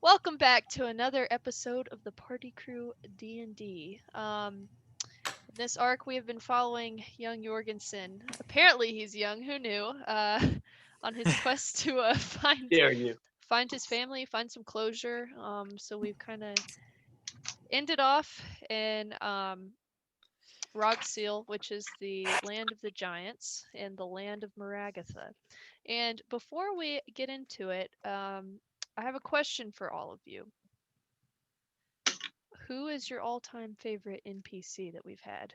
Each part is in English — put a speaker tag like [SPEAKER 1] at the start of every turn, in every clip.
[SPEAKER 1] Welcome back to another episode of the Party Crew D&D. In this arc, we have been following young Jorgensen. Apparently, he's young. Who knew? On his quest to
[SPEAKER 2] Dare you?
[SPEAKER 1] find his family, find some closure. So we've kind of ended off in Rogseal, which is the land of the giants and the land of Maragatha. And before we get into it, I have a question for all of you. Who is your all-time favorite NPC that we've had?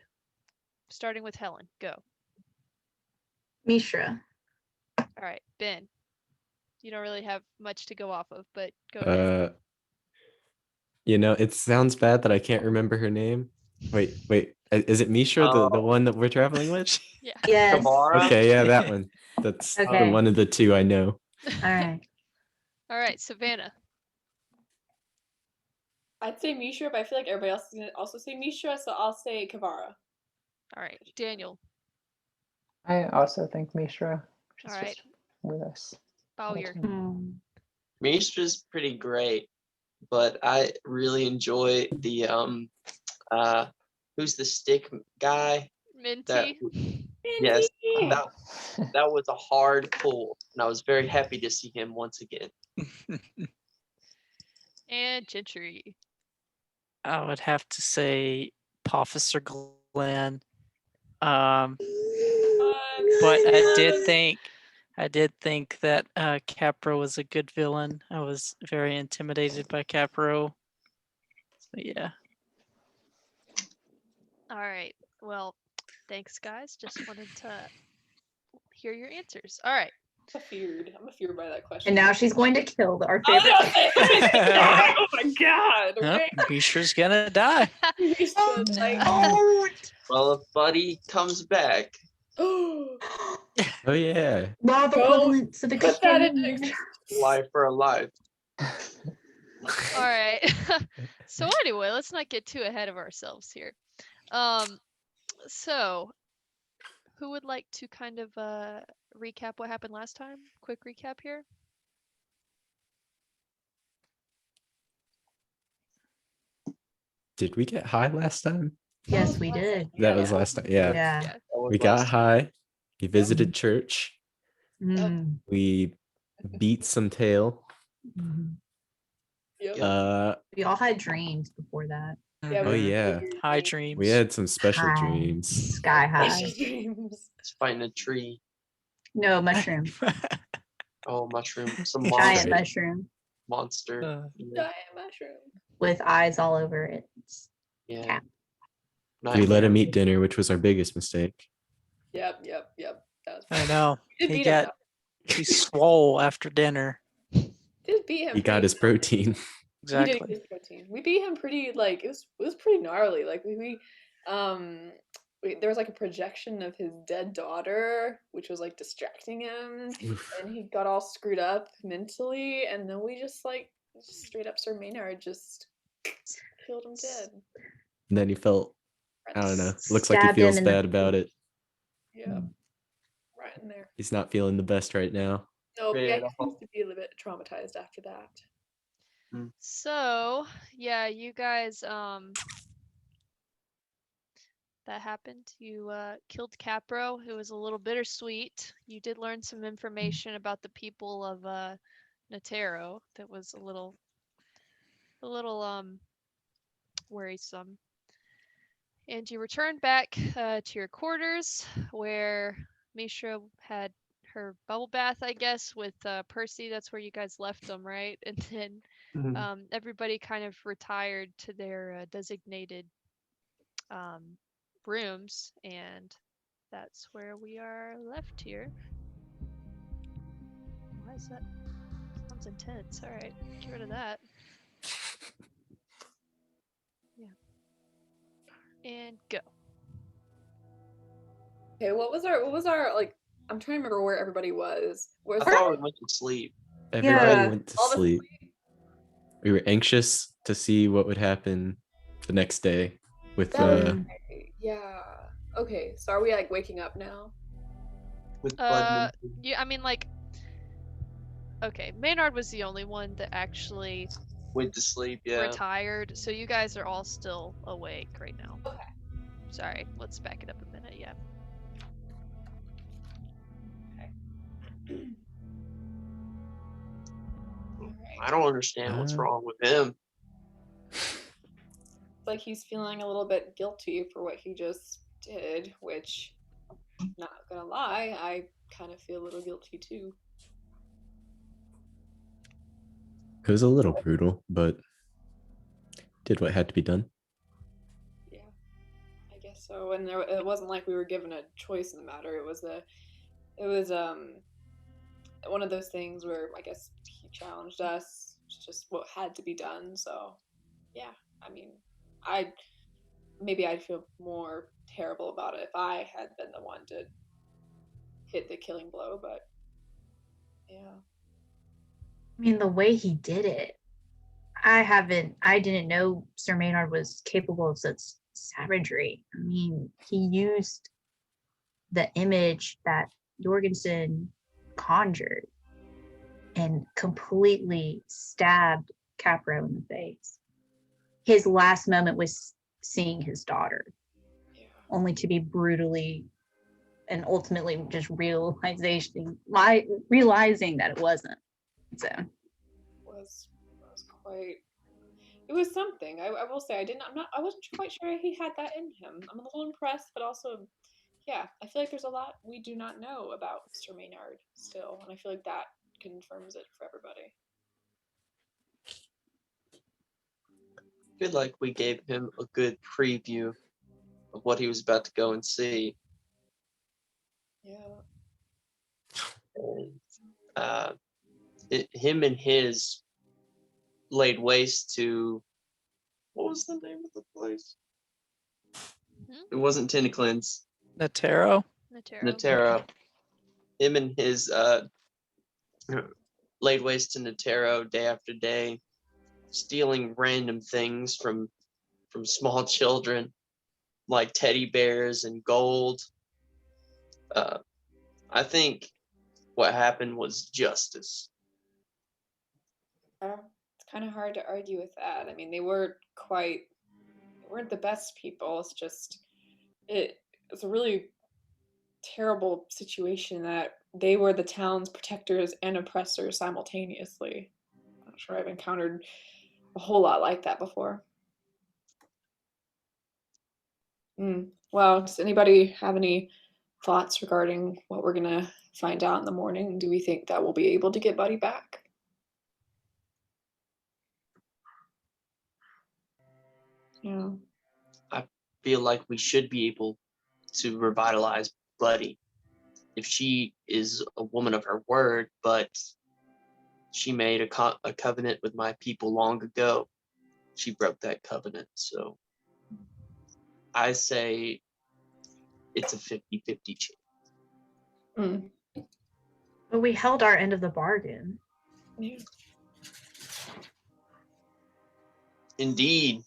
[SPEAKER 1] Starting with Helen, go.
[SPEAKER 3] Mishra.
[SPEAKER 1] All right, Ben. You don't really have much to go off of, but go ahead.
[SPEAKER 4] It sounds bad that I can't remember her name. Wait. Is it Mishra, the one that we're traveling with?
[SPEAKER 1] Yeah.
[SPEAKER 3] Yes.
[SPEAKER 2] Kabara?
[SPEAKER 4] Okay, yeah, that one. That's
[SPEAKER 3] Okay.
[SPEAKER 4] the one of the two I know.
[SPEAKER 3] All right.
[SPEAKER 1] All right, Savannah.
[SPEAKER 5] I'd say Mishra, but I feel like everybody else is gonna also say Mishra, so I'll say Kavara.
[SPEAKER 1] All right, Daniel.
[SPEAKER 6] I also think Mishra. She's
[SPEAKER 1] All right,
[SPEAKER 6] just with us.
[SPEAKER 1] Bowyer.
[SPEAKER 2] Mishra's pretty great, but I really enjoy the who's the stick guy?
[SPEAKER 1] Minty.
[SPEAKER 2] Yes, that was a hard pull, and I was very happy to see him once again.
[SPEAKER 1] And Gentry.
[SPEAKER 7] I would have to say Officer Glenn. But I did think that Capro was a good villain. I was very intimidated by Capro. So yeah.
[SPEAKER 1] All right. Well, thanks, guys. Just wanted to hear your answers. All right.
[SPEAKER 5] I'm feared by that question.
[SPEAKER 3] And now she's going to kill our
[SPEAKER 5] Oh,
[SPEAKER 3] favorite.
[SPEAKER 5] no! Oh my god!
[SPEAKER 7] Yep,
[SPEAKER 5] Okay.
[SPEAKER 7] Mishra's gonna die.
[SPEAKER 5] Mishra's like,
[SPEAKER 2] Well, if Buddy comes back,
[SPEAKER 5] oh,
[SPEAKER 4] Oh yeah.
[SPEAKER 3] Law of
[SPEAKER 5] Go
[SPEAKER 3] equivalence of
[SPEAKER 5] put that in
[SPEAKER 3] exchange.
[SPEAKER 2] life for a life.
[SPEAKER 1] All right. So anyway, let's not get too ahead of ourselves here. So who would like to kind of recap what happened last time? Quick recap here.
[SPEAKER 4] Did we get high last time?
[SPEAKER 3] Yes, we did.
[SPEAKER 4] That was last time. Yeah.
[SPEAKER 3] Yeah.
[SPEAKER 2] That was
[SPEAKER 4] We got
[SPEAKER 2] last-
[SPEAKER 4] high. We visited church.
[SPEAKER 3] Mm.
[SPEAKER 4] We beat some tail.
[SPEAKER 3] Mhm.
[SPEAKER 5] Yep.
[SPEAKER 3] We all had dreams before that.
[SPEAKER 5] Yeah,
[SPEAKER 4] Oh
[SPEAKER 5] we-
[SPEAKER 4] yeah.
[SPEAKER 7] High dreams.
[SPEAKER 4] We had some special
[SPEAKER 3] High.
[SPEAKER 4] dreams.
[SPEAKER 3] Sky high.
[SPEAKER 5] Special dreams.
[SPEAKER 2] It's fighting a tree.
[SPEAKER 3] No, mushroom.
[SPEAKER 2] Oh, mushroom. Some
[SPEAKER 3] Giant
[SPEAKER 2] monster.
[SPEAKER 3] mushroom
[SPEAKER 2] Monster.
[SPEAKER 5] Giant mushroom.
[SPEAKER 3] with eyes all over it.
[SPEAKER 2] Yeah.
[SPEAKER 3] Cat.
[SPEAKER 4] We let him eat dinner, which was our biggest mistake.
[SPEAKER 5] Yep. That was
[SPEAKER 7] I know.
[SPEAKER 5] We did
[SPEAKER 7] He
[SPEAKER 5] beat him,
[SPEAKER 7] he swole after dinner.
[SPEAKER 5] did beat him.
[SPEAKER 4] He got
[SPEAKER 5] pretty-
[SPEAKER 4] his protein.
[SPEAKER 5] He did
[SPEAKER 7] Exactly.
[SPEAKER 5] get his protein. We beat him pretty like it was pretty gnarly. Like there was like a projection of his dead daughter, which was like distracting him, and he got all screwed up mentally, and then we just straight up Sir Maynard just killed him dead.
[SPEAKER 4] And then he felt, I don't know, looks like he
[SPEAKER 3] Stabbed him
[SPEAKER 4] feels
[SPEAKER 3] in the
[SPEAKER 4] bad about it.
[SPEAKER 5] Yeah, right in there.
[SPEAKER 4] He's not feeling the best right now.
[SPEAKER 5] No,
[SPEAKER 2] Yeah,
[SPEAKER 5] yeah, he
[SPEAKER 2] the whole-
[SPEAKER 5] seems to be a little bit traumatized after that.
[SPEAKER 1] So yeah, you guys that happened. You killed Capro. It was a little bittersweet. You did learn some information about the people of Natero that was a little worrisome. And you returned back to your quarters where Mishra had her bubble bath, I guess, with Percy. That's where you guys left them, right? And then everybody kind of retired to their designated rooms, and that's where we are left here. Why is that? Sounds intense. All right, get rid of that. Yeah. And go.
[SPEAKER 5] Okay, what was our like? I'm trying to remember where everybody was.
[SPEAKER 2] I thought we went to sleep.
[SPEAKER 4] Everybody
[SPEAKER 3] Yeah.
[SPEAKER 4] went to
[SPEAKER 5] All the
[SPEAKER 4] sleep. We were anxious to see what would happen the next day with
[SPEAKER 5] That was okay. Yeah. Okay, so are we like waking up now?
[SPEAKER 2] With
[SPEAKER 1] Yeah, I mean, like, Okay, Maynard was the only one that actually
[SPEAKER 2] Went to sleep. Yeah.
[SPEAKER 1] retired, so you guys are all still awake right now.
[SPEAKER 5] Okay.
[SPEAKER 1] Sorry, let's back it up a minute. Yeah.
[SPEAKER 2] I don't understand what's
[SPEAKER 4] Uh.
[SPEAKER 2] wrong with him.
[SPEAKER 5] Like he's feeling a little bit guilty for what he just did, which, not gonna lie, I kind of feel a little guilty too.
[SPEAKER 4] It was a little brutal, but did what had to be done.
[SPEAKER 5] Yeah, I guess so. And it wasn't like we were given a choice in the matter. It was one of those things where I guess he challenged us. It's just what had to be done. So, yeah, I mean, I'd feel more terrible about it if I had been the one to hit the killing blow, but yeah.
[SPEAKER 3] I mean, the way he did it, I didn't know Sir Maynard was capable of such savagery. I mean, he used the image that Jorgensen conjured and completely stabbed Capro in the face. His last moment was seeing his daughter,
[SPEAKER 5] Yeah.
[SPEAKER 3] only to be brutally and ultimately just realizing that it wasn't. So
[SPEAKER 5] was quite, it was something. I will say I wasn't quite sure he had that in him. I'm a little impressed, but also, yeah, I feel like there's a lot we do not know about Mr. Maynard still, and I feel like that confirms it for everybody.
[SPEAKER 2] I feel like we gave him a good preview of what he was about to go and see.
[SPEAKER 5] Yeah.
[SPEAKER 2] And, him and his laid waste to, what was the name of the place? It wasn't Tentaclins.
[SPEAKER 7] Natero.
[SPEAKER 1] Natero.
[SPEAKER 2] Natero. Him and his laid waste to Natero day after day, stealing random things from small children, like teddy bears and gold. I think what happened was justice.
[SPEAKER 5] It's kind of hard to argue with that. I mean, they weren't the best people. It's just, it's a really terrible situation that they were the town's protectors and oppressors simultaneously. I'm not sure I've encountered a whole lot like that before. Well, does anybody have any thoughts regarding what we're gonna find out in the morning? Do we think that we'll be able to get Buddy back? Yeah.
[SPEAKER 2] I feel like we should be able to revitalize Buddy if she is a woman of her word, but she made a covenant with my people long ago. She broke that covenant, so I say it's a 50-50 chance.
[SPEAKER 5] Mm.
[SPEAKER 3] but we held our end of the bargain.
[SPEAKER 5] Yeah.
[SPEAKER 2] Indeed,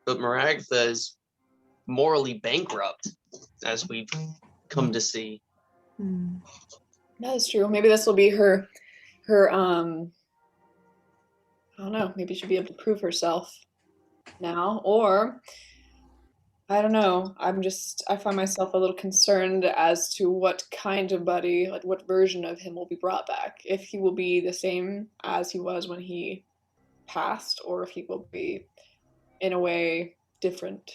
[SPEAKER 2] but Maragatha is morally bankrupt, as we've come to see.
[SPEAKER 5] That is true. Maybe this will be her I don't know, maybe she'll be able to prove herself now, or I don't know. I find myself a little concerned as to what kind of Buddy, like what version of him will be brought back. If he will be the same as he was when he passed, or if he will be in a way different.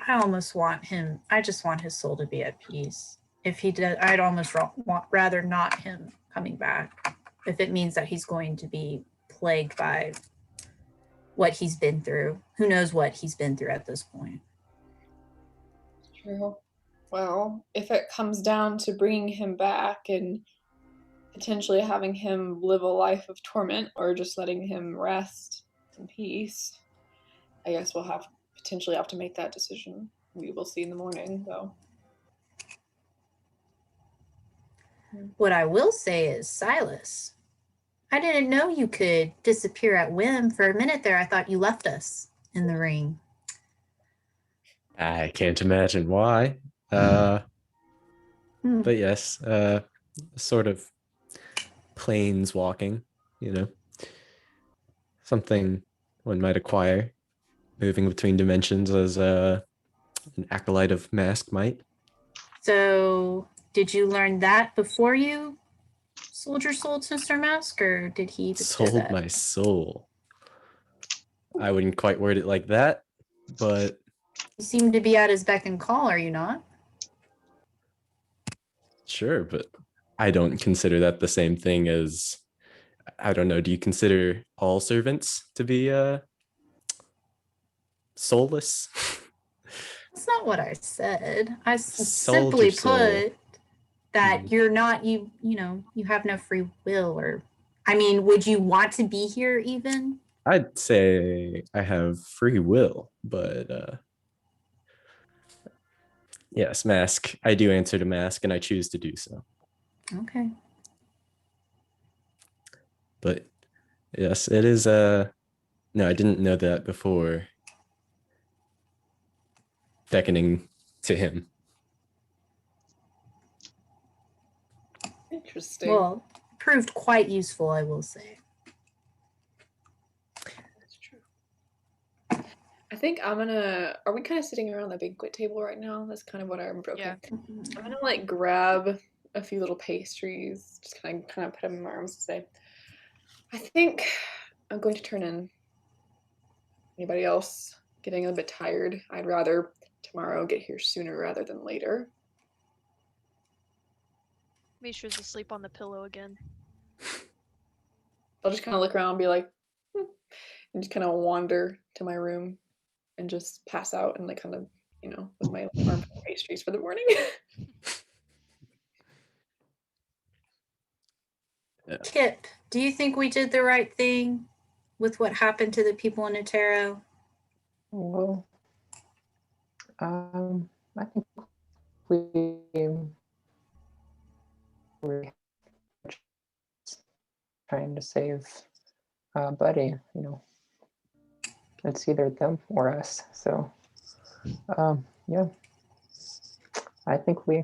[SPEAKER 3] I just want his soul to be at peace. If he did, I'd almost rather not him coming back. If it means that he's going to be plagued by what he's been through. Who knows what he's been through at this point.
[SPEAKER 5] True. Well, if it comes down to bringing him back and potentially having him live a life of torment or just letting him rest in peace, I guess we'll potentially have to make that decision. We will see in the morning, though.
[SPEAKER 3] What I will say is, Silas, I didn't know you could disappear at whim. For a minute there, I thought you left us in the ring.
[SPEAKER 4] I can't imagine why. But yes, sort of planes walking, you know, something one might acquire, moving between dimensions as an acolyte of mask might.
[SPEAKER 3] So, did you learn that before you sold your soul to Sir Mask, or did he bestow
[SPEAKER 4] Sold
[SPEAKER 3] that?
[SPEAKER 4] my soul. I wouldn't quite word it like that, but
[SPEAKER 3] You seem to be at his beck and call, are you not?
[SPEAKER 4] sure, but I don't consider that the same thing as, I don't know, do you consider all servants to be soulless?
[SPEAKER 3] That's not what I said. I
[SPEAKER 4] Sold your
[SPEAKER 3] simply
[SPEAKER 4] soul.
[SPEAKER 3] put that
[SPEAKER 4] Hmm.
[SPEAKER 3] you're not you know, you have no free will, or I mean, would you want to be here even?
[SPEAKER 4] I'd say I have free will, but yes, mask. I do answer to mask, and I choose to do so.
[SPEAKER 3] Okay.
[SPEAKER 4] But yes, it is. No, I didn't know that before beckoning to him.
[SPEAKER 5] Interesting.
[SPEAKER 3] Well, proved quite useful, I will say.
[SPEAKER 5] That's true. I think I'm gonna. Are we kind of sitting around the banquet table right now? That's kind of what I remember. Okay.
[SPEAKER 1] Yeah.
[SPEAKER 5] I'm gonna like grab a few little pastries, just kind of put them in my arms and say, I think I'm going to turn in. Anybody else getting a bit tired? I'd rather tomorrow get here sooner rather than later.
[SPEAKER 1] Mishra's asleep on the pillow again.
[SPEAKER 5] I'll just kind of look around and be like, and just kind of wander to my room and just pass out and like kind of, with my arm full of pastries for the morning.
[SPEAKER 3] Kip, do you think we did the right thing with what happened to the people in Otero?
[SPEAKER 6] Well, I think we were trying to save Buddy. It's either them or us. So, yeah, I think we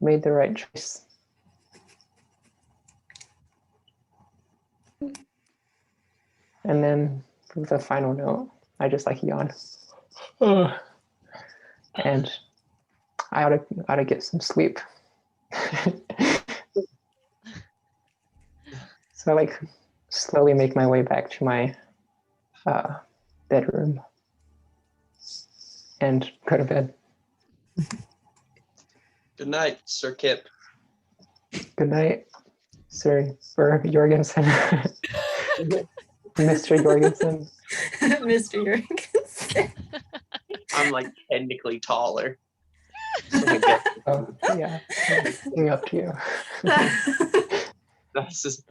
[SPEAKER 6] made the right choice. And then the final note, I just like yawn. And I ought to get some sleep. So I like slowly make my way back to my bedroom and go to bed.
[SPEAKER 2] Good night, Sir Kip.
[SPEAKER 6] Good night, Sir Jorgensen. Mr. Jorgensen.
[SPEAKER 3] Mr. Jorgensen.
[SPEAKER 2] I'm like technically taller. So I guess
[SPEAKER 6] Oh, yeah. Looking up to you.
[SPEAKER 2] that's just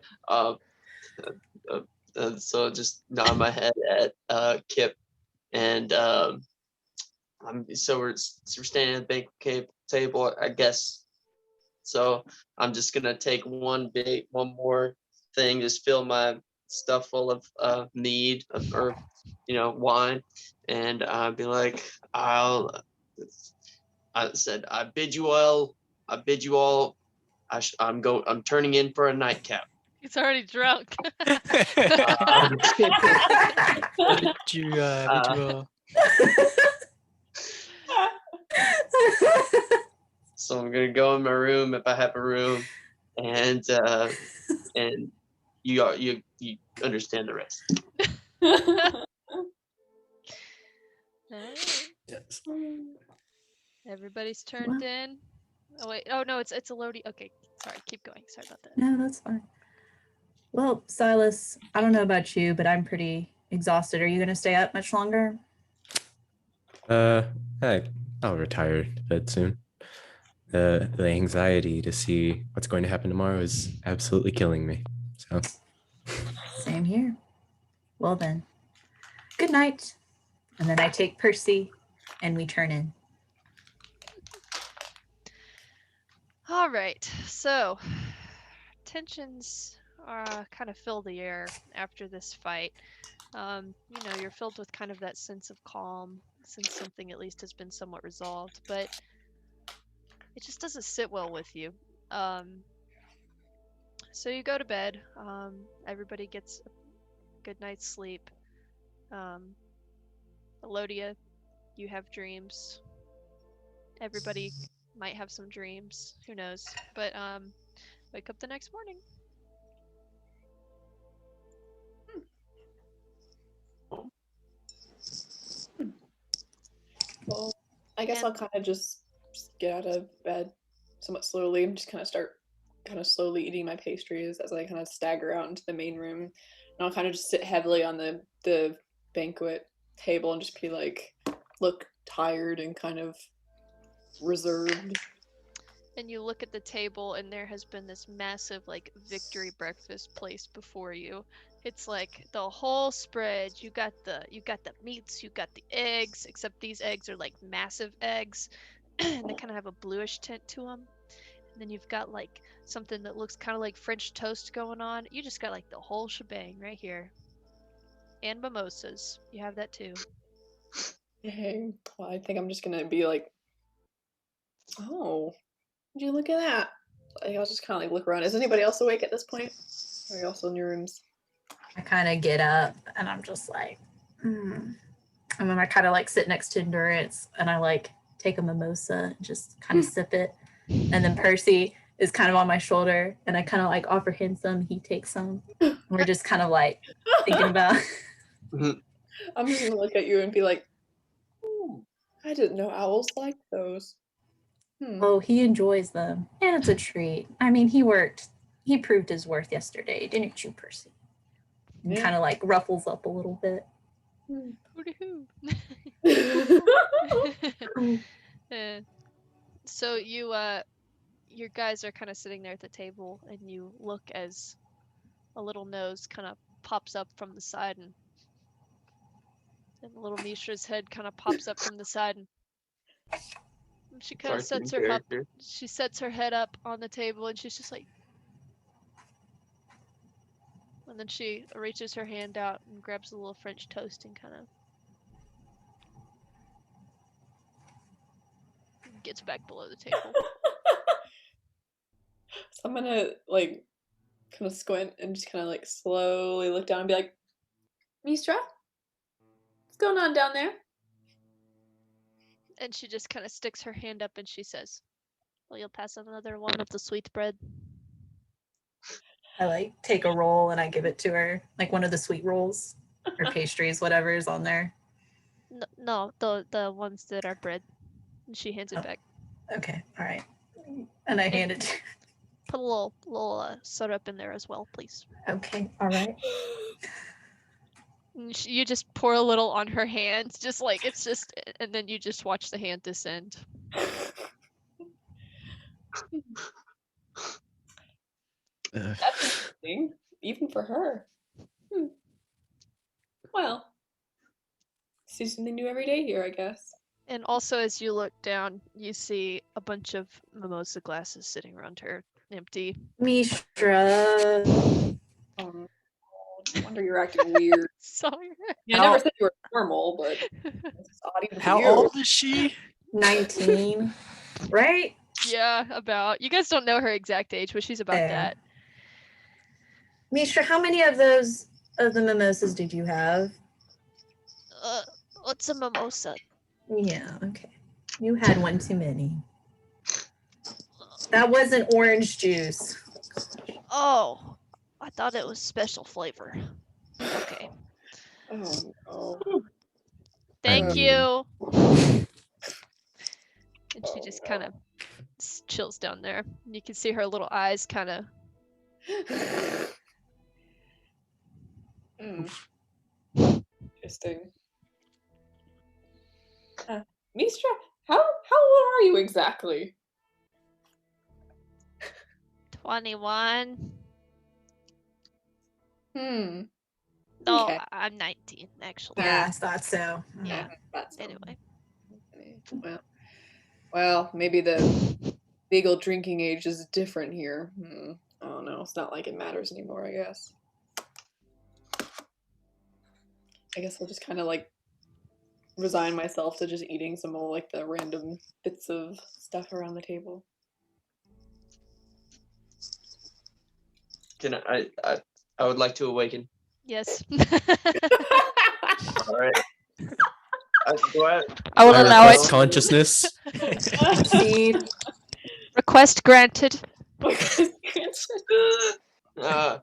[SPEAKER 2] so just nod my head at Kip, and we're standing at the banquet table, I guess. So I'm just gonna take one more thing, just fill my stuff full of mead or wine, and be like, I said, I bid you all. I'm turning in for a nightcap.
[SPEAKER 1] He's already drunk.
[SPEAKER 2] So I'm gonna go in my room if I have a room, and you understand the rest.
[SPEAKER 1] Alright.
[SPEAKER 4] Yes.
[SPEAKER 1] Everybody's turned in. Oh wait. Oh no, it's a loading. Okay, sorry. Keep going. Sorry about that.
[SPEAKER 3] No, that's fine. Well, Silas, I don't know about you, but I'm pretty exhausted. Are you going to stay up much longer?
[SPEAKER 4] I'll retire to bed soon. The anxiety to see what's going to happen tomorrow is absolutely killing me. So
[SPEAKER 3] Same here. Well then, good night. And then I take Percy and we turn in.
[SPEAKER 1] All right. So tensions kind of fill the air after this fight. You're filled with kind of that sense of calm, since something at least has been somewhat resolved, but it just doesn't sit well with you. So you go to bed. Everybody gets a good night's sleep. Elodia, you have dreams. Everybody might have some dreams. Who knows? But wake up the next morning.
[SPEAKER 5] Well, I guess
[SPEAKER 1] And-
[SPEAKER 5] I'll kind of just get out of bed somewhat slowly and just kind of start kind of slowly eating my pastries as I kind of stagger out into the main room. And I'll kind of just sit heavily on the banquet table and just be like, look tired and kind of reserved.
[SPEAKER 1] And you look at the table, and there has been this massive, like, victory breakfast placed before you. It's like the whole spread. You got the meats, you got the eggs, except these eggs are like massive eggs, and they kind of have a bluish tint to them. And then you've got like something that looks kind of like French toast going on. You just got like the whole shebang right here. And mimosas. You have that too.
[SPEAKER 5] Hey, well, I think I'm just gonna be like, oh, would you look at that? Like, I'll just kind of like look around. Is anybody else awake at this point? Or are you also in your rooms?
[SPEAKER 3] I kind of get up and I'm just like, And then I kind of like sit next to Endurance and I like take a mimosa and just kind of sip it. And then Percy is kind of on my shoulder and I kind of like offer him some. He takes some. And we're just kind of like thinking about.
[SPEAKER 5] I'm just gonna look at you and be like, I didn't know owls liked those.
[SPEAKER 3] Oh, he enjoys them. And it's a treat. I mean, he proved his worth yesterday, didn't you, Percy? And
[SPEAKER 5] Yeah.
[SPEAKER 3] kind of like ruffles up a little bit.
[SPEAKER 1] Hooty-hoo.
[SPEAKER 3] Oh,
[SPEAKER 1] So you your guys are kind of sitting there at the table, and you look as a little nose kind of pops up from the side, and little Mishra's head kind of pops up from the side, and she kind of
[SPEAKER 2] Cartoon
[SPEAKER 1] sets her up.
[SPEAKER 2] character.
[SPEAKER 1] She sets her head up on the table, and she's just like, and then she reaches her hand out and grabs a little French toast and kind of gets back below the table.
[SPEAKER 5] So I'm gonna like kind of squint and just kind of like slowly look down and be like, Mistra, what's going on down there?
[SPEAKER 1] And she just kind of sticks her hand up and she says, well, you'll pass another one of the sweetbread.
[SPEAKER 3] I like take a roll and I give it to her, like one of the sweet rolls or pastries, whatever is on there.
[SPEAKER 1] No, the ones that are bread. And she hands it
[SPEAKER 3] Oh.
[SPEAKER 1] back.
[SPEAKER 3] Okay, all right. And I hand it to
[SPEAKER 1] Put a little syrup in there as well, please.
[SPEAKER 3] Okay, all right.
[SPEAKER 1] And you just pour a little on her hand, just like it's just, and then you just watch the hand descend.
[SPEAKER 5] That's interesting, even for her. Well, see something new every day here, I guess.
[SPEAKER 1] And also, as you look down, you see a bunch of mimosa glasses sitting around her, empty.
[SPEAKER 3] Mishra.
[SPEAKER 5] Oh, no wonder you're acting weird.
[SPEAKER 1] Sorry.
[SPEAKER 5] Yeah, I never said you were normal, but it's odd even for
[SPEAKER 7] How
[SPEAKER 5] you.
[SPEAKER 7] old is she?
[SPEAKER 3] 19, right?
[SPEAKER 1] Yeah, about. You guys don't know her exact age, but she's about
[SPEAKER 3] Fair.
[SPEAKER 1] that.
[SPEAKER 3] Mishra, how many of those of the mimosas did you have?
[SPEAKER 1] What's a mimosa?
[SPEAKER 3] Yeah, okay. You had one too many. That wasn't orange juice.
[SPEAKER 1] Oh, I thought it was special flavor. Okay.
[SPEAKER 5] Oh no.
[SPEAKER 1] Thank
[SPEAKER 4] I
[SPEAKER 1] you. And she
[SPEAKER 5] Oh,
[SPEAKER 1] just
[SPEAKER 5] no.
[SPEAKER 1] kind of chills down there. You can see her little eyes kind of.
[SPEAKER 5] Interesting. Mistra, how old are you exactly?
[SPEAKER 1] 21.
[SPEAKER 5] Hmm.
[SPEAKER 1] No,
[SPEAKER 5] Okay.
[SPEAKER 1] I'm 19 actually.
[SPEAKER 3] Yeah, I thought so.
[SPEAKER 1] Yeah.
[SPEAKER 5] That's
[SPEAKER 1] Anyway.
[SPEAKER 5] Well, maybe the legal drinking age is different here. I don't know. It's not like it matters anymore, I guess. I guess I'll just kind of like resign myself to just eating some of like the random bits of stuff around the table.
[SPEAKER 2] Can I would like to awaken.
[SPEAKER 1] Yes.
[SPEAKER 2] All right. Do I
[SPEAKER 1] I will
[SPEAKER 4] I
[SPEAKER 1] allow
[SPEAKER 4] request
[SPEAKER 1] it.
[SPEAKER 4] consciousness.
[SPEAKER 3] Proceed.
[SPEAKER 1] Request granted.
[SPEAKER 2] uh,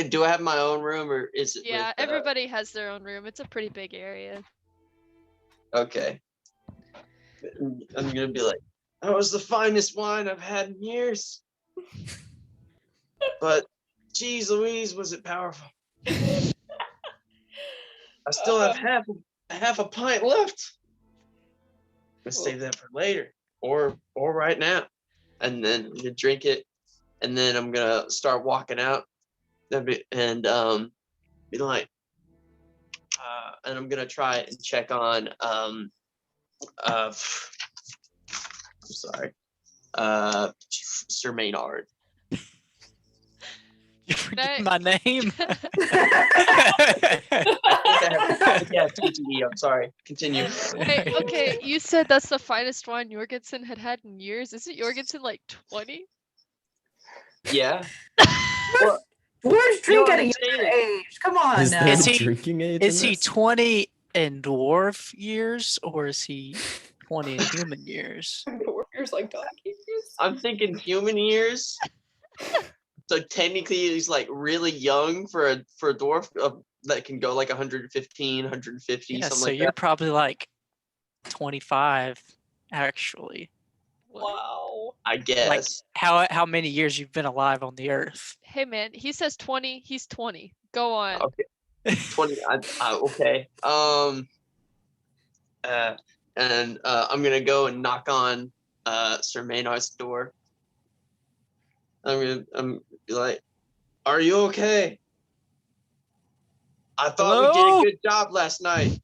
[SPEAKER 2] do I have my own room or is it
[SPEAKER 1] Yeah,
[SPEAKER 2] with?
[SPEAKER 1] everybody has their own room. It's a pretty big area.
[SPEAKER 2] Okay. I'm gonna be like, that was the finest wine I've had in years. But, geez Louise, was it powerful? I still have half a pint left. I'm gonna save that for later, or right now, and then I'm gonna drink it, and then I'm gonna start walking out, and be like, and I'm gonna try and check on I'm sorry, Sir Maynard.
[SPEAKER 7] You forget
[SPEAKER 1] That-
[SPEAKER 7] my name.
[SPEAKER 2] I think I have TTE. I'm sorry. Continue.
[SPEAKER 1] Wait, okay, you said that's the finest wine Jorgensen had had in years. Isn't Jorgensen like 20?
[SPEAKER 2] Yeah. Well,
[SPEAKER 3] Dwarves drink at a
[SPEAKER 2] understand
[SPEAKER 3] younger
[SPEAKER 2] it.
[SPEAKER 3] age. Come on
[SPEAKER 4] Is
[SPEAKER 3] now.
[SPEAKER 4] there
[SPEAKER 7] Is
[SPEAKER 4] a
[SPEAKER 7] he-
[SPEAKER 4] drinking age?
[SPEAKER 7] Is
[SPEAKER 4] in
[SPEAKER 7] he
[SPEAKER 4] this?
[SPEAKER 7] 20 in dwarf years or is he 20 in human years?
[SPEAKER 5] Warriors like donkey years.
[SPEAKER 2] I'm thinking human years. So technically, he's like really young for a dwarf that can go like 115, 150,
[SPEAKER 7] Yeah,
[SPEAKER 2] something
[SPEAKER 7] so
[SPEAKER 2] like
[SPEAKER 7] you're
[SPEAKER 2] that.
[SPEAKER 7] probably like 25 actually.
[SPEAKER 5] Wow.
[SPEAKER 2] I
[SPEAKER 7] Like
[SPEAKER 2] guess.
[SPEAKER 7] how many years you've been alive on the earth?
[SPEAKER 1] Hey man, he says 20, he's 20. Go on.
[SPEAKER 2] Okay. 20. Okay. And I'm gonna go and knock on Sir Maynard's door. I'm be like, "Are you okay? I thought we did
[SPEAKER 7] Hello?
[SPEAKER 2] a good job last night."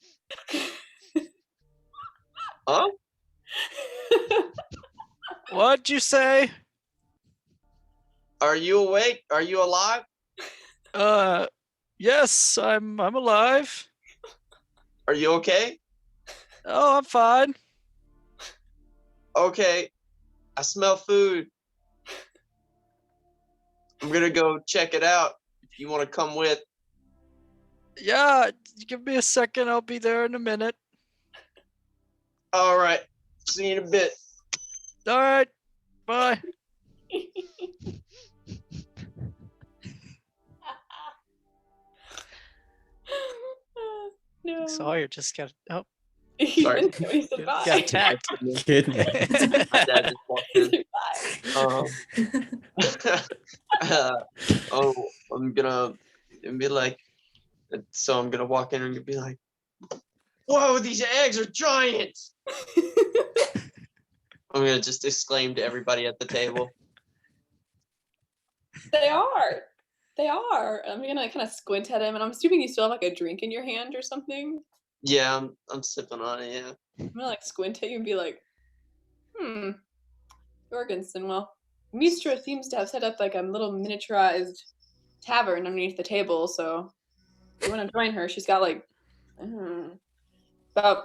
[SPEAKER 2] Huh?
[SPEAKER 7] What'd you say?
[SPEAKER 2] Are you awake? Are you alive?
[SPEAKER 7] Yes, I'm alive.
[SPEAKER 2] Are you okay?
[SPEAKER 7] Oh, I'm fine.
[SPEAKER 2] Okay. I smell food. I'm gonna go check it out. If you want to come with.
[SPEAKER 7] Yeah, give me a second. I'll be there in a minute.
[SPEAKER 2] All right. See you in a bit.
[SPEAKER 7] All right. Bye.
[SPEAKER 5] No.
[SPEAKER 7] Sawyer just got. Oh,
[SPEAKER 2] Sorry.
[SPEAKER 5] He said
[SPEAKER 7] Good.
[SPEAKER 5] bye.
[SPEAKER 7] Got attacked.
[SPEAKER 4] Goodness.
[SPEAKER 2] My dad just walked in.
[SPEAKER 5] Bye.
[SPEAKER 2] I'm gonna be like, so I'm gonna walk in and be like, whoa, these eggs are giant. I'm gonna just exclaim to everybody at the table.
[SPEAKER 5] They are. They are. I'm gonna kind of squint at him, and I'm assuming you still have like a drink in your hand or something.
[SPEAKER 2] Yeah, I'm sipping on it. Yeah.
[SPEAKER 5] I'm gonna like squint at you and be like, Jorgensen, well, Mistra seems to have set up like a little miniaturized tavern underneath the table, so if you want to join her, she's got like about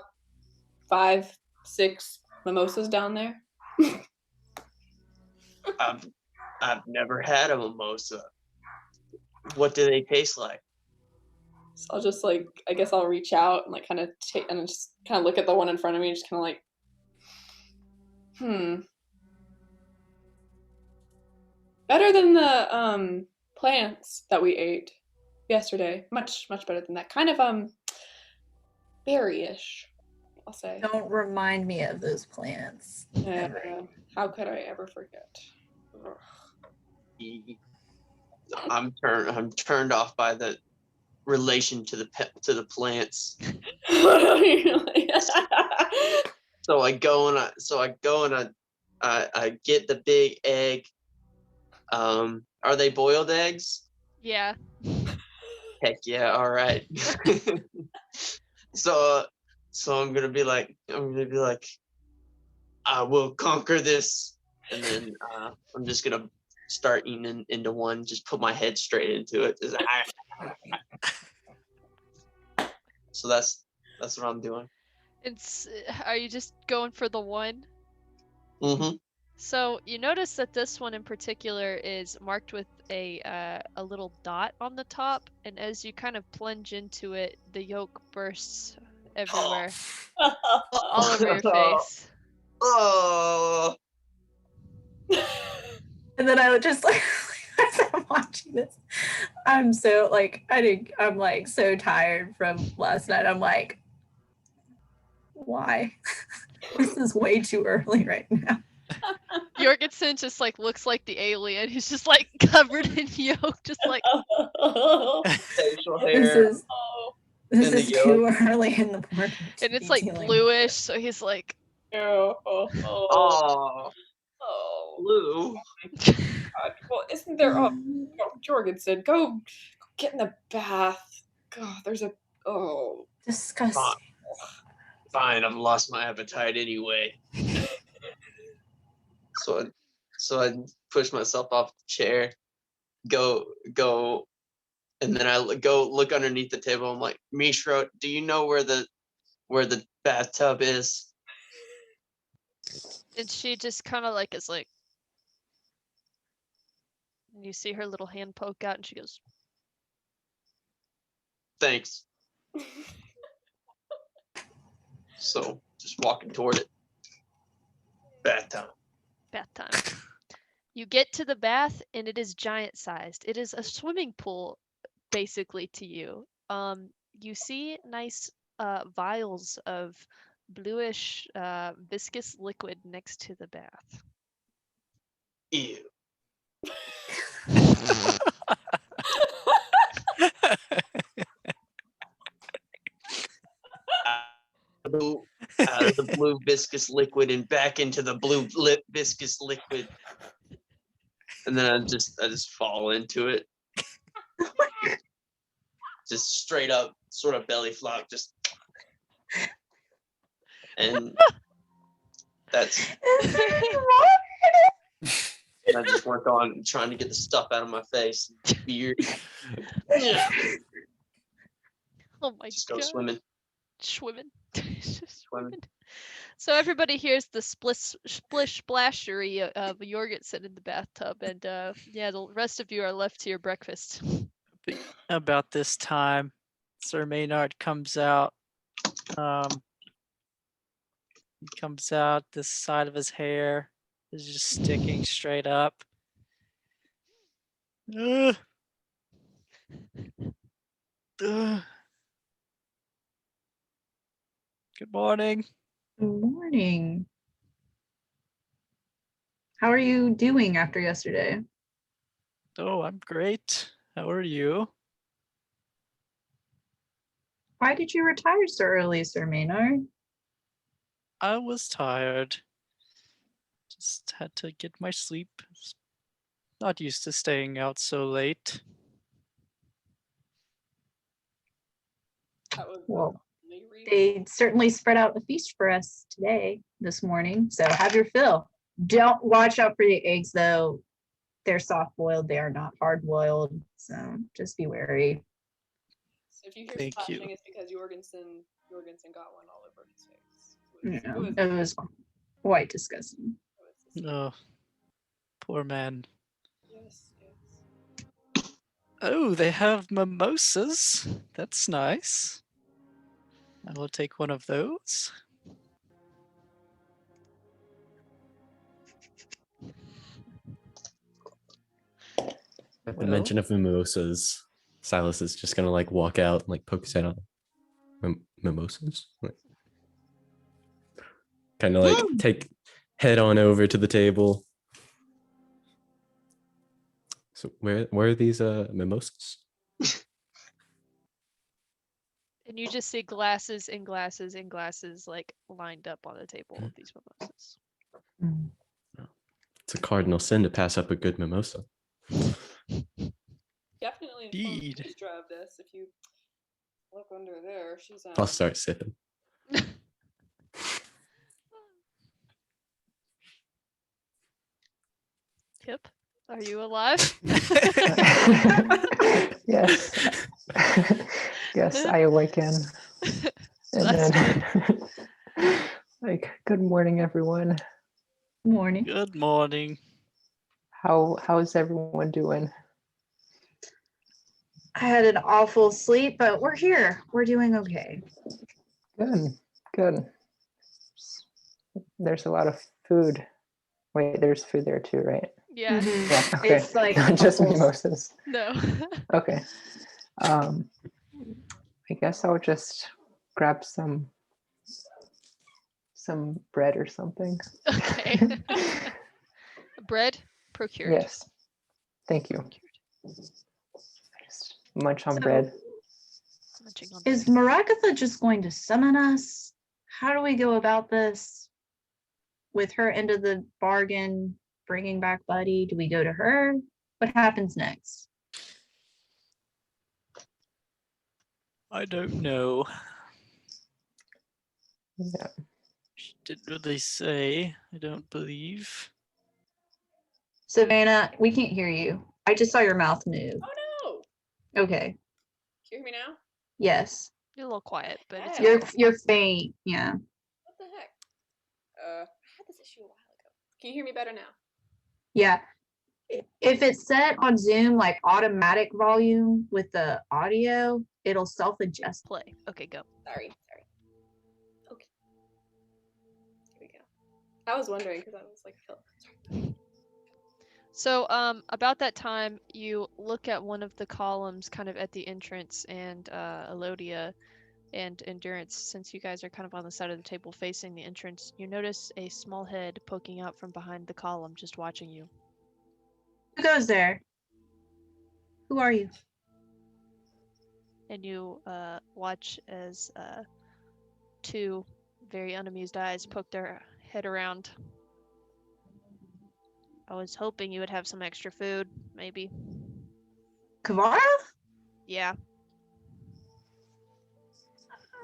[SPEAKER 5] 5, 6 mimosas down there.
[SPEAKER 2] I've never had a mimosa. What do they taste like?
[SPEAKER 5] So I'll just like, I guess I'll reach out and like kind of take and just kind of look at the one in front of me, just kind of like, better than the plants that we ate yesterday. Much better than that. Kind of berry-ish, I'll say.
[SPEAKER 3] Don't remind me of those plants.
[SPEAKER 5] Yeah, how could I ever forget? Ugh.
[SPEAKER 2] I'm turned off by the relation to the plants. So I go and I get the big egg. Are they boiled eggs?
[SPEAKER 1] Yeah.
[SPEAKER 2] Heck yeah! All right. So I'm gonna be like, I will conquer this, and then I'm just gonna start eating into one. Just put my head straight into it. So that's what I'm doing.
[SPEAKER 1] Are you just going for the one?
[SPEAKER 2] Mm-hmm.
[SPEAKER 1] So you notice that this one in particular is marked with a little dot on the top, and as you kind of plunge into it, the yolk bursts everywhere, all over your face.
[SPEAKER 2] Oh,
[SPEAKER 3] And then I would just like as I'm watching this, I'm so like I'm like so tired from last night. I'm like, why? This is way too early right now.
[SPEAKER 1] Jorgensen just like looks like the alien. He's just like covered in yolk, just like
[SPEAKER 2] facial
[SPEAKER 3] This
[SPEAKER 2] hair.
[SPEAKER 3] is
[SPEAKER 5] Oh,
[SPEAKER 3] this
[SPEAKER 2] In the
[SPEAKER 3] is too early in the morning. to
[SPEAKER 1] and it's
[SPEAKER 3] be
[SPEAKER 1] like
[SPEAKER 3] dealing with
[SPEAKER 1] bluish,
[SPEAKER 3] this.
[SPEAKER 1] so he's like
[SPEAKER 5] oh, oh, oh,
[SPEAKER 2] Oh,
[SPEAKER 5] oh.
[SPEAKER 2] Lou.
[SPEAKER 5] God. Well, isn't there? Oh, Jorgensen, go get in the bath. God, there's a. Oh.
[SPEAKER 3] Disgusting.
[SPEAKER 2] Fine, I've lost my appetite anyway. So I push myself off the chair, go, and then I go look underneath the table. I'm like, Mishra, do you know where the bathtub is?
[SPEAKER 1] and she just kind of like is like, and you see her little hand poke out, and she goes,
[SPEAKER 2] Thanks. So just walking toward it. Bath time.
[SPEAKER 1] bath time. You get to the bath, and it is giant sized. It is a swimming pool, basically to you. You see nice vials of bluish viscous liquid next to the bath.
[SPEAKER 2] Ew. Out of the blue viscous liquid and back into the blue viscous liquid, and then I just fall into it, just straight up, sort of belly flop, just, and that's.
[SPEAKER 3] Is there any more?
[SPEAKER 2] I just work on trying to get the stuff out of my face. Beard.
[SPEAKER 1] Oh my
[SPEAKER 2] Just go
[SPEAKER 1] god.
[SPEAKER 2] swimming.
[SPEAKER 1] Swimming. Just
[SPEAKER 2] Swimming.
[SPEAKER 1] swimming. So everybody hears the splish splashery of Jorgensen in the bathtub, and yeah, the rest of you are left to your breakfast.
[SPEAKER 7] About this time, Sir Maynard comes out. He comes out. This side of his hair is just sticking straight up. Ugh. Ugh. Good morning.
[SPEAKER 3] Good morning. How are you doing after yesterday?
[SPEAKER 7] Oh, I'm great. How are you?
[SPEAKER 3] Why did you retire so early, Sir Maynard?
[SPEAKER 7] I was tired. Just had to get my sleep. Not used to staying out so late.
[SPEAKER 5] That was
[SPEAKER 3] Well,
[SPEAKER 5] the only reason.
[SPEAKER 3] they certainly spread out a feast for us this morning. So have your fill. Don't watch out for the eggs though. They're soft boiled. They are not hard boiled. So just be wary.
[SPEAKER 5] So if you hear
[SPEAKER 7] Thank you.
[SPEAKER 5] splashing, it's because Jorgensen got one all over his face.
[SPEAKER 3] Yeah, it was quite disgusting.
[SPEAKER 7] Oh, poor man.
[SPEAKER 5] Yes, yes.
[SPEAKER 7] Oh, they have mimosas. That's nice. I will take one of those.
[SPEAKER 4] At the
[SPEAKER 7] Well,
[SPEAKER 4] mention of mimosas, Silas is just gonna like walk out and like poke his head out. Mimosas? Kind of like take head on over to the table. So where are these mimosas?
[SPEAKER 1] And you just see glasses and glasses and glasses like lined up on the table with these mimosas.
[SPEAKER 3] Mm.
[SPEAKER 4] It's a cardinal sin to pass up a good mimosa.
[SPEAKER 5] Definitely
[SPEAKER 7] Indeed.
[SPEAKER 5] informed of this. If you look under there, she's
[SPEAKER 4] I'll start sipping.
[SPEAKER 1] Kip, are you alive?
[SPEAKER 6] Yes. Yes, I awaken. And
[SPEAKER 1] That's
[SPEAKER 6] then, like, good morning, everyone.
[SPEAKER 3] Morning.
[SPEAKER 7] Good morning.
[SPEAKER 6] How's everyone doing?
[SPEAKER 3] I had an awful sleep, but we're here. We're doing okay.
[SPEAKER 6] Good. There's a lot of food. Wait, there's food there too, right?
[SPEAKER 1] Yeah.
[SPEAKER 3] Mhm.
[SPEAKER 6] Yeah. Okay.
[SPEAKER 3] It's like
[SPEAKER 6] Not
[SPEAKER 3] a
[SPEAKER 6] just
[SPEAKER 3] whole-
[SPEAKER 6] mimosas.
[SPEAKER 1] No.
[SPEAKER 6] Okay. I guess I'll just grab some bread or something.
[SPEAKER 1] Okay. Bread procured.
[SPEAKER 6] Yes. Thank you. Just munch on
[SPEAKER 3] So,
[SPEAKER 6] bread.
[SPEAKER 1] Munching on
[SPEAKER 3] Is
[SPEAKER 1] bread.
[SPEAKER 3] Maragatha just going to summon us? How do we go about this? With her end of the bargain, bringing back Buddy, do we go to her? What happens next?
[SPEAKER 7] I don't know.
[SPEAKER 6] Yeah.
[SPEAKER 7] She didn't really say. I don't believe.
[SPEAKER 3] Savannah, we can't hear you. I just saw your mouth move.
[SPEAKER 5] Oh no!
[SPEAKER 3] Okay.
[SPEAKER 5] Can you hear me now?
[SPEAKER 3] Yes.
[SPEAKER 1] You're a little quiet, but it's
[SPEAKER 5] Hey.
[SPEAKER 1] okay.
[SPEAKER 3] You're faint. Yeah.
[SPEAKER 5] What the heck? I had this issue a while ago. Can you hear me better now?
[SPEAKER 3] Yeah. If it's set on Zoom like automatic volume with the audio, it'll self-adjust.
[SPEAKER 1] Play. Okay, go.
[SPEAKER 5] Sorry. Okay. Here we go. I was wondering because I was like, sorry.
[SPEAKER 1] So, about that time, you look at one of the columns kind of at the entrance, and Elodia and Endurance, since you guys are kind of on the side of the table facing the entrance, you notice a small head poking out from behind the column, just watching you.
[SPEAKER 3] Who goes there? Who are you?
[SPEAKER 1] And you watch as two very unamused eyes poke their head around. I was hoping you would have some extra food, maybe.
[SPEAKER 3] Kavara?
[SPEAKER 1] Yeah.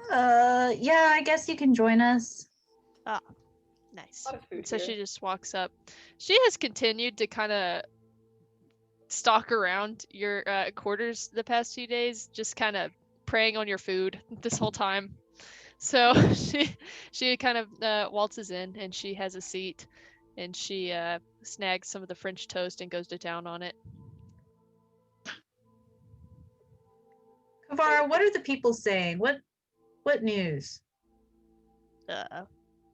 [SPEAKER 3] Yeah, I guess you can join us.
[SPEAKER 1] Nice.
[SPEAKER 5] A lot of food
[SPEAKER 1] So
[SPEAKER 5] here.
[SPEAKER 1] she just walks up. She has continued to kind of stalk around your quarters the past few days, just kind of preying on your food this whole time. So she kind of waltzes in, and she has a seat, and she snags some of the French toast and goes to town on it.
[SPEAKER 3] Kavara, what are the people saying? What news?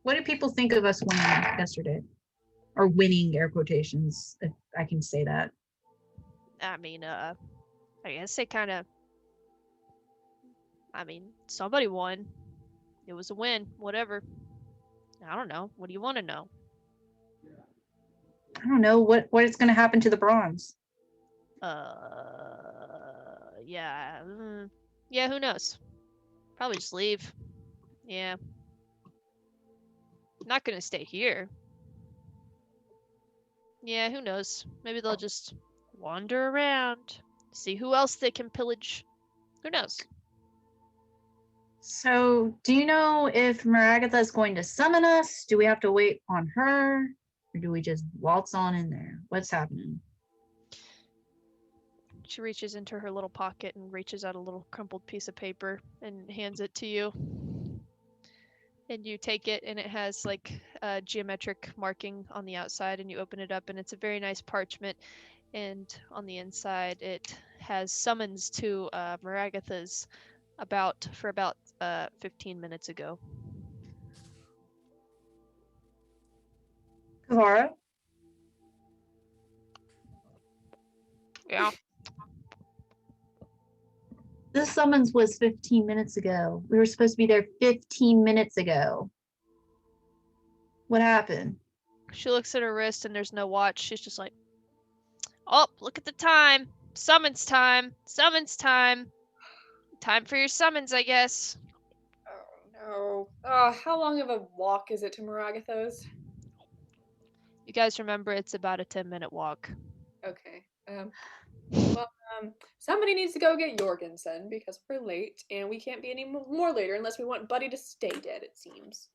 [SPEAKER 3] What do people think of us winning yesterday? Or winning, air quotations, if I can say that.
[SPEAKER 1] I mean, I guess they kind of. I mean, somebody won. It was a win. Whatever. I don't know. What do you want to know?
[SPEAKER 3] I don't know what is going to happen to the bronze.
[SPEAKER 1] Yeah. Yeah, who knows? Probably just leave. Yeah. Not gonna stay here. Yeah, who knows? Maybe they'll just wander around, see who else they can pillage. Who knows?
[SPEAKER 3] So, do you know if Maragatha is going to summon us? Do we have to wait on her? Or do we just waltz on in there? What's happening?
[SPEAKER 1] She reaches into her little pocket and reaches out a little crumpled piece of paper and hands it to you. And you take it, and it has like a geometric marking on the outside, and you open it up, and it's a very nice parchment. And on the inside, it has summons to Maragatha's about 15 minutes ago.
[SPEAKER 3] Kavara?
[SPEAKER 1] Yeah.
[SPEAKER 3] This summons was 15 minutes ago. We were supposed to be there 15 minutes ago. What happened?
[SPEAKER 1] She looks at her wrist, and there's no watch. She's just like, oh, look at the time. Summons time. Summons time. Time for your summons, I guess.
[SPEAKER 5] Oh no. How long of a walk is it to Maragatha's?
[SPEAKER 1] You guys remember it's about a 10-minute walk.
[SPEAKER 5] Okay. Somebody needs to go get Jorgensen because we're late and we can't be any more later unless we want Buddy to stay dead, it seems.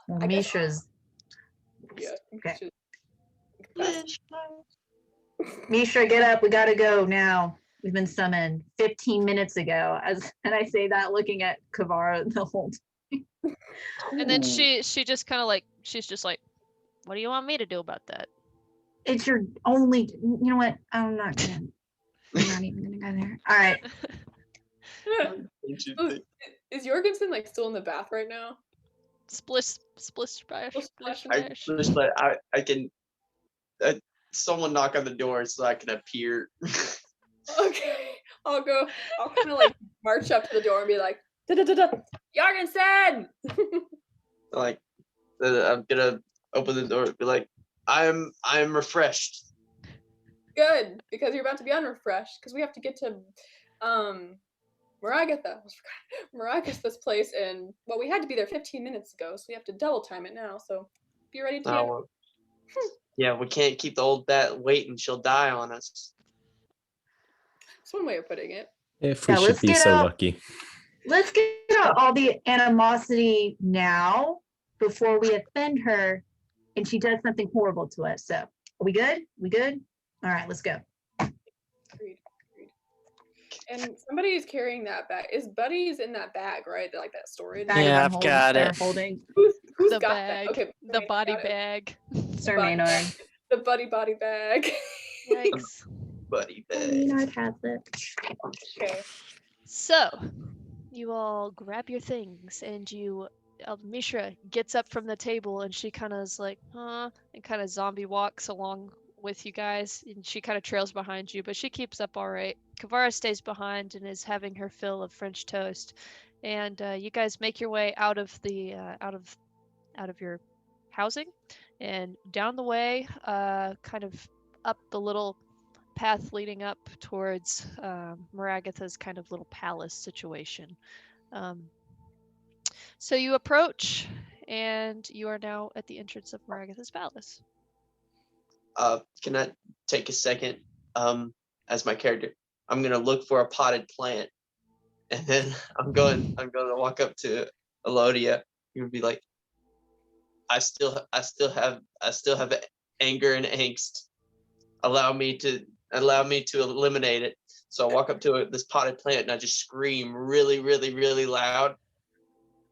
[SPEAKER 3] Well,
[SPEAKER 5] I guess-
[SPEAKER 3] Mishra's.
[SPEAKER 5] Yeah.
[SPEAKER 3] Okay.
[SPEAKER 5] Should-
[SPEAKER 3] Mishra, get up. We gotta go now. We've been summoned 15 minutes ago. And I say that looking at Kavara the whole time.
[SPEAKER 1] And then she just kind of like, she's just like, What do you want me to do about that?
[SPEAKER 3] It's your only. You know what? I'm not even gonna go there. All right.
[SPEAKER 2] Don't you
[SPEAKER 5] Oh,
[SPEAKER 2] think?
[SPEAKER 5] is Jorgensen like still in the bath right now?
[SPEAKER 1] Splish, splish, splash,
[SPEAKER 5] Splish,
[SPEAKER 1] splish,
[SPEAKER 5] splash.
[SPEAKER 2] I
[SPEAKER 1] splash.
[SPEAKER 2] wish that I can. Someone knock on the door so I can appear.
[SPEAKER 5] Okay, I'll go. I'll kind of like march up to the door and be like, da da da da, Jorgensen.
[SPEAKER 2] Like, I'm gonna open the door and be like, I'm refreshed.
[SPEAKER 5] Good, because you're about to be unrefreshed. Because we have to get to, Maragatha. Maragatha's place, and well, we had to be there 15 minutes ago, so we have to double time it now. So be ready to.
[SPEAKER 2] Oh, well, yeah, we can't keep the old bat waiting. She'll die on us.
[SPEAKER 5] That's one way of putting it.
[SPEAKER 4] If we
[SPEAKER 3] Yeah,
[SPEAKER 4] should
[SPEAKER 3] let's
[SPEAKER 4] be
[SPEAKER 3] get
[SPEAKER 4] so
[SPEAKER 3] out.
[SPEAKER 4] lucky.
[SPEAKER 3] Let's get out all the animosity now before we offend her and she does something horrible to us. So, are we good? We good? All right, let's go.
[SPEAKER 5] Agreed. And somebody's carrying that bag. Is Buddy's in that bag, right? Like that storage.
[SPEAKER 3] Bag
[SPEAKER 7] Yeah,
[SPEAKER 3] of
[SPEAKER 7] I've
[SPEAKER 3] unhold-
[SPEAKER 7] got
[SPEAKER 3] they're
[SPEAKER 7] it.
[SPEAKER 3] holding
[SPEAKER 5] Who's
[SPEAKER 1] The
[SPEAKER 5] got
[SPEAKER 1] bag.
[SPEAKER 5] that? Okay,
[SPEAKER 1] The
[SPEAKER 5] right,
[SPEAKER 1] body
[SPEAKER 5] got it.
[SPEAKER 1] bag.
[SPEAKER 3] Sir
[SPEAKER 5] body
[SPEAKER 3] Maynard.
[SPEAKER 5] bag. The body bag.
[SPEAKER 1] Yikes.
[SPEAKER 2] Buddy bag.
[SPEAKER 3] Maynard has it.
[SPEAKER 5] Okay.
[SPEAKER 1] So, you all grab your things and you. Mishra gets up from the table and she kind of is like, huh, and kind of zombie walks along with you guys, and she kind of trails behind you, but she keeps up all right. Kavara stays behind and is having her fill of French toast, and you guys make your way out of the out of your housing and down the way, kind of up the little path leading up towards Maragatha's kind of little palace situation. Um, so you approach, and you are now at the entrance of Maragatha's palace.
[SPEAKER 2] Can I take a second? As my character, I'm gonna look for a potted plant, and then I'm gonna walk up to Elodia. You'll be like, I still have anger and angst. Allow me to eliminate it. So I walk up to this potted plant and I just scream really, really, really loud,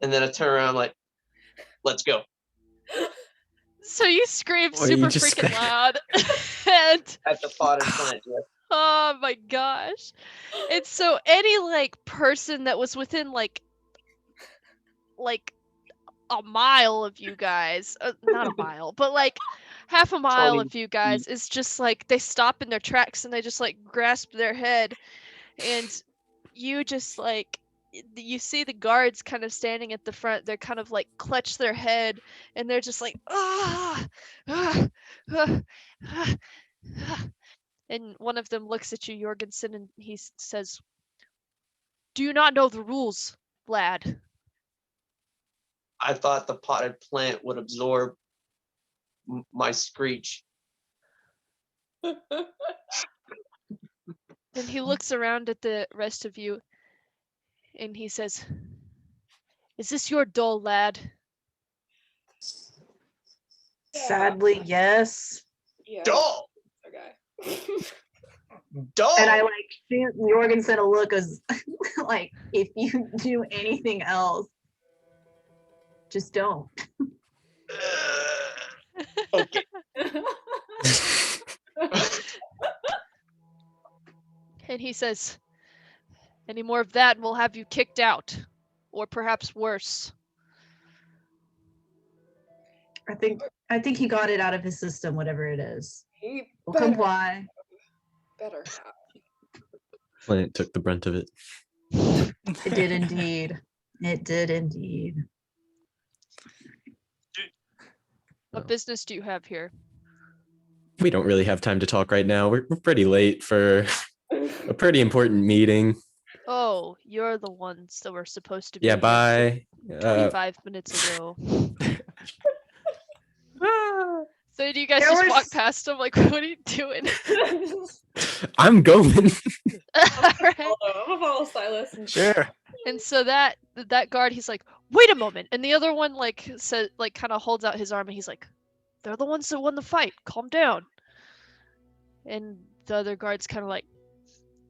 [SPEAKER 2] and then I turn around like, let's go.
[SPEAKER 1] So you scream
[SPEAKER 4] Or you
[SPEAKER 1] super
[SPEAKER 4] just
[SPEAKER 1] freaking
[SPEAKER 4] scream.
[SPEAKER 1] loud, and
[SPEAKER 2] At the potted plant, yeah.
[SPEAKER 1] oh my gosh! And so any like person that was within like a mile of you guys, not a mile, but like half a mile
[SPEAKER 2] 20
[SPEAKER 1] of you guys is just like they stop in their tracks and they just like grasp their head, and you just like you see the guards kind of standing at the front. They're kind of like clutch their head and they're just like ah, ah, ah, ah, ah. And one of them looks at you, Jorgensen, and he says, "Do you not know the rules, lad?"
[SPEAKER 2] I thought the potted plant would absorb my screech.
[SPEAKER 1] Then he looks around at the rest of you and he says, "Is this your doll, lad?"
[SPEAKER 3] Sadly, yes.
[SPEAKER 5] Yeah.
[SPEAKER 2] Doll,
[SPEAKER 5] Okay.
[SPEAKER 2] doll.
[SPEAKER 3] And I like shoot Jorgensen a look as like, if you do anything else, just don't.
[SPEAKER 2] Okay.
[SPEAKER 1] And he says, "Any more of that and we'll have you kicked out. Or perhaps worse."
[SPEAKER 3] I think he got it out of his system, whatever it is.
[SPEAKER 5] He
[SPEAKER 3] We'll
[SPEAKER 5] better,
[SPEAKER 3] comply.
[SPEAKER 5] better have.
[SPEAKER 4] Plant took the brunt of it.
[SPEAKER 3] It did indeed. It did indeed.
[SPEAKER 1] What business do you have here?
[SPEAKER 4] We don't really have time to talk right now. We're pretty late for a pretty important meeting.
[SPEAKER 1] Oh, you're the ones that were supposed to be
[SPEAKER 4] Yeah,
[SPEAKER 1] here
[SPEAKER 4] bye.
[SPEAKER 1] 25 minutes ago. So do you guys
[SPEAKER 3] There
[SPEAKER 1] just walk
[SPEAKER 3] was-
[SPEAKER 1] past him like, what are you doing?
[SPEAKER 4] I'm going.
[SPEAKER 1] Alright.
[SPEAKER 5] I'm gonna follow Silas. And
[SPEAKER 7] Sure.
[SPEAKER 1] And so that guard, he's like, "Wait a moment," and the other one like said, like kind of holds out his arm, and he's like, "They're the ones that won the fight. Calm down." And the other guard's kind of like,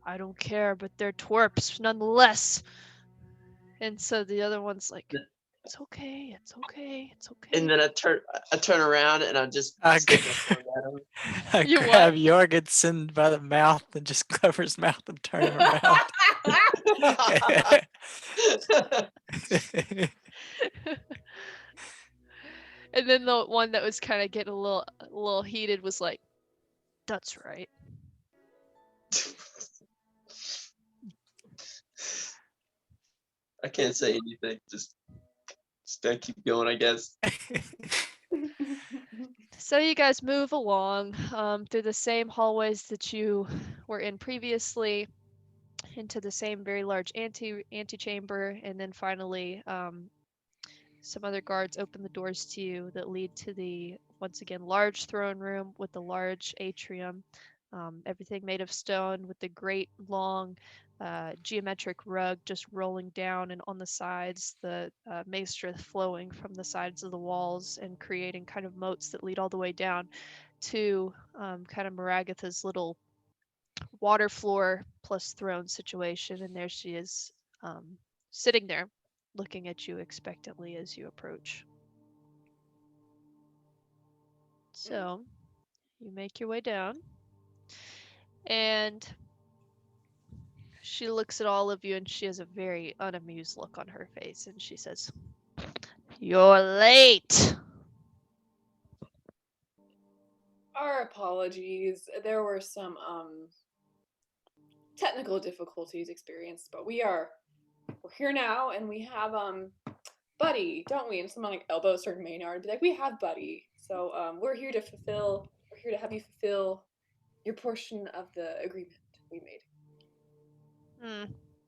[SPEAKER 1] "I don't care, but they're twerps nonetheless." And so the other one's like, It's okay. It's okay. It's okay.
[SPEAKER 2] And then I turn around and I just
[SPEAKER 7] I
[SPEAKER 2] stick
[SPEAKER 7] g-
[SPEAKER 2] my tongue at him.
[SPEAKER 7] I
[SPEAKER 1] You what?
[SPEAKER 7] grab Jorgensen by the mouth and just cover his mouth and turn him around.
[SPEAKER 1] And then the one that was kind of getting a little heated was like, "That's right."
[SPEAKER 2] I can't say anything. Just gotta keep going, I guess.
[SPEAKER 1] So you guys move along through the same hallways that you were in previously, into the same very large antechamber, and then finally some other guards open the doors to you that lead to the once again large throne room with the large atrium. Everything made of stone with the great long geometric rug just rolling down and on the sides, the maestro flowing from the sides of the walls and creating kind of moats that lead all the way down to kind of Maragatha's little water floor plus throne situation. And there she is, sitting there looking at you expectantly as you approach. So you make your way down, and she looks at all of you and she has a very unamused look on her face and she says, "You're late."
[SPEAKER 5] Our apologies. There were some technical difficulties experienced, but we're here now, and we have Buddy, don't we? And someone like elbows her Maynard and be like, "We have Buddy." So we're here to have you fulfill your portion of the agreement we made.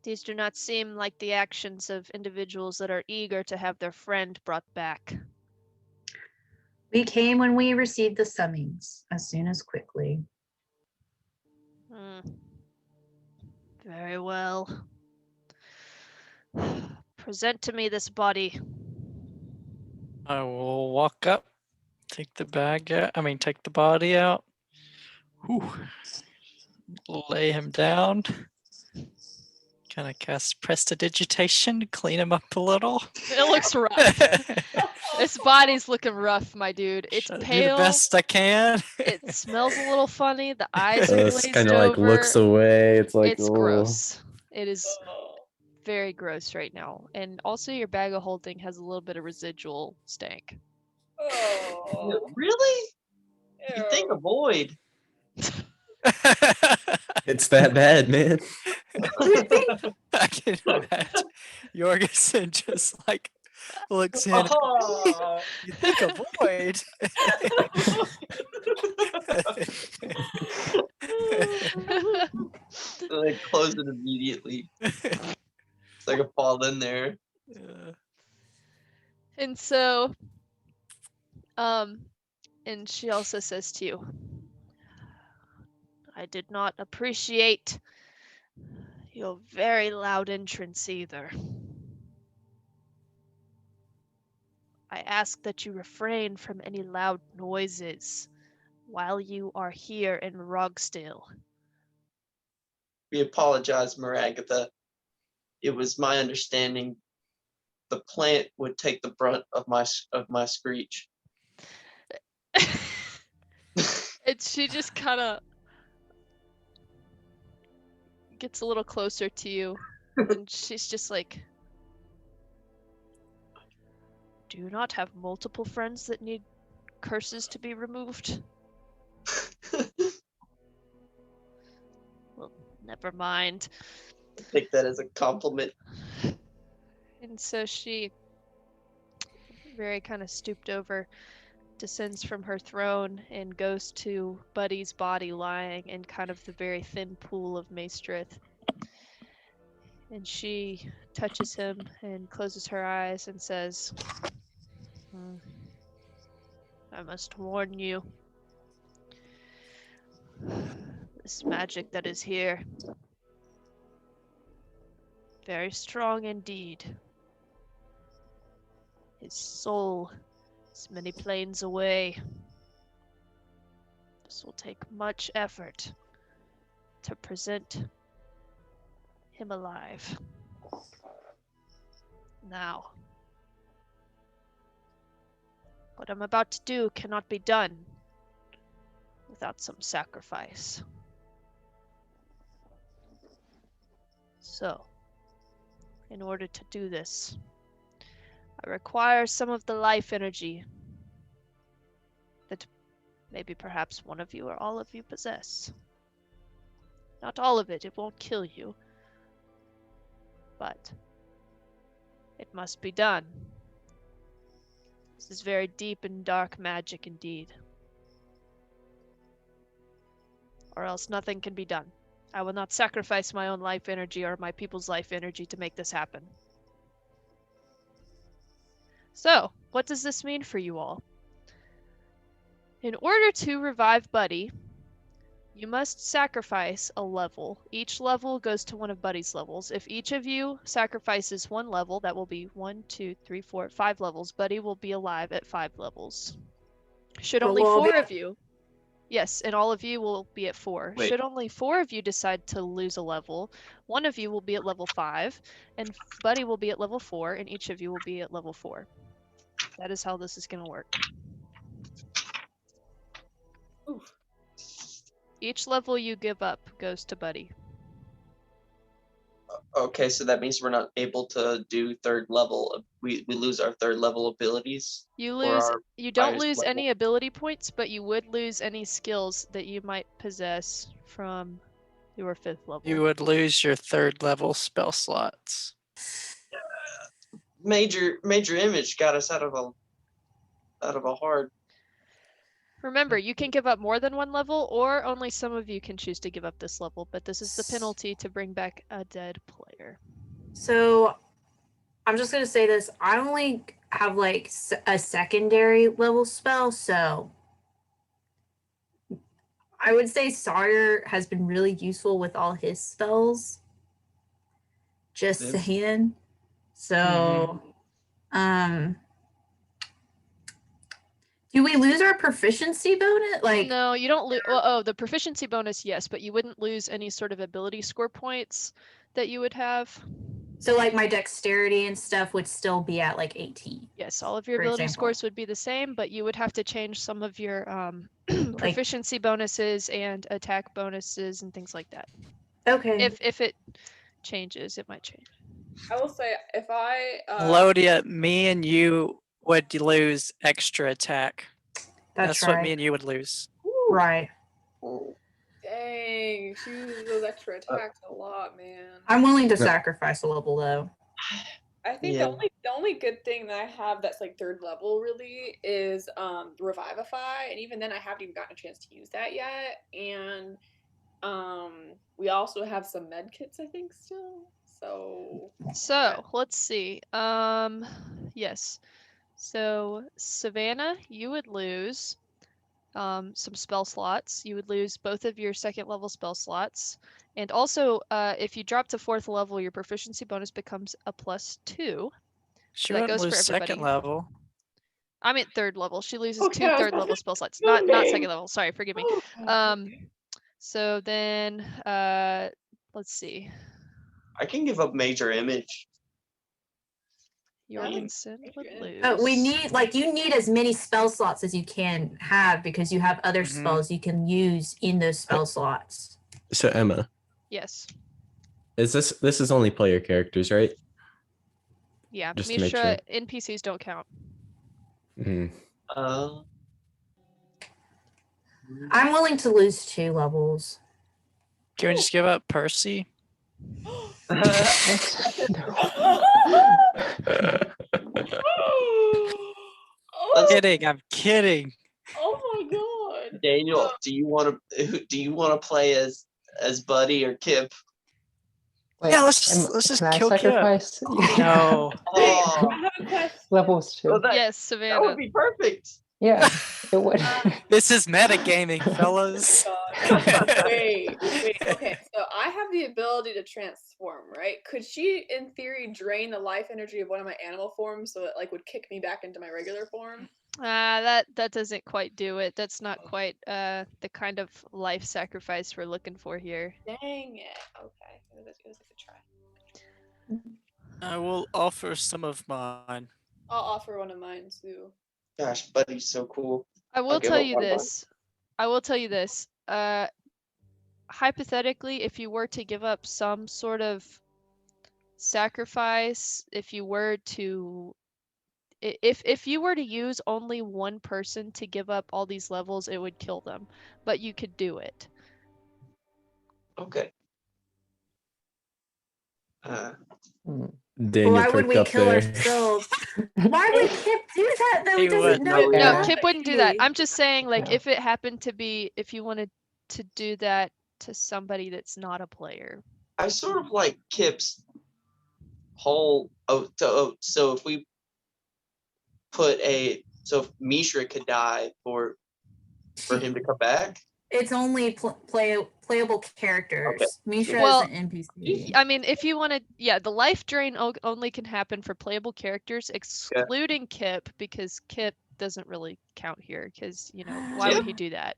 [SPEAKER 1] These do not seem like the actions of individuals that are eager to have their friend brought back.
[SPEAKER 3] We came when we received the summons, as soon as quickly.
[SPEAKER 1] Very well. Present to me this body.
[SPEAKER 7] I will walk up, take the bag out. Take the body out. Whew. Lay him down. Kind of cast prestidigitation to clean him up a little.
[SPEAKER 1] It looks rough. This body's looking rough, my dude. It's
[SPEAKER 7] Try to do
[SPEAKER 1] pale.
[SPEAKER 7] the best I can.
[SPEAKER 1] It smells a little funny. The eyes are glazed
[SPEAKER 4] kind of like
[SPEAKER 1] over.
[SPEAKER 4] looks away. It's like,
[SPEAKER 1] It's
[SPEAKER 4] oh.
[SPEAKER 1] gross. It is very gross right now. And also your bag of holding has a little bit of residual stank.
[SPEAKER 5] Oh,
[SPEAKER 2] Really? You think a void?
[SPEAKER 4] It's that bad, man.
[SPEAKER 7] I can imagine Jorgensen just like looks in.
[SPEAKER 2] Oh.
[SPEAKER 7] You think a void?
[SPEAKER 2] Like close it immediately. So I can fall in there.
[SPEAKER 1] And so, and she also says to you, "I did not appreciate your very loud entrance either. I ask that you refrain from any loud noises while you are here in Rogsdale."
[SPEAKER 2] We apologize, Maragatha. It was my understanding the plant would take the brunt of my screech.
[SPEAKER 1] And she just kind of gets a little closer to you, and she's just like, "Do you not have multiple friends that need curses to be removed?" Well, never mind.
[SPEAKER 2] Take that as a compliment.
[SPEAKER 1] And so she, very kind of stooped over, descends from her throne and goes to Buddy's body lying in kind of the very thin pool of Maestrith. And she touches him and closes her eyes and says, "I must warn you. This magic that is here, very strong indeed. His soul is many planes away. This will take much effort to present him alive. Now, What I'm about to do cannot be done without some sacrifice. So, in order to do this, I require some of the life energy that maybe perhaps one of you or all of you possess. Not all of it won't kill you, but it must be done. This is very deep and dark magic indeed. Or else nothing can be done. I will not sacrifice my own life energy or my people's life energy to make this happen. So, what does this mean for you all? In order to revive Buddy, you must sacrifice a level. Each level goes to one of Buddy's levels. If each of you sacrifices one level, that will be 1, 2, 3, 4, 5 levels. Buddy will be alive at 5 levels. Should
[SPEAKER 3] But
[SPEAKER 1] only
[SPEAKER 3] we'll all be
[SPEAKER 1] 4
[SPEAKER 3] at-
[SPEAKER 1] of you... Yes, and all of you will be at 4.
[SPEAKER 2] Wait.
[SPEAKER 1] Should only 4 of you decide to lose a level, one of you will be at level 5, and Buddy will be at level 4, and each of you will be at level 4. That is how this is going to work.
[SPEAKER 5] Oof.
[SPEAKER 1] Each level you give up goes to Buddy.
[SPEAKER 2] Okay, so that means we're not able to do third level. We lose our third level abilities.
[SPEAKER 1] You
[SPEAKER 2] Or
[SPEAKER 1] lose.
[SPEAKER 2] our
[SPEAKER 1] You don't
[SPEAKER 2] highest
[SPEAKER 1] lose
[SPEAKER 2] level.
[SPEAKER 1] any ability points, but you would lose any skills that you might possess from your 5th level.
[SPEAKER 7] You would lose your 3rd level spell slots.
[SPEAKER 2] Major image got us out of a hard.
[SPEAKER 1] Remember, you can give up more than 1 level, or only some of you can choose to give up this level, but this is the penalty to bring back a dead player.
[SPEAKER 3] So I'm just gonna say this. I only have like a secondary level spell, so I would say Sawyer has been really useful with all his spells. Just
[SPEAKER 2] Yep.
[SPEAKER 3] saying. So, do we lose our proficiency bonus? Like,
[SPEAKER 1] No, you don't lose. Oh, the proficiency bonus, yes, but you wouldn't lose any sort of ability score points that you would have.
[SPEAKER 3] so like my dexterity and stuff would still be at like 18.
[SPEAKER 1] Yes, all of your
[SPEAKER 3] For
[SPEAKER 1] ability
[SPEAKER 3] example.
[SPEAKER 1] scores would be the same, but you would have to change some of your proficiency bonuses and attack bonuses and things like that.
[SPEAKER 3] Okay.
[SPEAKER 1] If it changes, it might change.
[SPEAKER 5] I will say if I
[SPEAKER 7] Melodia, me and you would lose extra attack.
[SPEAKER 3] That's
[SPEAKER 7] what
[SPEAKER 3] right.
[SPEAKER 7] me and you would lose.
[SPEAKER 3] Right.
[SPEAKER 5] dang, she uses those extra attacks a lot, man.
[SPEAKER 3] I'm willing to
[SPEAKER 4] Yeah.
[SPEAKER 3] sacrifice a level though.
[SPEAKER 5] I think
[SPEAKER 2] Yeah.
[SPEAKER 5] the only good thing that I have that's like 3rd level really is Revivify, and even then I haven't even gotten a chance to use that yet. And we also have some med kits I think still.
[SPEAKER 1] So let's see. Yes. So Savannah, you would lose some spell slots. You would lose both of your 2nd level spell slots. And also, if you drop to 4th level, your proficiency bonus becomes a +2.
[SPEAKER 7] She
[SPEAKER 1] that
[SPEAKER 7] wouldn't
[SPEAKER 1] goes for
[SPEAKER 7] lose 2nd
[SPEAKER 1] everybody.
[SPEAKER 7] level.
[SPEAKER 1] I meant 3rd level. She loses
[SPEAKER 5] Okay,
[SPEAKER 1] 2
[SPEAKER 5] I was
[SPEAKER 1] 3rd
[SPEAKER 5] about
[SPEAKER 1] level
[SPEAKER 5] to-
[SPEAKER 1] spell slots,
[SPEAKER 5] no,
[SPEAKER 1] not
[SPEAKER 5] dang.
[SPEAKER 1] 2nd level. Sorry, forgive me. So then, let's see.
[SPEAKER 2] I can give up major image.
[SPEAKER 1] Jorgensen would
[SPEAKER 5] Major
[SPEAKER 1] lose.
[SPEAKER 3] We need you need as many spell slots as you can have because you have other
[SPEAKER 7] Mhm.
[SPEAKER 3] spells you can use in those spell slots.
[SPEAKER 4] So Emma,
[SPEAKER 1] Yes.
[SPEAKER 4] is this is only player characters, right?
[SPEAKER 1] Yeah.
[SPEAKER 4] Just to make
[SPEAKER 1] Misha,
[SPEAKER 4] sure.
[SPEAKER 1] NPCs don't count.
[SPEAKER 4] Mhm.
[SPEAKER 3] I'm willing to lose 2 levels.
[SPEAKER 7] Can we just give up Percy?
[SPEAKER 5] Oh,
[SPEAKER 7] Kidding, I'm kidding.
[SPEAKER 5] oh my god.
[SPEAKER 2] Daniel, do you want to play as Buddy or Kip?
[SPEAKER 6] Wait,
[SPEAKER 7] Yeah, let's just
[SPEAKER 6] can I
[SPEAKER 7] kill Kip.
[SPEAKER 6] sacrifice?
[SPEAKER 7] No.
[SPEAKER 2] Oh,
[SPEAKER 5] I have a question.
[SPEAKER 6] Levels too.
[SPEAKER 2] well, that
[SPEAKER 1] Yes,
[SPEAKER 2] that
[SPEAKER 1] Savannah.
[SPEAKER 2] would be perfect.
[SPEAKER 6] Yeah, it would.
[SPEAKER 7] This is metagaming, fellas.
[SPEAKER 5] Wait. Okay, so I have the ability to transform, right? Could she, in theory, drain the life energy of one of my animal forms so it would kick me back into my regular form?
[SPEAKER 1] That doesn't quite do it. That's not quite the kind of life sacrifice we're looking for here.
[SPEAKER 5] Dang it. Okay, it was a good try.
[SPEAKER 7] I will offer some of mine.
[SPEAKER 5] I'll offer one of mine too.
[SPEAKER 2] Gosh, Buddy's so cool.
[SPEAKER 1] I
[SPEAKER 2] I'll
[SPEAKER 1] will
[SPEAKER 2] give
[SPEAKER 1] tell
[SPEAKER 2] up
[SPEAKER 1] you
[SPEAKER 2] one
[SPEAKER 1] this. I will tell you this. Hypothetically, if you were to give up some sort of sacrifice, if you were to if you were to use only one person to give up all these levels, it would kill them. But you could do it.
[SPEAKER 2] Okay.
[SPEAKER 6] Hmm.
[SPEAKER 4] Daniel
[SPEAKER 3] Why would
[SPEAKER 4] perked
[SPEAKER 3] we
[SPEAKER 4] up
[SPEAKER 3] kill
[SPEAKER 4] there.
[SPEAKER 3] ourselves? Why would Kip do that though?
[SPEAKER 7] He
[SPEAKER 3] He doesn't
[SPEAKER 7] wouldn't.
[SPEAKER 3] know
[SPEAKER 2] Yeah.
[SPEAKER 1] No,
[SPEAKER 3] that.
[SPEAKER 1] Kip wouldn't do that.
[SPEAKER 3] Hey.
[SPEAKER 1] I'm just saying, like,
[SPEAKER 6] Yeah.
[SPEAKER 1] if it happened to be, if you wanted to do that to somebody that's not a player.
[SPEAKER 2] I sort of like Kip's whole. So if we put so if Mishra could die for him to come back.
[SPEAKER 3] It's only playable characters. Mishra
[SPEAKER 1] Well,
[SPEAKER 3] is an NPC.
[SPEAKER 1] I mean, if you wanted, yeah, the life drain only can happen for playable characters, excluding Kip, because Kip doesn't really count here, because, you know, why would he do that?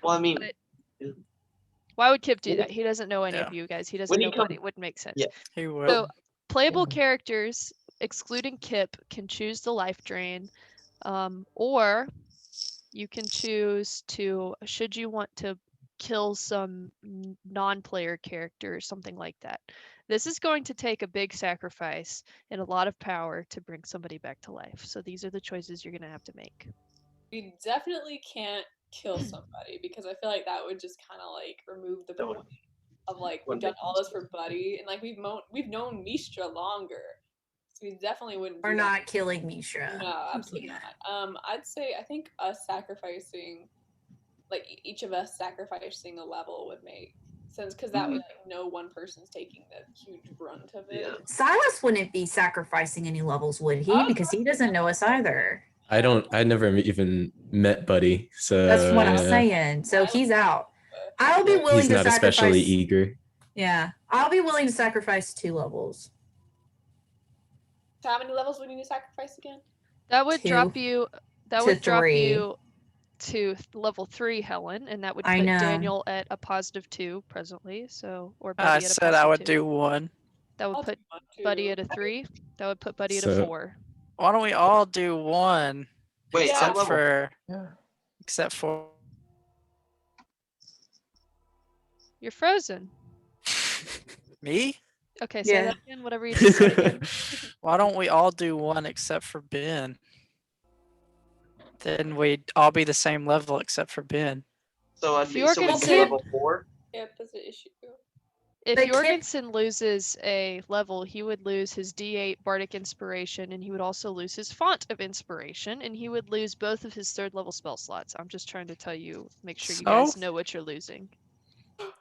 [SPEAKER 2] Well, I mean,
[SPEAKER 1] But why would Kip do
[SPEAKER 2] When
[SPEAKER 1] that? He doesn't know any
[SPEAKER 7] Yeah.
[SPEAKER 1] of you guys. He doesn't
[SPEAKER 2] When he
[SPEAKER 1] know
[SPEAKER 2] come-
[SPEAKER 1] Buddy. It wouldn't make sense.
[SPEAKER 2] Yeah.
[SPEAKER 7] He would.
[SPEAKER 1] So playable
[SPEAKER 6] Yeah.
[SPEAKER 1] characters, excluding Kip, can choose the life drain, or you can choose to, should you want to kill some non-player character or something like that. This is going to take a big sacrifice and a lot of power to bring somebody back to life. So these are the choices you're going to have to make.
[SPEAKER 5] We definitely can't kill somebody because I feel like that would just kind of like remove the
[SPEAKER 2] That would-
[SPEAKER 5] point of like we've
[SPEAKER 2] wouldn't
[SPEAKER 5] done
[SPEAKER 2] make
[SPEAKER 5] all
[SPEAKER 2] any
[SPEAKER 5] this for Buddy and like we've known Mishra longer, so we definitely wouldn't.
[SPEAKER 3] We're
[SPEAKER 5] do that.
[SPEAKER 3] not killing Mishra.
[SPEAKER 5] No, absolutely
[SPEAKER 3] Yeah.
[SPEAKER 5] not. I'd say I think us sacrificing, like each of us sacrificing a level would make sense because that way like, no one person's taking the huge brunt of it.
[SPEAKER 2] Yeah.
[SPEAKER 3] Silas wouldn't be sacrificing any levels, would he?
[SPEAKER 5] Oh,
[SPEAKER 3] Because he doesn't know us either.
[SPEAKER 4] I never even met Buddy, so
[SPEAKER 3] That's what I'm
[SPEAKER 4] yeah.
[SPEAKER 3] saying. So he's out. I'll be
[SPEAKER 2] Yeah,
[SPEAKER 3] willing
[SPEAKER 4] He's
[SPEAKER 3] to
[SPEAKER 4] not
[SPEAKER 3] sacrifice.
[SPEAKER 4] especially eager.
[SPEAKER 3] Yeah, I'll be willing to sacrifice 2 levels.
[SPEAKER 5] So how many levels would you need to sacrifice again?
[SPEAKER 1] That would
[SPEAKER 3] 2
[SPEAKER 1] drop you. That
[SPEAKER 3] to
[SPEAKER 1] would drop
[SPEAKER 3] 3.
[SPEAKER 1] you to level 3, Helen, and that would
[SPEAKER 3] I
[SPEAKER 1] put
[SPEAKER 3] know.
[SPEAKER 1] Daniel at a +2 presently. So, or
[SPEAKER 7] I
[SPEAKER 1] Buddy at a
[SPEAKER 7] said I would
[SPEAKER 1] +2.
[SPEAKER 7] do one.
[SPEAKER 1] That would
[SPEAKER 5] I'll
[SPEAKER 1] put
[SPEAKER 5] do one too.
[SPEAKER 1] Buddy at a 3. That would put Buddy at a
[SPEAKER 4] So-
[SPEAKER 1] 4.
[SPEAKER 7] Why don't we all do one?
[SPEAKER 2] Wait,
[SPEAKER 5] Yeah.
[SPEAKER 2] I'm
[SPEAKER 7] Except
[SPEAKER 2] level.
[SPEAKER 7] for
[SPEAKER 6] Yeah.
[SPEAKER 7] except for
[SPEAKER 1] You're frozen.
[SPEAKER 7] me?
[SPEAKER 1] Okay, say
[SPEAKER 3] Yeah.
[SPEAKER 1] that again. Whatever you just said again.
[SPEAKER 7] Why don't we all do one except for Ben? Then we'd all be the same level except for Ben.
[SPEAKER 2] So I'd
[SPEAKER 1] If
[SPEAKER 2] be
[SPEAKER 1] you're
[SPEAKER 2] so we'd
[SPEAKER 1] gonna
[SPEAKER 2] be
[SPEAKER 1] say-
[SPEAKER 2] level 4.
[SPEAKER 5] Yep, that's an issue.
[SPEAKER 1] If
[SPEAKER 3] But Kip-
[SPEAKER 1] Jorgensen loses a level, he would lose his D8 Bardic Inspiration, and he would also lose his Font of Inspiration, and he would lose both of his 3rd level spell slots. I'm just trying to tell you, make sure you guys
[SPEAKER 7] So?
[SPEAKER 1] know what you're losing.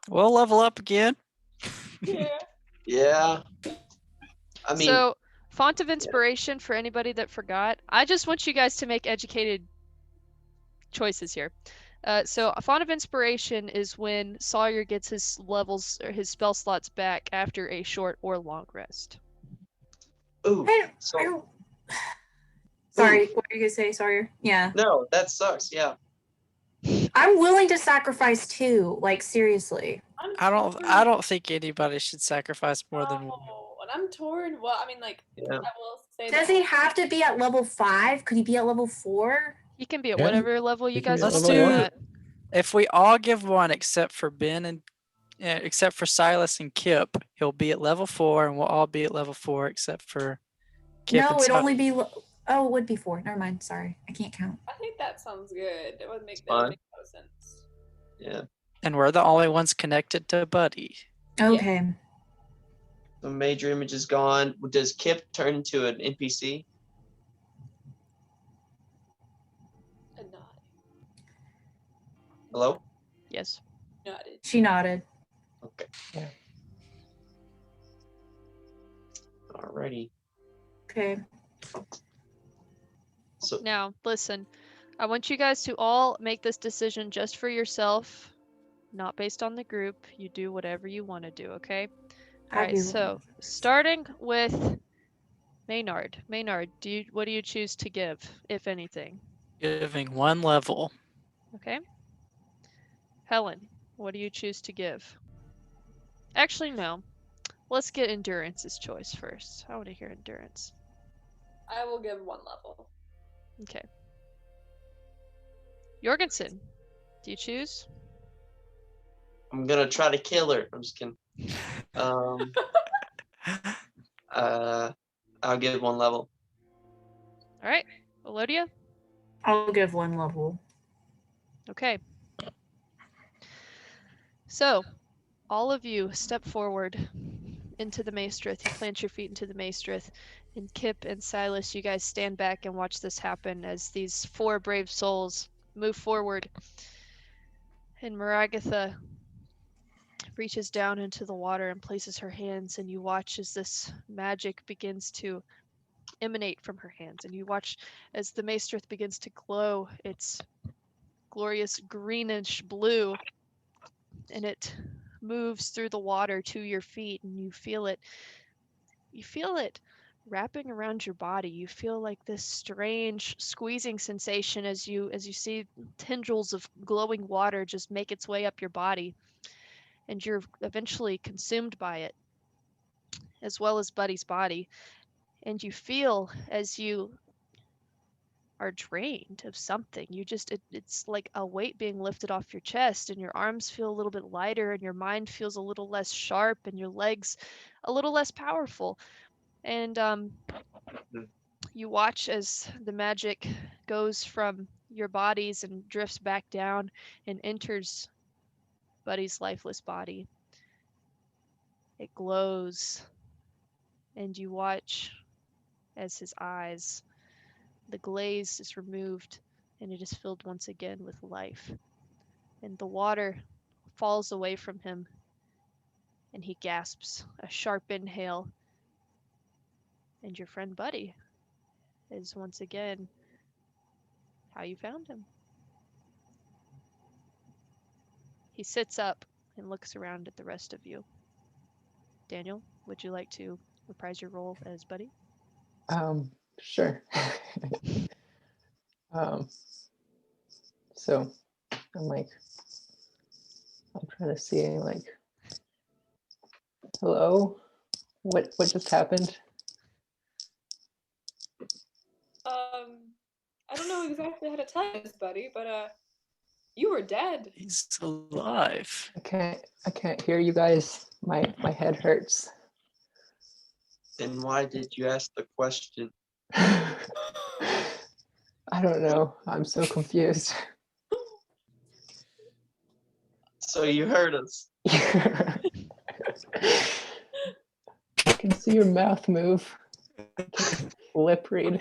[SPEAKER 7] We'll level up again.
[SPEAKER 5] Yeah.
[SPEAKER 2] Yeah. I mean,
[SPEAKER 1] So, Font of Inspiration, for anybody that forgot, I just want you guys to make educated choices here. So, a Font of Inspiration is when Sawyer gets his levels or his spell slots back after a short or long rest.
[SPEAKER 2] ooh.
[SPEAKER 3] I
[SPEAKER 2] So
[SPEAKER 3] don't... Sorry, what were you gonna say? Sorry. Yeah,
[SPEAKER 2] no, that sucks. Yeah.
[SPEAKER 3] I'm willing to sacrifice 2. Like seriously.
[SPEAKER 7] I don't think anybody should sacrifice more than one.
[SPEAKER 5] Oh, and I'm torn. Well, I mean, like,
[SPEAKER 2] Yeah.
[SPEAKER 5] I will say.
[SPEAKER 3] Does
[SPEAKER 5] that
[SPEAKER 3] he have to be at level 5? Could he be at level 4?
[SPEAKER 1] He can be at
[SPEAKER 4] Yeah,
[SPEAKER 1] whatever level you
[SPEAKER 4] he can
[SPEAKER 1] guys
[SPEAKER 4] be
[SPEAKER 7] at
[SPEAKER 1] want
[SPEAKER 7] level
[SPEAKER 1] to do
[SPEAKER 7] one.
[SPEAKER 1] that.
[SPEAKER 7] If we all give one except for Ben and except for Silas and Kip, he'll be at level 4, and we'll all be at level 4 except for Kip
[SPEAKER 3] No,
[SPEAKER 7] and
[SPEAKER 3] it'd
[SPEAKER 7] Silas.
[SPEAKER 3] only be. Oh, it would be 4. Never mind. Sorry, I can't count.
[SPEAKER 5] I think that sounds good. That would make
[SPEAKER 2] fine.
[SPEAKER 5] no sense.
[SPEAKER 2] Yeah.
[SPEAKER 7] And we're the only ones connected to Buddy.
[SPEAKER 3] Okay.
[SPEAKER 2] The major image is gone. Does Kip turn into an NPC?
[SPEAKER 5] A nod.
[SPEAKER 2] Hello?
[SPEAKER 1] Yes.
[SPEAKER 5] Nodded.
[SPEAKER 3] She nodded.
[SPEAKER 2] Okay.
[SPEAKER 6] Yeah.
[SPEAKER 2] Alrighty.
[SPEAKER 3] Okay.
[SPEAKER 2] So
[SPEAKER 1] Now, listen, I want you guys to all make this decision just for yourself, not based on the group. You do whatever you want to do, okay? All
[SPEAKER 3] I'd
[SPEAKER 1] right,
[SPEAKER 3] be
[SPEAKER 1] so
[SPEAKER 3] willing.
[SPEAKER 1] starting with Maynard. Maynard, what do you choose to give, if anything?
[SPEAKER 7] Giving one level.
[SPEAKER 1] Okay. Helen, what do you choose to give? Actually, no. Let's get Endurance's choice first. I want to hear Endurance.
[SPEAKER 5] I will give one level.
[SPEAKER 1] Okay. Jorgensen, do you choose?
[SPEAKER 2] I'm gonna try to kill her. I'm just kidding. I'll give 1 level.
[SPEAKER 1] All right, Elodia.
[SPEAKER 3] I'll give 1 level.
[SPEAKER 1] Okay. So, all of you step forward into the maestrith. You plant your feet into the maestrith. And Kip and Silas, you guys stand back and watch this happen as these 4 brave souls move forward. And Maragatha reaches down into the water and places her hands, and you watch as this magic begins to emanate from her hands. And you watch as the maestrith begins to glow its glorious greenish blue, and it moves through the water to your feet, and you feel it wrapping around your body. You feel like this strange squeezing sensation as you see tendrils of glowing water just make its way up your body, and you're eventually consumed by it, as well as Buddy's body. And you feel as you are drained of something. It's like a weight being lifted off your chest, and your arms feel a little bit lighter, and your mind feels a little less sharp, and your legs a little less powerful. And you watch as the magic goes from your bodies and drifts back down and enters Buddy's lifeless body. It glows, and you watch as his eyes, the glaze is removed, and it is filled once again with life. And the water falls away from him, and he gasps a sharp inhale. And your friend Buddy is once again how you found him. He sits up and looks around at the rest of you. Daniel, would you like to reprise your role as Buddy?
[SPEAKER 6] Sure. So I'm like, I'm trying to see, like, hello, what just happened?
[SPEAKER 5] I don't know exactly how to tell you this, buddy, but you were dead.
[SPEAKER 7] He's alive.
[SPEAKER 6] I can't hear you guys. My head hurts.
[SPEAKER 2] Then why did you ask the question?
[SPEAKER 6] I don't know. I'm so confused.
[SPEAKER 2] So you heard us.
[SPEAKER 6] I can see your mouth move. I can lip read.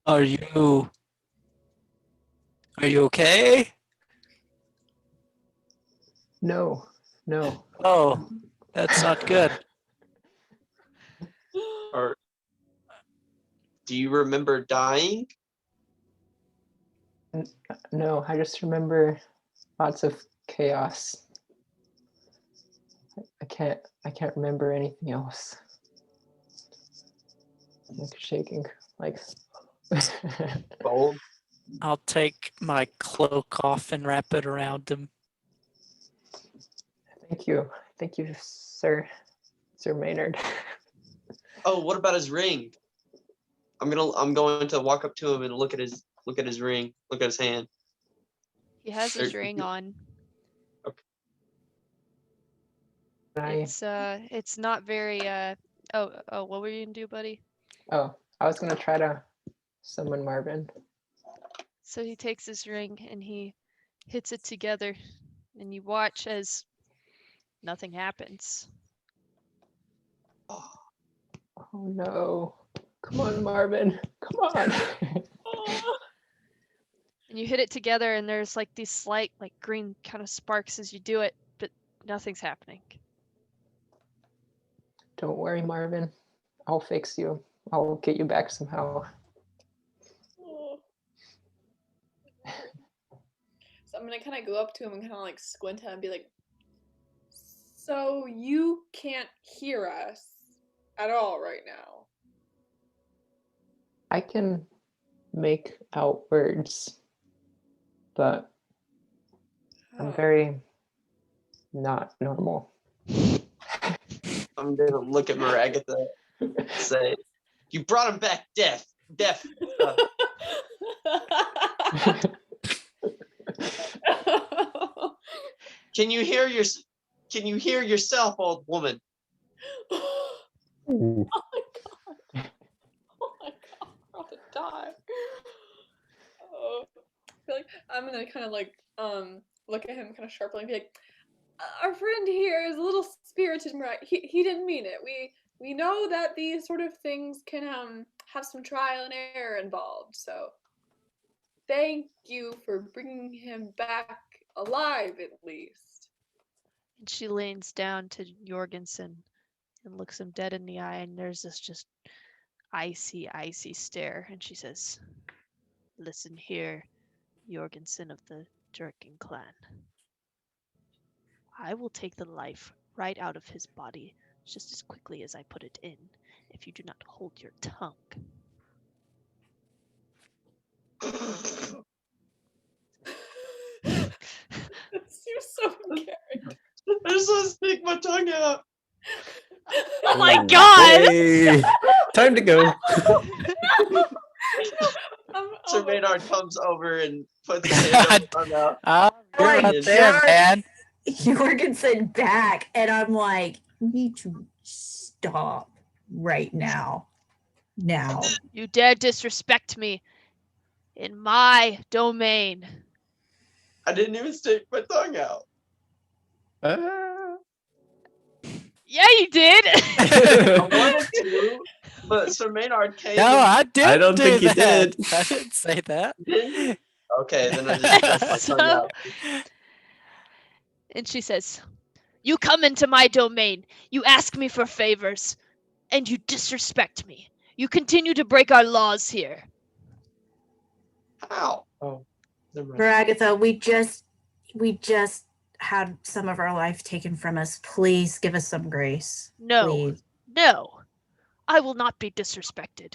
[SPEAKER 7] Are you okay?
[SPEAKER 6] No.
[SPEAKER 7] Oh, that's not good.
[SPEAKER 2] Or do you remember dying?
[SPEAKER 6] No, I just remember lots of chaos. I can't remember anything else. I'm like shaking, like.
[SPEAKER 2] Bold.
[SPEAKER 7] I'll take my cloak off and wrap it around him.
[SPEAKER 6] Thank you, Sir Maynard.
[SPEAKER 2] Oh, what about his ring? I'm going to walk up to him and look at his ring, look at his hand.
[SPEAKER 1] He has his ring on. It's not very oh, what were you gonna do, Buddy?
[SPEAKER 6] Oh, I was gonna try to summon Marvin.
[SPEAKER 1] So he takes his ring and he hits it together, and you watch as nothing happens.
[SPEAKER 6] Oh no. Come on, Marvin. Come on.
[SPEAKER 1] And you hit it together, and there's like these slight like green kind of sparks as you do it, but nothing's happening.
[SPEAKER 6] Don't worry, Marvin. I'll fix you. I'll get you back somehow.
[SPEAKER 5] So I'm gonna kind of go up to him and kind of like squint at him and be like, so you can't hear us at all right now?
[SPEAKER 6] I can make out words, but I'm very not normal.
[SPEAKER 2] I'm gonna look at Maragatha and say, "You brought him back death. deaf. Can you hear yourself, old woman?
[SPEAKER 6] Ooh.
[SPEAKER 5] Oh my god. Oh my god. I'm about to die. Oh. I feel like I'm gonna kind of like look at him kind of sharply and be like, our friend here is a little spirited, right? He didn't mean it. We know that these sort of things can have some trial and error involved. So thank you for bringing him back alive at least.
[SPEAKER 1] And she leans down to Jorgensen and looks him dead in the eye, and there's this just icy, icy stare. And she says, "Listen here, Jorgensen of the Durkin clan. I will take the life right out of his body just as quickly as I put it in, if you do not hold your tongue."
[SPEAKER 5] You're so caring.
[SPEAKER 2] I just want to stick my tongue out.
[SPEAKER 1] Oh my
[SPEAKER 4] Ooh,
[SPEAKER 1] god!
[SPEAKER 4] hey, time to go.
[SPEAKER 2] Sir
[SPEAKER 5] Oh my
[SPEAKER 2] Maynard comes over and puts his hand on tongue out.
[SPEAKER 7] You're
[SPEAKER 3] my
[SPEAKER 7] right there,
[SPEAKER 3] God.
[SPEAKER 7] man.
[SPEAKER 3] Jorgensen back, and I'm like, you need to stop right now. Now.
[SPEAKER 1] You dare disrespect me in my domain.
[SPEAKER 2] I didn't even stick my tongue out.
[SPEAKER 1] Yeah, you did.
[SPEAKER 2] I wanted to, but Sir Maynard came.
[SPEAKER 7] No, I didn't
[SPEAKER 4] don't
[SPEAKER 7] do
[SPEAKER 4] think you
[SPEAKER 7] that.
[SPEAKER 4] did.
[SPEAKER 7] I didn't say that.
[SPEAKER 2] Didn't? Okay, then I just stuck my tongue
[SPEAKER 1] So-
[SPEAKER 2] out.
[SPEAKER 1] And she says, "You come into my domain, you ask me for favors, and you disrespect me. You continue to break our laws here."
[SPEAKER 2] How? Oh, never mind.
[SPEAKER 3] Agatha, we just had some of our life taken from us. Please give us some grace.
[SPEAKER 1] No,
[SPEAKER 3] Please.
[SPEAKER 1] no, I will not be disrespected.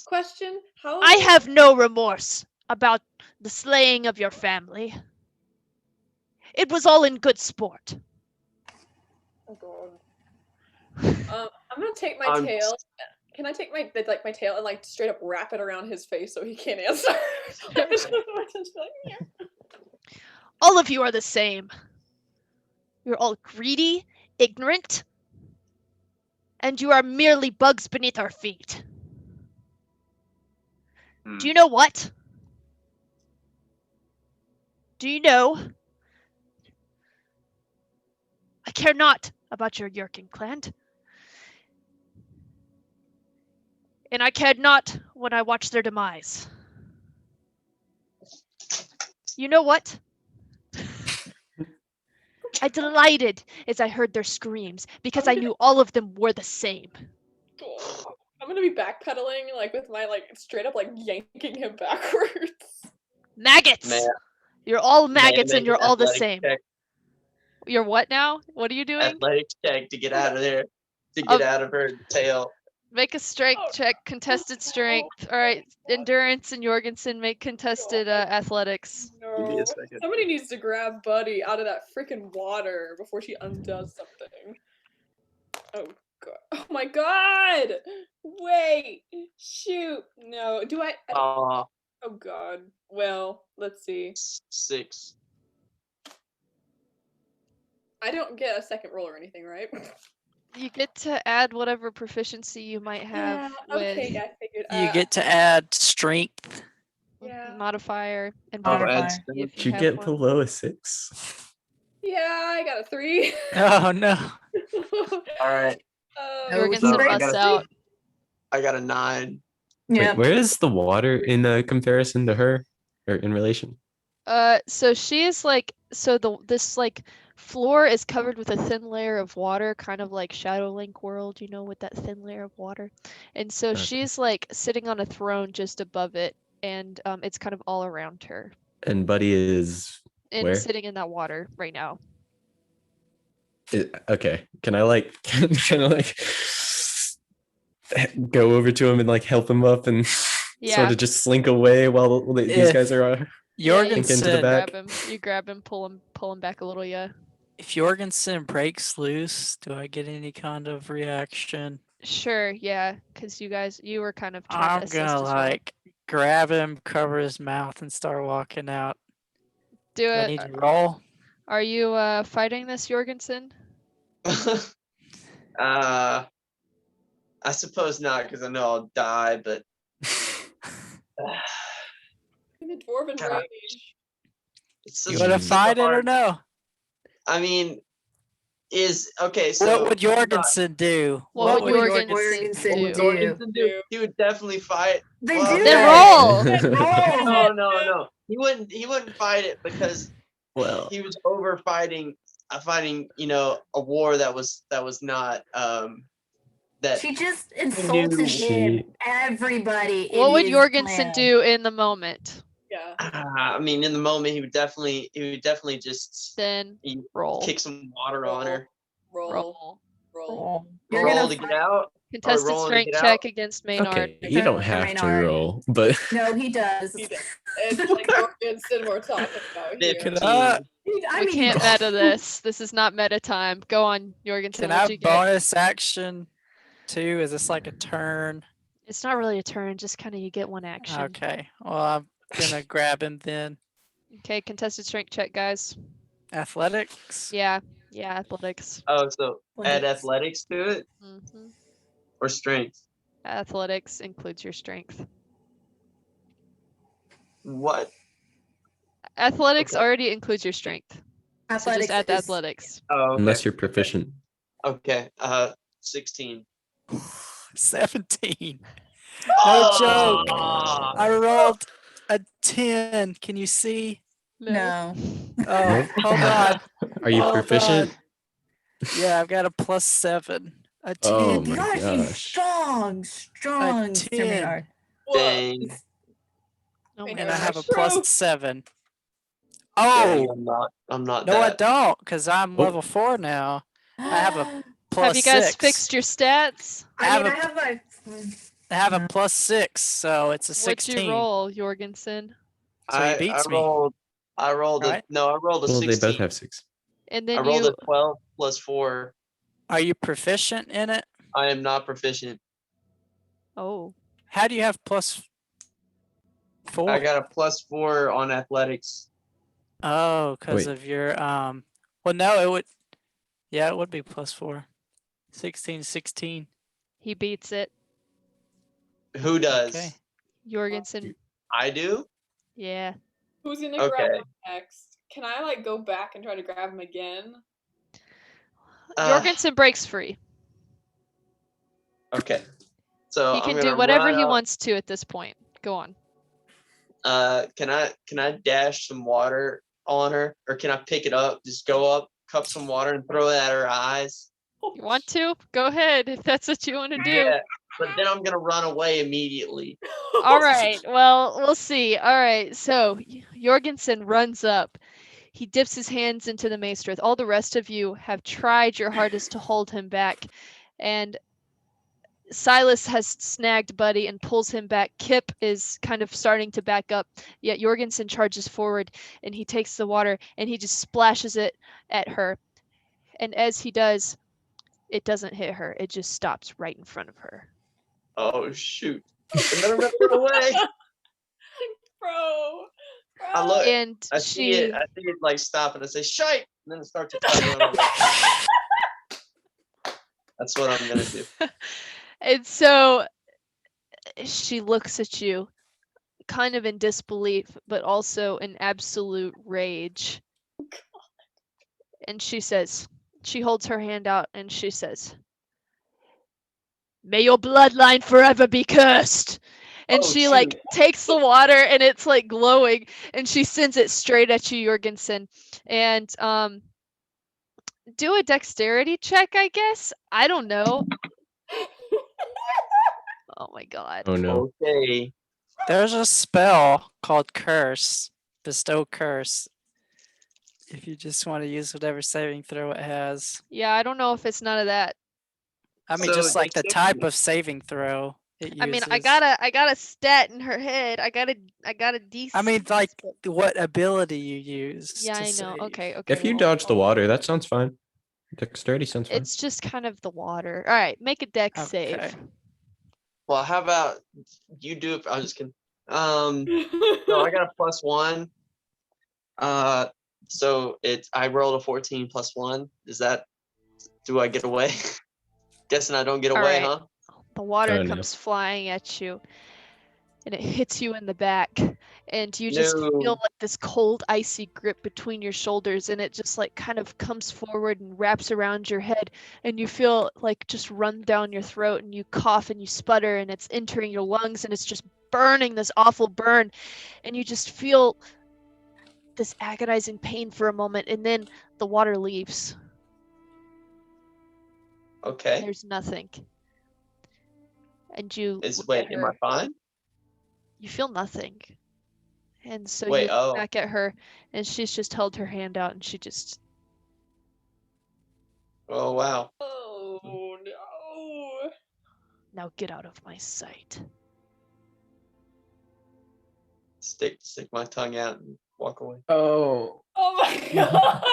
[SPEAKER 5] Question: How?
[SPEAKER 1] I have no remorse about the slaying of your family. It was all in good sport.
[SPEAKER 5] Oh god. I'm gonna take my tail. Can I take my tail and like straight up wrap it around his face so he can't answer?
[SPEAKER 1] All of you are the same. You're all greedy, ignorant, and you are merely bugs beneath our feet. Do you know what? Do you know? I care not about your Yerkin clan. And I cared not when I watched their demise. You know what? I delighted as I heard their screams because I knew all of them were the same.
[SPEAKER 5] I'm gonna be backpedaling like with my like straight up like yanking him backwards.
[SPEAKER 1] Maggots!
[SPEAKER 2] Man.
[SPEAKER 1] You're all
[SPEAKER 2] May I
[SPEAKER 1] maggots
[SPEAKER 2] make
[SPEAKER 1] and you're
[SPEAKER 2] an
[SPEAKER 1] all the
[SPEAKER 2] athletic
[SPEAKER 1] same.
[SPEAKER 2] check?
[SPEAKER 1] You're what now? What are you doing?
[SPEAKER 2] Athletics check to get out of there. To get out of her tail.
[SPEAKER 1] Make a strength check, contested strength. All right, endurance and Jorgensen make contested athletics.
[SPEAKER 2] Give me
[SPEAKER 5] No.
[SPEAKER 2] a second.
[SPEAKER 5] Somebody needs to grab Buddy out of that freaking water before she undoes something. Oh god. Oh my god! Wait! Shoot! No. Do I
[SPEAKER 2] Aw,
[SPEAKER 5] Oh god. Well, let's see.
[SPEAKER 2] 6.
[SPEAKER 5] I don't get a second roll or anything, right?
[SPEAKER 1] You get to add whatever proficiency you might have with
[SPEAKER 5] okay, I figured.
[SPEAKER 7] You get to add strength.
[SPEAKER 5] Yeah.
[SPEAKER 1] modifier and
[SPEAKER 2] Oh,
[SPEAKER 3] Modifier.
[SPEAKER 2] add
[SPEAKER 1] if
[SPEAKER 2] strength.
[SPEAKER 4] Did you
[SPEAKER 1] have
[SPEAKER 4] get
[SPEAKER 1] one.
[SPEAKER 4] below a 6?
[SPEAKER 5] Yeah, I got a 3.
[SPEAKER 7] Oh no.
[SPEAKER 2] Alright.
[SPEAKER 1] Jorgensen
[SPEAKER 2] So I
[SPEAKER 1] busts
[SPEAKER 2] got
[SPEAKER 1] out.
[SPEAKER 2] I got a 9.
[SPEAKER 3] Yeah.
[SPEAKER 4] Wait, where is the water in comparison to her, or in relation?
[SPEAKER 1] So she is like, so this like floor is covered with a thin layer of water, kind of like Shadow Link World, you know, with that thin layer of water. And so
[SPEAKER 4] Okay.
[SPEAKER 1] she's like sitting on a throne just above it, and it's kind of all around her,
[SPEAKER 4] And Buddy is
[SPEAKER 1] and
[SPEAKER 4] where?
[SPEAKER 1] sitting in that water right now.
[SPEAKER 4] Okay. Can I like kind of like go over to him and like help him up and
[SPEAKER 1] Yeah.
[SPEAKER 4] sort of just slink away while these
[SPEAKER 7] If-
[SPEAKER 4] guys are
[SPEAKER 1] Yeah, you
[SPEAKER 4] into the
[SPEAKER 7] Jorgensen,
[SPEAKER 4] back.
[SPEAKER 1] grab him. You grab him, pull him back a little. Yeah.
[SPEAKER 7] if Jorgensen breaks loose, do I get any kind of reaction?
[SPEAKER 1] Sure, yeah, because you were kind of trying to
[SPEAKER 7] I'm
[SPEAKER 1] assist
[SPEAKER 7] gonna
[SPEAKER 1] as well.
[SPEAKER 7] like grab him, cover his mouth, and start walking out.
[SPEAKER 1] Do
[SPEAKER 7] Do I
[SPEAKER 1] it.
[SPEAKER 7] need to roll?
[SPEAKER 1] Are you fighting this, Jorgensen?
[SPEAKER 2] I suppose not, because I know I'll die. But
[SPEAKER 5] In the dwarven
[SPEAKER 2] God.
[SPEAKER 5] rage.
[SPEAKER 2] it's
[SPEAKER 7] You
[SPEAKER 2] such,
[SPEAKER 7] want to
[SPEAKER 2] such a
[SPEAKER 7] fight it or
[SPEAKER 2] hard.
[SPEAKER 7] no?
[SPEAKER 2] I mean, is okay. So
[SPEAKER 7] What would
[SPEAKER 2] I'm not-
[SPEAKER 7] Jorgensen do?
[SPEAKER 1] What would
[SPEAKER 3] Jorgensen
[SPEAKER 2] what would
[SPEAKER 1] do?
[SPEAKER 2] Jorgensen do? He would definitely fight.
[SPEAKER 3] Then
[SPEAKER 2] Well,
[SPEAKER 3] do
[SPEAKER 1] Then
[SPEAKER 3] it.
[SPEAKER 1] roll.
[SPEAKER 2] No, no, no. He wouldn't fight it because
[SPEAKER 4] Well,
[SPEAKER 2] he was over fighting a war that was not that
[SPEAKER 3] She just insulted
[SPEAKER 2] knew.
[SPEAKER 3] him. Everybody.
[SPEAKER 1] What
[SPEAKER 3] in
[SPEAKER 1] would
[SPEAKER 3] his
[SPEAKER 1] Jorgensen
[SPEAKER 3] clan.
[SPEAKER 1] do in the moment?
[SPEAKER 5] Yeah.
[SPEAKER 2] I mean, in the moment, he would definitely just
[SPEAKER 1] Then
[SPEAKER 2] he'd
[SPEAKER 1] roll.
[SPEAKER 2] kick some water on her.
[SPEAKER 5] Roll.
[SPEAKER 1] Roll.
[SPEAKER 3] You're
[SPEAKER 2] roll
[SPEAKER 3] gonna
[SPEAKER 2] to get
[SPEAKER 3] fight-
[SPEAKER 2] out.
[SPEAKER 1] Contested
[SPEAKER 2] rolling to
[SPEAKER 1] strength
[SPEAKER 2] get
[SPEAKER 1] check
[SPEAKER 2] out?
[SPEAKER 1] against Maynard.
[SPEAKER 4] okay, you don't have to
[SPEAKER 3] Maynard.
[SPEAKER 4] roll, but
[SPEAKER 3] No, he does.
[SPEAKER 5] He does. It's like Jorgensen we're talking about here.
[SPEAKER 2] 15.
[SPEAKER 3] I
[SPEAKER 1] We
[SPEAKER 3] mean,
[SPEAKER 1] can't
[SPEAKER 3] he does.
[SPEAKER 1] meta this. This is not meta time. Go on, Jorgensen.
[SPEAKER 7] Can I
[SPEAKER 1] What'd you get?
[SPEAKER 7] bonus action too? Is this like a turn?
[SPEAKER 1] It's not really a turn. Just kind of you get one action.
[SPEAKER 7] Okay. Well, I'm gonna grab him then.
[SPEAKER 1] Okay. Contested strength check, guys.
[SPEAKER 7] Athletics.
[SPEAKER 1] Yeah. Yeah. Athletics.
[SPEAKER 2] Oh, so add
[SPEAKER 3] Athletics.
[SPEAKER 2] athletics to it
[SPEAKER 1] hmm
[SPEAKER 2] or strength?
[SPEAKER 1] Athletics includes your strength.
[SPEAKER 2] What?
[SPEAKER 1] Athletics
[SPEAKER 2] Okay.
[SPEAKER 1] already includes your strength. So just
[SPEAKER 3] Athletics
[SPEAKER 1] add the
[SPEAKER 3] is-
[SPEAKER 1] athletics.
[SPEAKER 2] Oh, okay.
[SPEAKER 4] unless you're proficient.
[SPEAKER 2] Okay. 16.
[SPEAKER 7] 17.
[SPEAKER 2] Oh!
[SPEAKER 7] joke. I rolled a 10. Can you see?
[SPEAKER 3] No.
[SPEAKER 7] Oh,
[SPEAKER 4] Nope.
[SPEAKER 7] hold on.
[SPEAKER 4] Are you
[SPEAKER 7] Hold
[SPEAKER 4] proficient?
[SPEAKER 7] Yeah, I've got a +7. A 10.
[SPEAKER 4] Oh my
[SPEAKER 3] Gosh, he's
[SPEAKER 4] gosh.
[SPEAKER 3] strong, Sir
[SPEAKER 7] 10.
[SPEAKER 3] Maynard.
[SPEAKER 2] Dang.
[SPEAKER 1] Oh my
[SPEAKER 7] And I have a
[SPEAKER 1] gosh.
[SPEAKER 7] +7.
[SPEAKER 2] Dang,
[SPEAKER 7] Oh,
[SPEAKER 2] I'm not
[SPEAKER 7] no, I
[SPEAKER 2] that.
[SPEAKER 7] don't, because I'm
[SPEAKER 4] Oh.
[SPEAKER 7] level 4 now. I have a
[SPEAKER 1] Have you guys
[SPEAKER 7] +6.
[SPEAKER 1] fixed your stats?
[SPEAKER 7] I
[SPEAKER 3] I
[SPEAKER 7] have
[SPEAKER 3] mean,
[SPEAKER 7] a-
[SPEAKER 3] I have my.
[SPEAKER 7] I have a +6, so it's a
[SPEAKER 1] What'd
[SPEAKER 7] 16.
[SPEAKER 1] you roll, Jorgensen?
[SPEAKER 7] So he beats me.
[SPEAKER 2] I rolled
[SPEAKER 7] Right?
[SPEAKER 2] I rolled a
[SPEAKER 4] Well,
[SPEAKER 2] 16.
[SPEAKER 4] they both have 6.
[SPEAKER 1] And
[SPEAKER 2] I
[SPEAKER 1] then
[SPEAKER 2] rolled
[SPEAKER 1] you
[SPEAKER 2] a 12 plus 4.
[SPEAKER 7] Are you proficient in it?
[SPEAKER 2] I am not proficient.
[SPEAKER 1] Oh.
[SPEAKER 7] How do you have +4?
[SPEAKER 2] I got a plus 4 on athletics.
[SPEAKER 7] Oh, because
[SPEAKER 4] Wait.
[SPEAKER 7] of your well, no, it would. Yeah, it would be +4. 16, 16.
[SPEAKER 1] He beats it.
[SPEAKER 2] Who does?
[SPEAKER 7] Okay.
[SPEAKER 1] Jorgensen.
[SPEAKER 2] I do?
[SPEAKER 1] Yeah.
[SPEAKER 5] Who's gonna
[SPEAKER 2] Okay.
[SPEAKER 5] grab him next? Can I like go back and try to grab him again?
[SPEAKER 1] Jorgensen breaks free.
[SPEAKER 2] Okay. So
[SPEAKER 1] He
[SPEAKER 2] I'm
[SPEAKER 1] can
[SPEAKER 2] gonna
[SPEAKER 1] do whatever
[SPEAKER 2] run
[SPEAKER 1] he
[SPEAKER 2] up.
[SPEAKER 1] wants to at this point. Go on.
[SPEAKER 2] Can I dash some water on her, or can I pick it up, just go up, cup some water, and throw it at her eyes?
[SPEAKER 1] You want to? Go ahead if that's what you want to do.
[SPEAKER 2] Yeah, but then I'm gonna run away immediately.
[SPEAKER 1] All right. Well, we'll see. All right. So Jorgensen runs up. He dips his hands into the maestro. All the rest of you have tried your hardest to hold him back. And Silas has snagged Buddy and pulls him back. Kip is kind of starting to back up. Yet Jorgensen charges forward and he takes the water and he just splashes it at her. And as he does, it doesn't hit her. It just stops right in front of her.
[SPEAKER 2] Oh shoot! I better run away.
[SPEAKER 5] Bro.
[SPEAKER 2] I look.
[SPEAKER 1] And
[SPEAKER 2] I see
[SPEAKER 1] she
[SPEAKER 2] it. I see it like stop, and I say "shite," and then it starts to run away. That's what I'm gonna do.
[SPEAKER 1] And so she looks at you kind of in disbelief, but also in absolute rage. And she says, she holds her hand out and she says, "May your bloodline forever be cursed." And
[SPEAKER 2] Oh,
[SPEAKER 1] she
[SPEAKER 2] shoot.
[SPEAKER 1] like takes the water and it's like glowing and she sends it straight at you, Jorgensen. And do a dexterity check, I guess. I don't know. Oh my god.
[SPEAKER 4] Oh no.
[SPEAKER 2] Okay.
[SPEAKER 7] There's a spell called Curse, Bestow Curse. If you just want to use whatever saving throw it has.
[SPEAKER 1] Yeah, I don't know if it's none of that.
[SPEAKER 7] I mean,
[SPEAKER 2] So
[SPEAKER 7] just like the
[SPEAKER 2] dexterity.
[SPEAKER 7] type of saving throw it uses.
[SPEAKER 1] I mean, I got a stat in her head. I got a DC.
[SPEAKER 7] I mean, like what ability you use.
[SPEAKER 1] Yeah,
[SPEAKER 7] to
[SPEAKER 1] I know.
[SPEAKER 7] save.
[SPEAKER 1] Okay, okay.
[SPEAKER 4] If you
[SPEAKER 1] hold-
[SPEAKER 4] dodge the
[SPEAKER 1] hold-
[SPEAKER 4] water, that sounds fine. Dexterity sounds fine.
[SPEAKER 1] It's just kind of the water. All right, make a dex
[SPEAKER 7] Okay.
[SPEAKER 1] save.
[SPEAKER 2] Well, how about you do it? I'm just kidding. No, I got a +1. So I rolled a 14 +1. Do I get away? Guessing I don't get
[SPEAKER 1] All
[SPEAKER 2] away,
[SPEAKER 1] right.
[SPEAKER 2] huh?
[SPEAKER 1] The water
[SPEAKER 4] Oh, no.
[SPEAKER 1] comes flying at you, and it hits you in the back, and you just feel
[SPEAKER 2] No.
[SPEAKER 1] like this cold, icy grip between your shoulders, and it just like kind of comes forward and wraps around your head, and you feel like just run down your throat, and you cough and you sputter, and it's entering your lungs, and it's just burning, this awful burn, and you just feel this agonizing pain for a moment, and then the water leaves.
[SPEAKER 2] Okay.
[SPEAKER 1] There's nothing. And you look
[SPEAKER 2] Wait,
[SPEAKER 1] at
[SPEAKER 2] am I
[SPEAKER 1] her.
[SPEAKER 2] fine?
[SPEAKER 1] You feel nothing. And so
[SPEAKER 2] Wait,
[SPEAKER 1] you look
[SPEAKER 2] oh.
[SPEAKER 1] back at her, and she's just held her hand out, and she just,
[SPEAKER 2] Oh, wow.
[SPEAKER 5] Oh no.
[SPEAKER 1] now get out of my sight.
[SPEAKER 2] Stick my tongue out and walk away.
[SPEAKER 6] Oh.
[SPEAKER 5] Oh my god.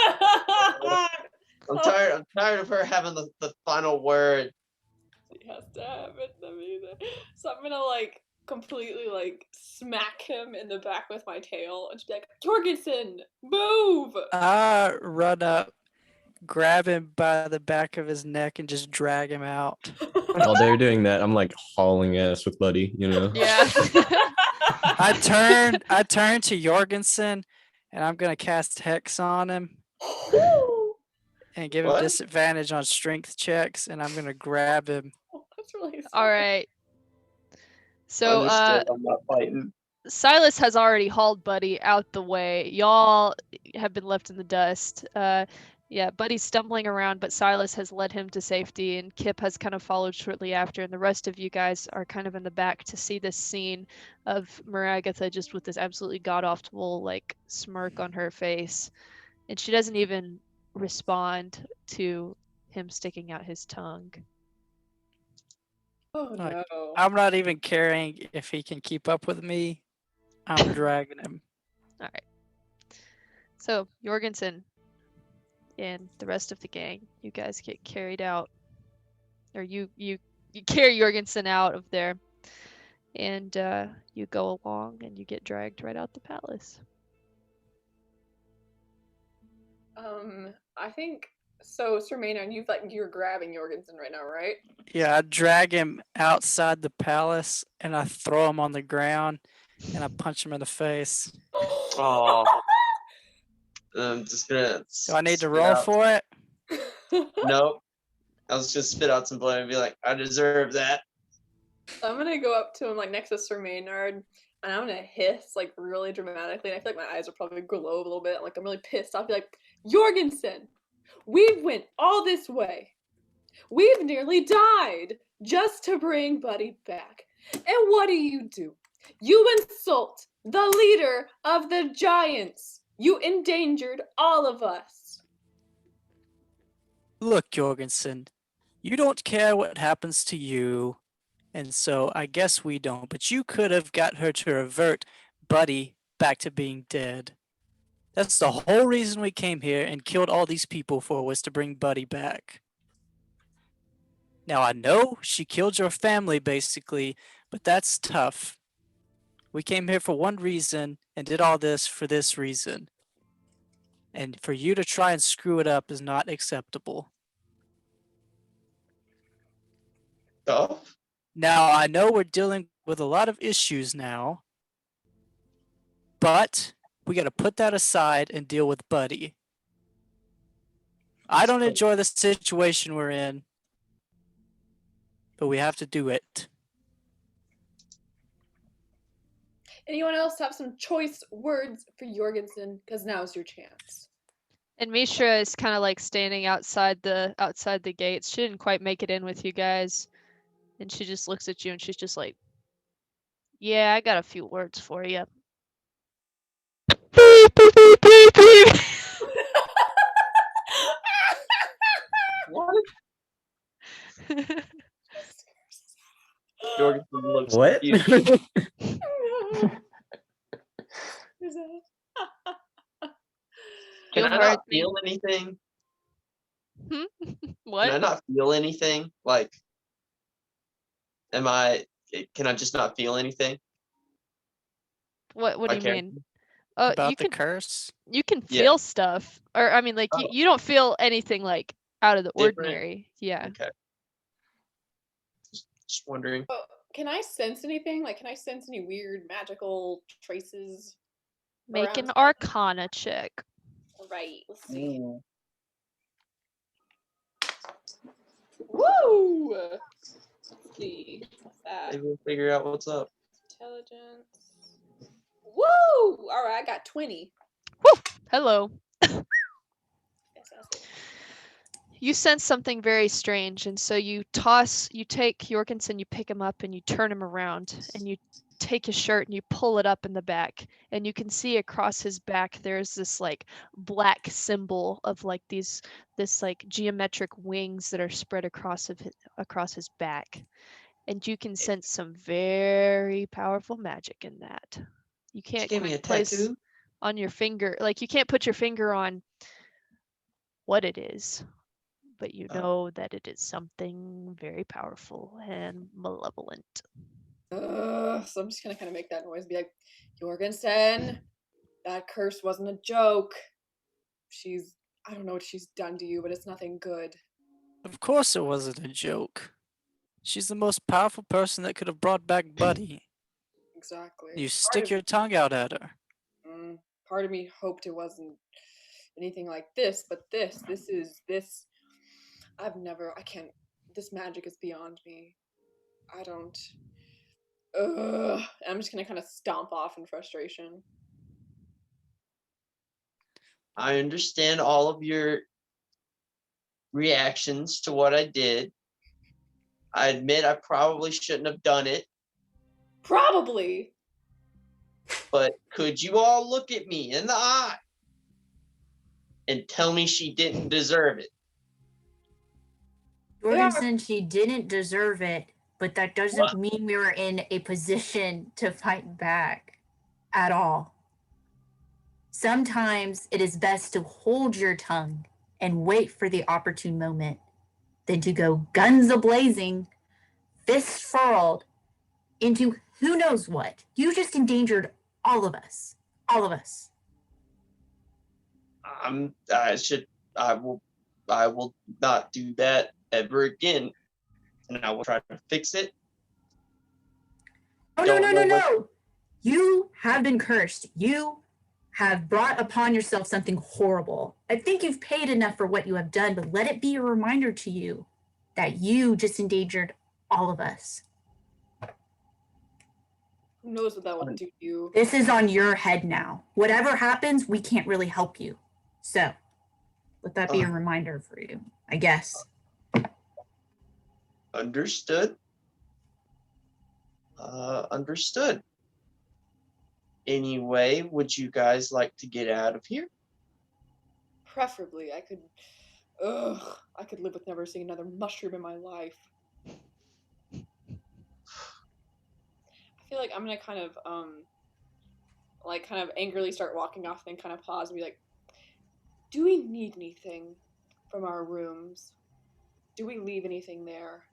[SPEAKER 2] I'm tired of her having the final word.
[SPEAKER 5] She has to have it. So I'm gonna like completely like smack him in the back with my tail and just be like, Jorgensen, move!
[SPEAKER 7] I run up, grab him by the back of his neck, and just drag him out.
[SPEAKER 4] While they're doing that, I'm like hauling ass with Buddy, you know?
[SPEAKER 1] Yeah.
[SPEAKER 7] I turn to Jorgensen, and I'm gonna cast Hex on him and give him
[SPEAKER 2] What?
[SPEAKER 7] disadvantage on strength checks, and I'm gonna grab him.
[SPEAKER 5] That's really sad.
[SPEAKER 1] All right. So,
[SPEAKER 2] Understood. I'm not fighting.
[SPEAKER 1] Silas has already hauled Buddy out the way. Y'all have been left in the dust. Yeah, Buddy's stumbling around, but Silas has led him to safety, and Kip has kind of followed shortly after, and the rest of you guys are kind of in the back to see this scene of Maragatha just with this absolutely god-awful, like, smirk on her face. And she doesn't even respond to him sticking out his tongue.
[SPEAKER 5] Oh
[SPEAKER 7] Like,
[SPEAKER 5] no.
[SPEAKER 7] I'm not even caring if he can keep up with me. I'm dragging him.
[SPEAKER 1] All right. So, Jorgensen and the rest of the gang, you guys get carried out, or you carry Jorgensen out of there, and you go along and you get dragged right out the palace.
[SPEAKER 5] I think so. Sir Maynard, you're grabbing Jorgensen right now, right?
[SPEAKER 7] Yeah, I drag him outside the palace, and I throw him on the ground, and I punch him in the face.
[SPEAKER 2] Oh. I'm just gonna.
[SPEAKER 7] Do I need to
[SPEAKER 2] spit
[SPEAKER 7] roll
[SPEAKER 2] out-
[SPEAKER 7] for it?
[SPEAKER 2] Nope. I was just spit out some blood and be like, I deserve that.
[SPEAKER 5] I'm gonna go up to him like next to Sir Maynard, and I'm gonna hiss like really dramatically. And I feel like my eyes will probably glow a little bit. Like I'm really pissed. I'll be like, Jorgensen, we've went all this way. We've nearly died just to bring Buddy back. And what do? You insult the leader of the giants. You endangered all of us.
[SPEAKER 7] Look, Jorgensen, you don't care what happens to you, and so I guess we don't, but you could have got her to revert Buddy back to being dead. That's the whole reason we came here and killed all these people for, was to bring Buddy back. Now I know she killed your family basically, but that's tough. We came here for one reason and did all this for this reason. And for you to try and screw it up is not acceptable.
[SPEAKER 2] Tough.
[SPEAKER 7] Now, I know we're dealing with a lot of issues now, but we got to put that aside and deal with Buddy. I don't enjoy the situation we're in, but we have to do it.
[SPEAKER 5] Anyone else have some choice words for Jorgensen? Because now's your chance.
[SPEAKER 1] And Mishra is kind of like standing outside the gates. She didn't quite make it in with you guys, and she just looks at you and she's just like, "Yeah, I got a few words for you."
[SPEAKER 2] What? Jorgensen looks
[SPEAKER 4] What?
[SPEAKER 2] confused. Can
[SPEAKER 1] Feel
[SPEAKER 2] I
[SPEAKER 1] hard
[SPEAKER 2] not
[SPEAKER 1] thing.
[SPEAKER 2] feel anything?
[SPEAKER 1] Hmm?
[SPEAKER 2] Can I
[SPEAKER 1] What?
[SPEAKER 2] not feel anything? Like, am I? Can I just not feel anything?
[SPEAKER 1] What do
[SPEAKER 2] My
[SPEAKER 1] you
[SPEAKER 2] character?
[SPEAKER 1] mean?
[SPEAKER 7] About
[SPEAKER 1] You
[SPEAKER 7] the
[SPEAKER 1] can
[SPEAKER 7] curse?
[SPEAKER 2] Yeah.
[SPEAKER 1] feel stuff. Or I mean like
[SPEAKER 2] Oh,
[SPEAKER 1] you don't feel anything like out of the
[SPEAKER 2] different.
[SPEAKER 1] ordinary. Yeah.
[SPEAKER 2] Okay. Just wondering.
[SPEAKER 5] Oh, can I sense anything? Like, can I sense any weird magical traces
[SPEAKER 1] Make
[SPEAKER 5] around
[SPEAKER 1] an
[SPEAKER 5] here?
[SPEAKER 1] arcana check.
[SPEAKER 5] Right. Let's see.
[SPEAKER 2] Ooh.
[SPEAKER 5] Woo! Let's see. What's that?
[SPEAKER 2] Maybe we'll figure out what's up.
[SPEAKER 5] Intelligence. Woo! All right, I got 20.
[SPEAKER 1] Hello.
[SPEAKER 5] Fantastic.
[SPEAKER 1] You sense something very strange, and so you take Jorgensen, you pick him up, and you turn him around, and you take his shirt and you pull it up in the back, and you can see across his back there's this like black symbol of like this like geometric wings that are spread across his back, and you can sense some very powerful magic in that. You
[SPEAKER 2] She
[SPEAKER 1] can't
[SPEAKER 2] gave me a
[SPEAKER 1] quite place
[SPEAKER 2] tattoo.
[SPEAKER 1] on your finger, like you can't put your finger on what it is, but you
[SPEAKER 2] Oh.
[SPEAKER 1] know that it is something very powerful and malevolent.
[SPEAKER 5] So I'm just gonna kind of make that noise, be like, Jorgensen, that curse wasn't a joke. I don't know what she's done to you, but it's nothing good.
[SPEAKER 7] Of course it wasn't a joke. She's the most powerful person that could have brought back Buddy.
[SPEAKER 5] Exactly.
[SPEAKER 7] You stick your tongue out at her.
[SPEAKER 5] Part of me hoped it wasn't anything like this, but this. I can't. This magic is beyond me. I don't. Ugh. I'm just gonna kind of stomp off in frustration.
[SPEAKER 2] I understand all of your reactions to what I did. I admit I probably shouldn't have done it,
[SPEAKER 5] Probably.
[SPEAKER 2] but could you all look at me in the eye and tell me she didn't deserve it?
[SPEAKER 3] Jorgensen, she didn't deserve it, but that doesn't
[SPEAKER 2] What?
[SPEAKER 3] mean we were in a position to fight back at all. Sometimes it is best to hold your tongue and wait for the opportune moment than to go guns a-blazing, fists furled, into who knows what. You just endangered all of us. All of us.
[SPEAKER 2] I will not do that ever again, and I will try to fix it.
[SPEAKER 3] No,
[SPEAKER 2] Don't know what-
[SPEAKER 3] no. You have been cursed. You have brought upon yourself something horrible. I think you've paid enough for what you have done, but let it be a reminder to you that you just endangered all of us.
[SPEAKER 5] Who knows what that would do to you?
[SPEAKER 3] This is on your head now. Whatever happens, we can't really help you. So let that be a reminder for you, I guess.
[SPEAKER 2] Understood. Understood. Anyway, would you guys like to get out of here?
[SPEAKER 5] Preferably, I could live with never seeing another mushroom in my life. I feel like I'm gonna kind of angrily start walking off, then kind of pause and be like, do we need anything from our rooms? Do we leave anything there?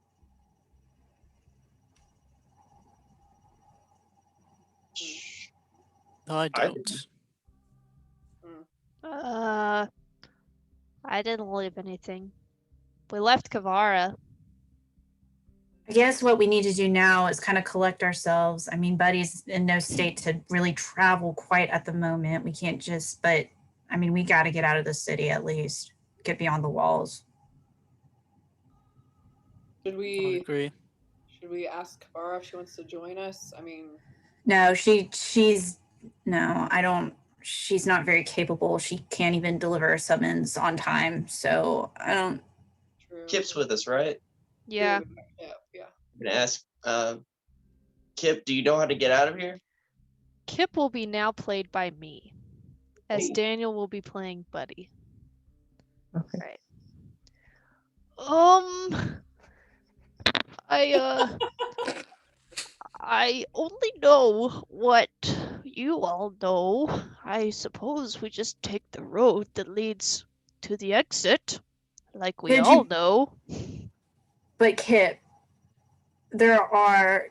[SPEAKER 7] No, I don't.
[SPEAKER 1] I didn't leave anything. We left Kavara.
[SPEAKER 3] I guess what we need to do now is kind of collect ourselves. I mean, Buddy's in no state to really travel quite at the moment. We can't just, but I mean, we got to get out of the city at least, get beyond the walls.
[SPEAKER 7] I agree.
[SPEAKER 5] Should we ask Kavara if she wants to join us? I mean,
[SPEAKER 3] no, no, I don't. She's not very capable. She can't even deliver a summons on time. So I don't.
[SPEAKER 5] True.
[SPEAKER 2] Kip's with us, right?
[SPEAKER 1] Yeah.
[SPEAKER 5] Yeah.
[SPEAKER 2] I'm gonna ask Kip, do you know how to get out of here?
[SPEAKER 1] Kip will be now played by me, as
[SPEAKER 2] Ooh.
[SPEAKER 1] Daniel will be playing Buddy.
[SPEAKER 6] Okay.
[SPEAKER 1] Right. I only know what you all know. I suppose we just take the road that leads to the exit. Like we
[SPEAKER 3] Did
[SPEAKER 1] all
[SPEAKER 3] you-
[SPEAKER 1] know.
[SPEAKER 3] But Kip, there are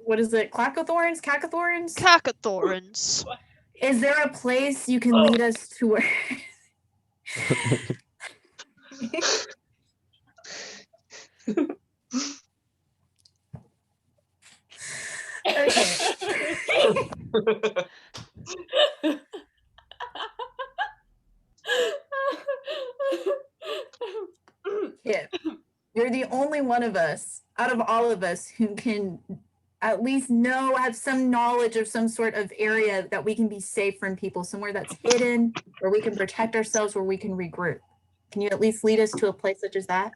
[SPEAKER 3] what is it? Clackathorns? Cacathorns?
[SPEAKER 1] Cacathorns.
[SPEAKER 3] Is there a place you can lead us to where? Okay. Kip, you're the only one of us out of all of us who can at least have some knowledge of some sort of area that we can be safe from people, somewhere that's hidden, where we can protect ourselves, where we can regroup. Can you at least lead us to a place such as that?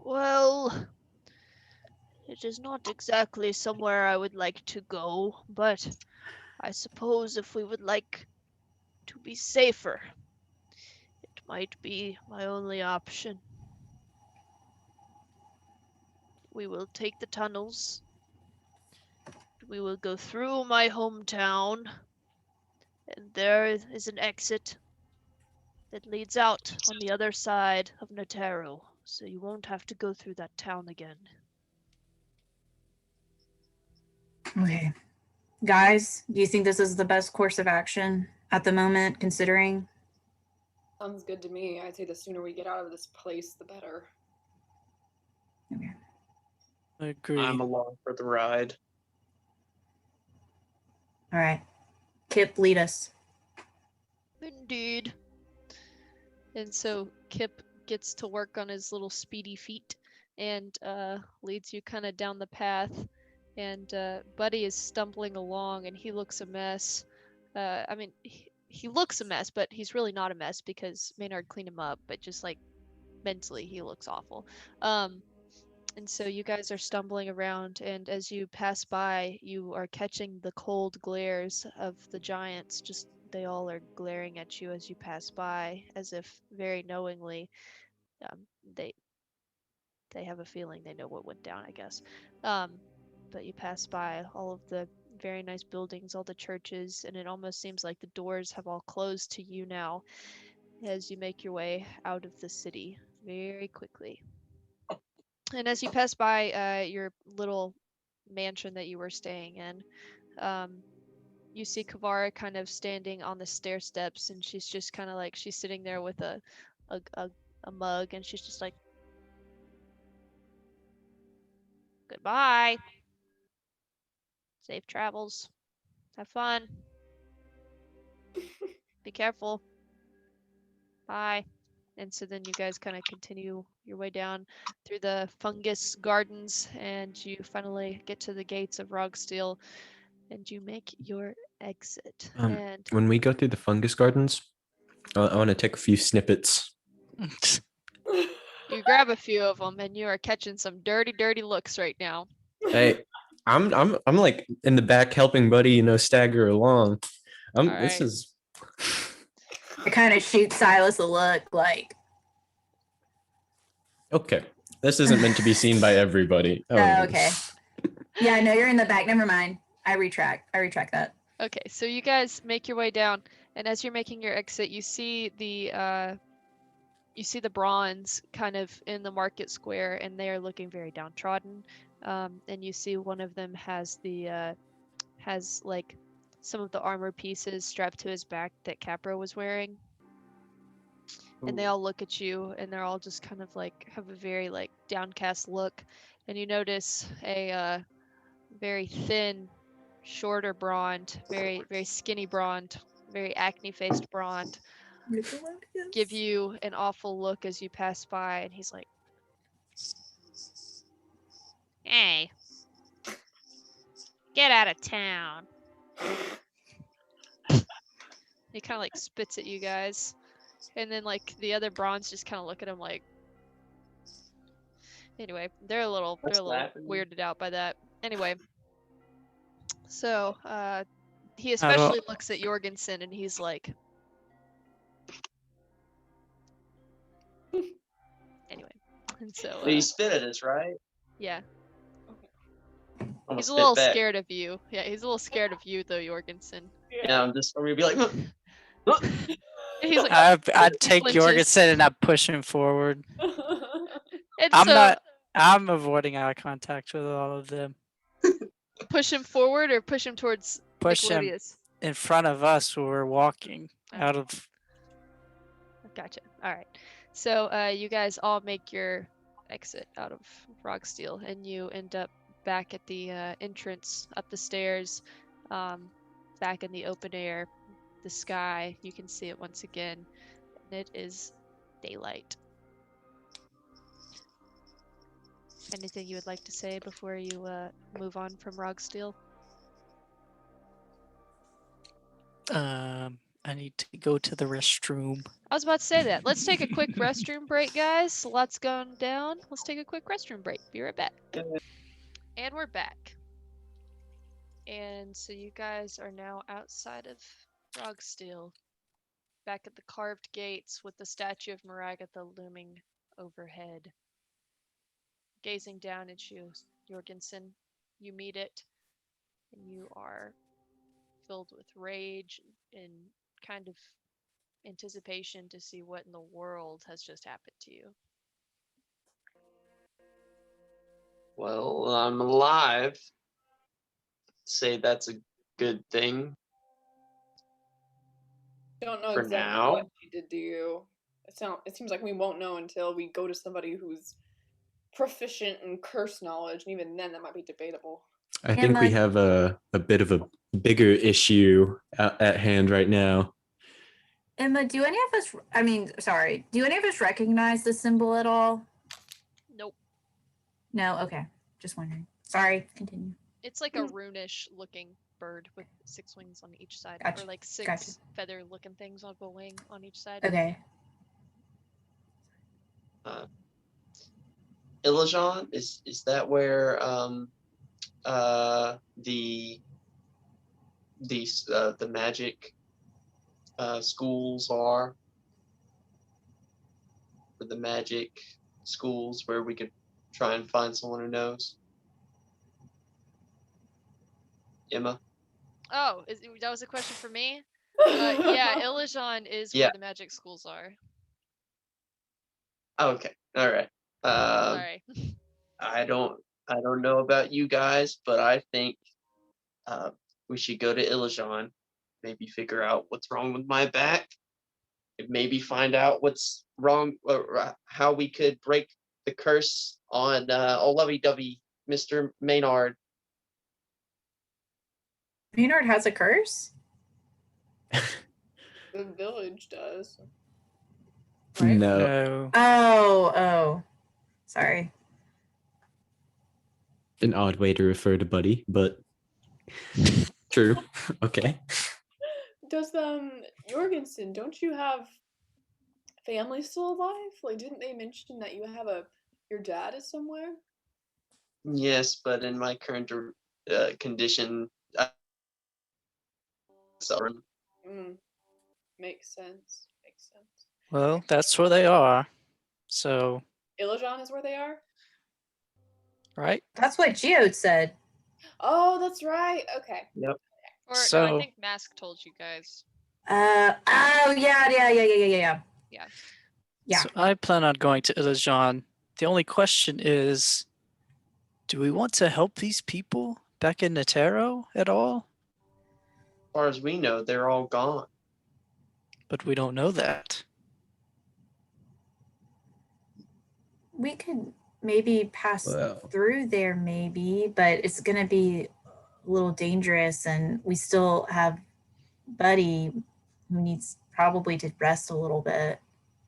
[SPEAKER 1] Well, it is not exactly somewhere I would like to go, but I suppose if we would like to be safer, it might be my only option. We will take the tunnels. We will go through my hometown, and there is an exit that leads out on the other side of Natero, so you won't have to go through that town again.
[SPEAKER 3] Okay. Guys, do you think this is the best course of action at the moment, considering?
[SPEAKER 5] Sounds good to me. I'd say the sooner we get out of this place, the better.
[SPEAKER 3] Okay.
[SPEAKER 7] I agree.
[SPEAKER 2] I'm along for the ride.
[SPEAKER 3] All right. Kip, lead us.
[SPEAKER 1] Indeed. And so Kip gets to work on his little speedy feet and leads you kind of down the path. And Buddy is stumbling along and he looks a mess. I mean, he looks a mess, but he's really not a mess because Maynard cleaned him up, but just like mentally, he looks awful. And so you guys are stumbling around, and as you pass by, you are catching the cold glares of the giants. Just they all are glaring at you as you pass by, as if very knowingly. Um, they they have a feeling they know what went down, I guess. But you pass by all of the very nice buildings, all the churches, and it almost seems like the doors have all closed to you now as you make your way out of the city very quickly. And as you pass by your little mansion that you were staying in, you see Kavara kind of standing on the stair steps, and she's just kind of like she's sitting there with a mug, and she's just like, "Goodbye, safe travels, have fun, be careful, bye." And so then you guys kind of continue your way down through the fungus gardens, and you finally get to the gates of Rogsteel, and you make your exit. And
[SPEAKER 4] When we go through the fungus gardens, I want to take a few snippets.
[SPEAKER 1] you grab a few of them, and you are catching some dirty, dirty looks right now.
[SPEAKER 4] Hey, I'm like in the back helping Buddy, stagger along.
[SPEAKER 1] All
[SPEAKER 4] This
[SPEAKER 1] right.
[SPEAKER 4] is
[SPEAKER 3] I kind of shoot Silas a look like,
[SPEAKER 4] okay. This isn't meant to be seen by everybody.
[SPEAKER 3] oh, okay. Yeah, no, you're in the back. Never mind. I retract that.
[SPEAKER 1] Okay, so you guys make your way down, and as you're making your exit, you see the bronze kind of in the market square, and they are looking very downtrodden. And you see one of them has like some of the armor pieces strapped to his back that Capra was wearing. And they all look at you, and they're all just kind of like have a very like downcast look. And you notice a very thin, shorter Brond, very very skinny Brond, very acne-faced Brond, give you an awful look as you pass by, and he's like, "Hey, get out of town." He kind of like spits at you guys, and then like the other Bronze just kind of look at him like. Anyway, they're a little weirded out by that. Anyway, so he especially looks at Jorgensen, and he's like. Anyway, and so
[SPEAKER 2] But he spit at us, right?
[SPEAKER 1] yeah,
[SPEAKER 2] I'm
[SPEAKER 1] he's a
[SPEAKER 2] gonna
[SPEAKER 1] little
[SPEAKER 2] spit back.
[SPEAKER 1] scared of you. Yeah, he's a little scared of you though, Jorgensen.
[SPEAKER 2] Yeah, I'm gonna be like,
[SPEAKER 1] He's like,
[SPEAKER 7] I'd take
[SPEAKER 1] flinches.
[SPEAKER 7] Jorgensen and I'd push him forward.
[SPEAKER 1] And
[SPEAKER 7] I'm
[SPEAKER 1] so
[SPEAKER 7] not. I'm avoiding eye contact with all of them.
[SPEAKER 1] push him forward or push him towards
[SPEAKER 7] Push him
[SPEAKER 1] Nickelodeus.
[SPEAKER 7] in front of us when we're walking out of.
[SPEAKER 1] Gotcha. All right. So you guys all make your exit out of Rocksteel, and you end up back at the entrance up the stairs, back in the open air, the sky. You can see it once again, and it is daylight. Anything you would like to say before you move on from Rocksteel?
[SPEAKER 7] I need to go to the restroom.
[SPEAKER 1] I was about to say that. Let's take a quick restroom break, guys. Lots going down. Let's take a quick restroom break. Be right back. And we're back. And so you guys are now outside of Rocksteel, back at the carved gates with the statue of Maragatha looming overhead. Gazing down at you, Jorgensen, you meet it, and you are filled with rage and kind of anticipation to see what in the world has just happened to you.
[SPEAKER 2] Well, I'm alive. Say that's a good thing.
[SPEAKER 5] Don't know
[SPEAKER 2] For
[SPEAKER 5] exactly
[SPEAKER 2] now.
[SPEAKER 5] what she did to you. It seems like we won't know until we go to somebody who's proficient in curse knowledge, and even then that might be debatable.
[SPEAKER 4] I think we
[SPEAKER 3] Emma-
[SPEAKER 4] have a bit of a bigger issue at hand right now.
[SPEAKER 3] Emma, do any of us, do any of us recognize the symbol at all?
[SPEAKER 1] Nope.
[SPEAKER 3] No? Okay. Just wondering. Sorry, continue.
[SPEAKER 1] It's like a runish looking bird with 6 wings on each side,
[SPEAKER 3] Gotcha,
[SPEAKER 1] or like 6
[SPEAKER 3] gotcha.
[SPEAKER 1] feather looking things on a wing on each side.
[SPEAKER 3] Okay.
[SPEAKER 2] Illajon, is that where the magic schools are? For the magic schools where we could try and find someone who knows? Emma?
[SPEAKER 1] Oh, that was a question for me? Yeah, Illajon is
[SPEAKER 2] Yeah.
[SPEAKER 1] where the magic schools are.
[SPEAKER 2] Okay, all right.
[SPEAKER 1] Sorry.
[SPEAKER 2] I don't know about you guys, but I think we should go to Illajon, maybe figure out what's wrong with my back, and maybe find out what's wrong, or how we could break the curse on old lovey-dovey Mr. Maynard.
[SPEAKER 3] Maynard has a curse?
[SPEAKER 5] The village does. Right?
[SPEAKER 4] No.
[SPEAKER 7] No.
[SPEAKER 3] Oh. Sorry.
[SPEAKER 4] An odd way to refer to Buddy, but true. Okay.
[SPEAKER 5] Does Jorgensen, don't you have family still alive? Like, didn't they mention that you have your dad is somewhere?
[SPEAKER 2] Yes, but in my current condition,
[SPEAKER 5] Makes sense.
[SPEAKER 7] Well, that's where they are. So,
[SPEAKER 5] Illajon is where they are?
[SPEAKER 7] right?
[SPEAKER 3] That's what Geode said.
[SPEAKER 5] Oh, that's right. Okay.
[SPEAKER 2] Yep.
[SPEAKER 1] Or no, I
[SPEAKER 7] So-
[SPEAKER 1] think Mask told you guys.
[SPEAKER 3] Yeah. Yeah.
[SPEAKER 7] So I plan on going to Illajon. The only question is, do we want to help these people back in Netero at all?
[SPEAKER 2] as far as we know, they're all gone.
[SPEAKER 7] But we don't know that.
[SPEAKER 3] We could maybe pass
[SPEAKER 4] Well.
[SPEAKER 3] through there, maybe, but it's going to be a little dangerous, and we still have Buddy who needs probably to rest a little bit.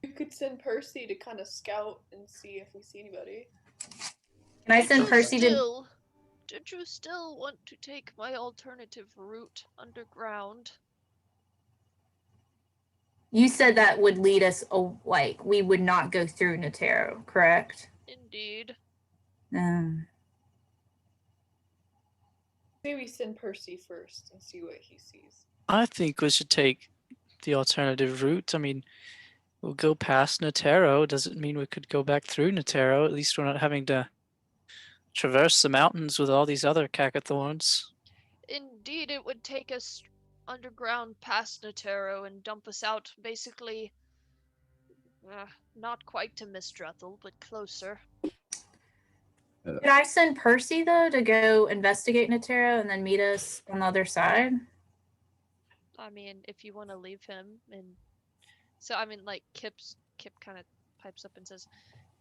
[SPEAKER 5] You could send Percy to kind of scout and see if we see anybody.
[SPEAKER 3] Can I send Percy to?
[SPEAKER 1] Did you still want to take my alternative route underground?
[SPEAKER 3] You said that would lead us, we would not go through Netero, correct?
[SPEAKER 1] Indeed.
[SPEAKER 5] Maybe we send Percy first and see what he sees.
[SPEAKER 7] I think we should take the alternative route. I mean, we'll go past Netero. Doesn't mean we could go back through Netero. At least we're not having to traverse the mountains with all these other Cackathorns.
[SPEAKER 1] Indeed, it would take us underground past Natero and dump us out, basically. Not quite to Mistruthel, but closer.
[SPEAKER 3] Did I send Percy though to go investigate Natero and then meet us on the other side?
[SPEAKER 1] I mean, if you want to leave him, and so I mean, like Kip kind of pipes up and says,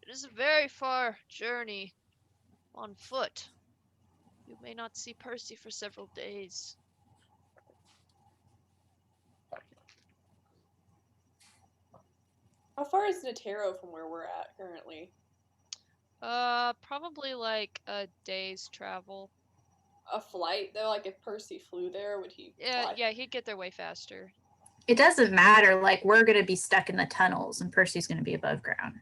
[SPEAKER 1] "It is a very far journey on foot. You may not see Percy for several days."
[SPEAKER 5] How far is Natero from where we're at currently?
[SPEAKER 1] Probably like a day's travel.
[SPEAKER 5] A flight though, like if Percy flew there, would he fly?
[SPEAKER 1] Yeah, he'd get there way faster.
[SPEAKER 3] It doesn't matter. Like, we're going to be stuck in the tunnels and Percy's going to be above ground.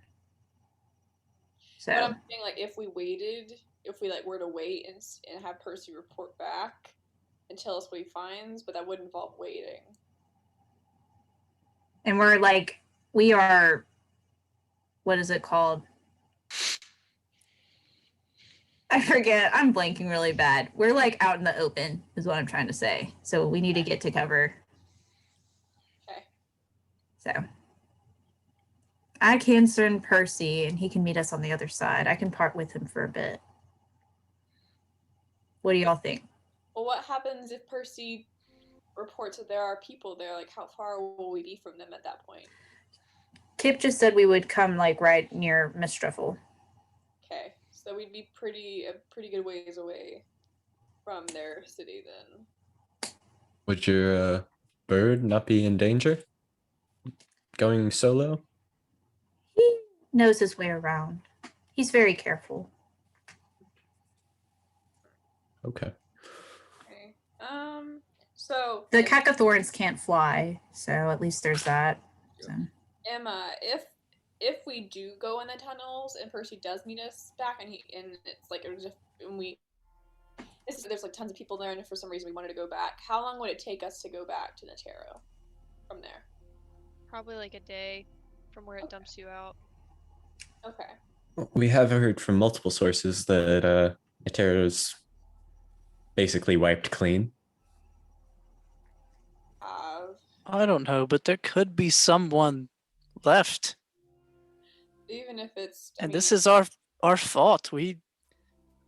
[SPEAKER 3] So,
[SPEAKER 5] But I'm saying, like, if we waited, if we like were to wait and have Percy report back and tell us what he finds, but that would involve waiting.
[SPEAKER 3] and we're like, we are, what is it called? I forget. I'm blanking really bad. We're like out in the open, is what I'm trying to say. So we need to get to cover.
[SPEAKER 5] Okay.
[SPEAKER 3] So I can send Percy and he can meet us on the other side. I can part with him for a bit. What do y'all think?
[SPEAKER 5] Well, what happens if Percy reports that there are people there? Like, how far will we be from them at that point?
[SPEAKER 3] Kip just said we would come like right near Mistruffle.
[SPEAKER 5] Okay, so we'd be a pretty good ways away from their city then.
[SPEAKER 4] Would your bird not be in danger? Going solo?
[SPEAKER 3] He knows his way around. He's very careful.
[SPEAKER 4] Okay.
[SPEAKER 5] Okay. So
[SPEAKER 3] The Cacathorns can't fly, so at least there's that. So.
[SPEAKER 5] Emma, if we do go in the tunnels and Percy does meet us back and it's like there's like tons of people there and if for some reason we wanted to go back, how long would it take us to go back to Natero from there?
[SPEAKER 1] Probably like a day from where it dumps you out.
[SPEAKER 5] Okay.
[SPEAKER 4] We have heard from multiple sources that Etero's basically wiped clean.
[SPEAKER 7] I don't know, but there could be someone left.
[SPEAKER 5] Even if it's
[SPEAKER 7] And this is our fault. We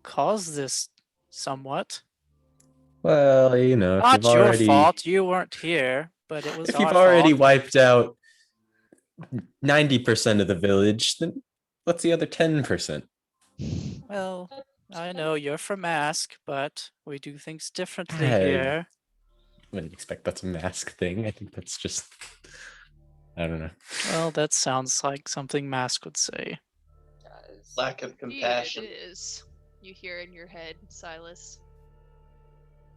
[SPEAKER 7] caused this somewhat.
[SPEAKER 4] Well, you know, if
[SPEAKER 7] Not your fault. You weren't here, but it was
[SPEAKER 4] if
[SPEAKER 7] our
[SPEAKER 4] you've already
[SPEAKER 7] fault.
[SPEAKER 4] wiped out 90% of the village, then what's the other 10%?
[SPEAKER 7] Well, I know you're from Ask, but we do things differently
[SPEAKER 4] I
[SPEAKER 7] here.
[SPEAKER 4] wouldn't expect that's a Mask thing. I think that's just, I don't know.
[SPEAKER 7] Well, that sounds like something Mask would say.
[SPEAKER 2] Lack of
[SPEAKER 1] Indeed,
[SPEAKER 2] compassion.
[SPEAKER 1] it is. You hear in your head, Silas.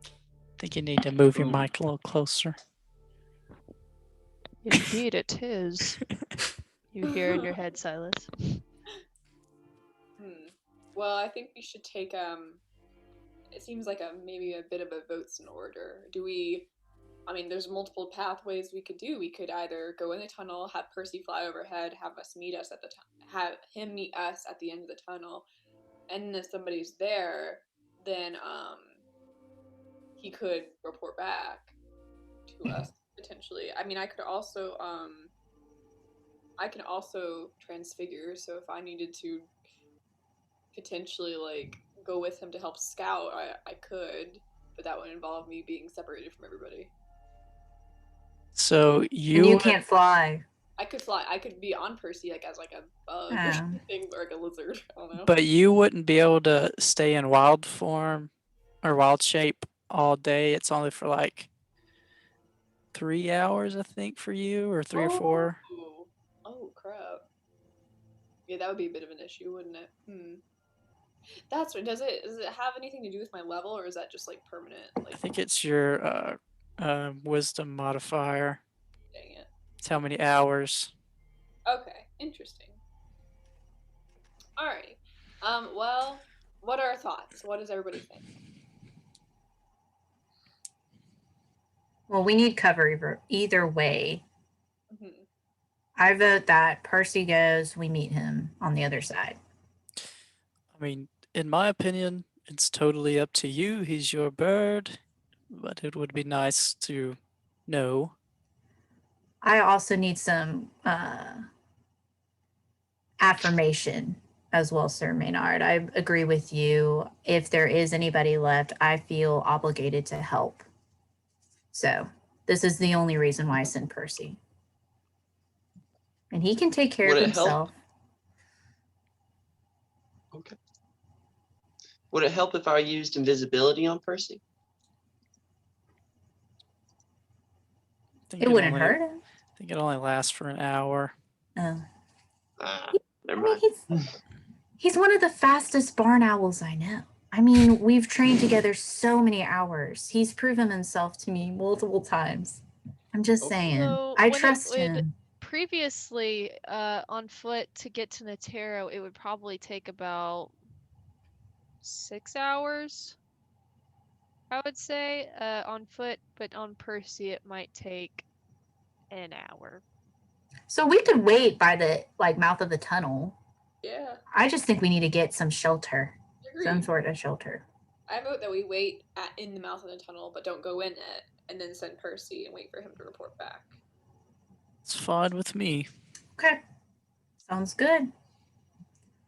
[SPEAKER 7] I think you need to move your
[SPEAKER 2] Ooh.
[SPEAKER 7] mic a little closer.
[SPEAKER 1] Indeed, it is. You hear in your head, Silas.
[SPEAKER 5] Well, I think we should take it seems like maybe a bit of a votes in order. There's multiple pathways we could do. We could either go in the tunnel, have Percy fly overhead, have us meet us have him meet us at the end of the tunnel, and if somebody's there, then he could report back to us potentially. I mean, I can also transfigure. So if I needed to potentially like go with him to help scout, I could, but that would involve me being separated from everybody.
[SPEAKER 7] So
[SPEAKER 3] And you can't fly.
[SPEAKER 5] I could fly. I could be on Percy like as like a bug or something, or like a lizard. I don't know.
[SPEAKER 7] But you wouldn't be able to stay in wild form or wild shape all day. It's only for like 3 hours, I think, for you, or 3 or 4.
[SPEAKER 5] Oh crap. Yeah, that would be a bit of an issue, wouldn't it? That's what. Does it have anything to do with my level, or is that just like permanent? Like,
[SPEAKER 7] I think it's your wisdom modifier.
[SPEAKER 5] dang it.
[SPEAKER 7] It's how many hours.
[SPEAKER 5] Okay, interesting. Alrighty. Well, what are our thoughts? What does everybody think?
[SPEAKER 3] Well, we need cover either way.
[SPEAKER 5] Mm-hmm.
[SPEAKER 3] I vote that Percy goes, we meet him on the other side.
[SPEAKER 7] I mean, in my opinion, it's totally up to you. He's your bird, but it would be nice to No.
[SPEAKER 3] I also need some affirmation as well, Sir Maynard. I agree with you. If there is anybody left, I feel obligated to help. So this is the only reason why I send Percy. And he can take care
[SPEAKER 2] Would
[SPEAKER 3] of
[SPEAKER 2] it help?
[SPEAKER 3] himself.
[SPEAKER 2] Okay. Would it help if I used invisibility on Percy?
[SPEAKER 7] I think
[SPEAKER 3] It wouldn't
[SPEAKER 7] only,
[SPEAKER 3] hurt him.
[SPEAKER 7] I think it only lasts for an hour.
[SPEAKER 2] Ah,
[SPEAKER 3] I
[SPEAKER 2] never
[SPEAKER 3] mean,
[SPEAKER 2] mind.
[SPEAKER 3] he's one of the fastest barn owls I know. I mean, we've trained together so many hours. He's proven himself to me multiple times. I'm just
[SPEAKER 2] Okay.
[SPEAKER 3] saying.
[SPEAKER 1] So
[SPEAKER 3] I
[SPEAKER 1] when it
[SPEAKER 3] trust
[SPEAKER 1] would
[SPEAKER 3] him.
[SPEAKER 1] previously on foot to get to Natero, it would probably take about 6 hours, I would say, on foot, but on Percy it might take an hour.
[SPEAKER 3] So we could wait by the mouth of the tunnel.
[SPEAKER 5] Yeah.
[SPEAKER 3] I just think we need to get some shelter, some
[SPEAKER 5] Agreed.
[SPEAKER 3] sort of shelter.
[SPEAKER 5] I vote that we wait in the mouth of the tunnel, but don't go in it, and then send Percy and wait for him to report back.
[SPEAKER 7] It's fine with me.
[SPEAKER 3] Okay, sounds good.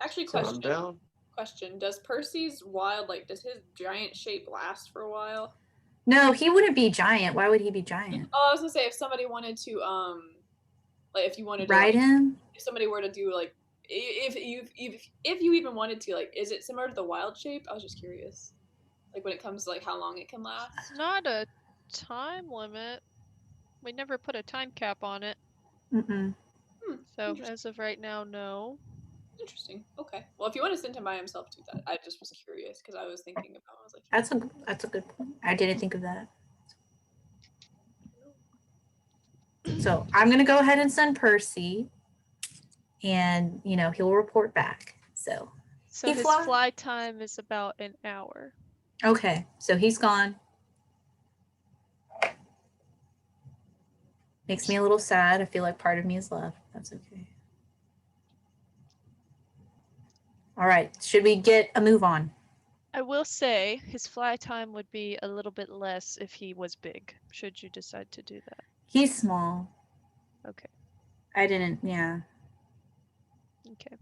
[SPEAKER 5] Actually,
[SPEAKER 2] So I'm
[SPEAKER 5] question.
[SPEAKER 2] down.
[SPEAKER 5] Question: does Percy's wild, does his giant shape last for a while?
[SPEAKER 3] No, he wouldn't be giant. Why would he be giant?
[SPEAKER 5] Oh, I was gonna say if somebody wanted to if you wanted to
[SPEAKER 3] Ride him?
[SPEAKER 5] if somebody were to do if you even wanted to is it similar to the wild shape? I was just curious. When it comes to how long it can last.
[SPEAKER 1] It's not a time limit. We never put a time cap on it.
[SPEAKER 3] Mm-mm.
[SPEAKER 1] So as of right now, no.
[SPEAKER 5] Interesting. Okay. Well, if you want to send him by himself, do that. I just was curious because I was thinking about. I was like,
[SPEAKER 3] That's a good point. I didn't think of that. So I'm gonna go ahead and send Percy, and he'll report back. So
[SPEAKER 1] So his fly time is about an hour.
[SPEAKER 3] Okay, so he's gone. Makes me a little sad. I feel like part of me is left. That's okay. All right, should we get a move on?
[SPEAKER 1] I will say his fly time would be a little bit less if he was big, should you decide to do that.
[SPEAKER 3] He's small.
[SPEAKER 1] Okay.
[SPEAKER 3] Yeah.
[SPEAKER 1] Okay.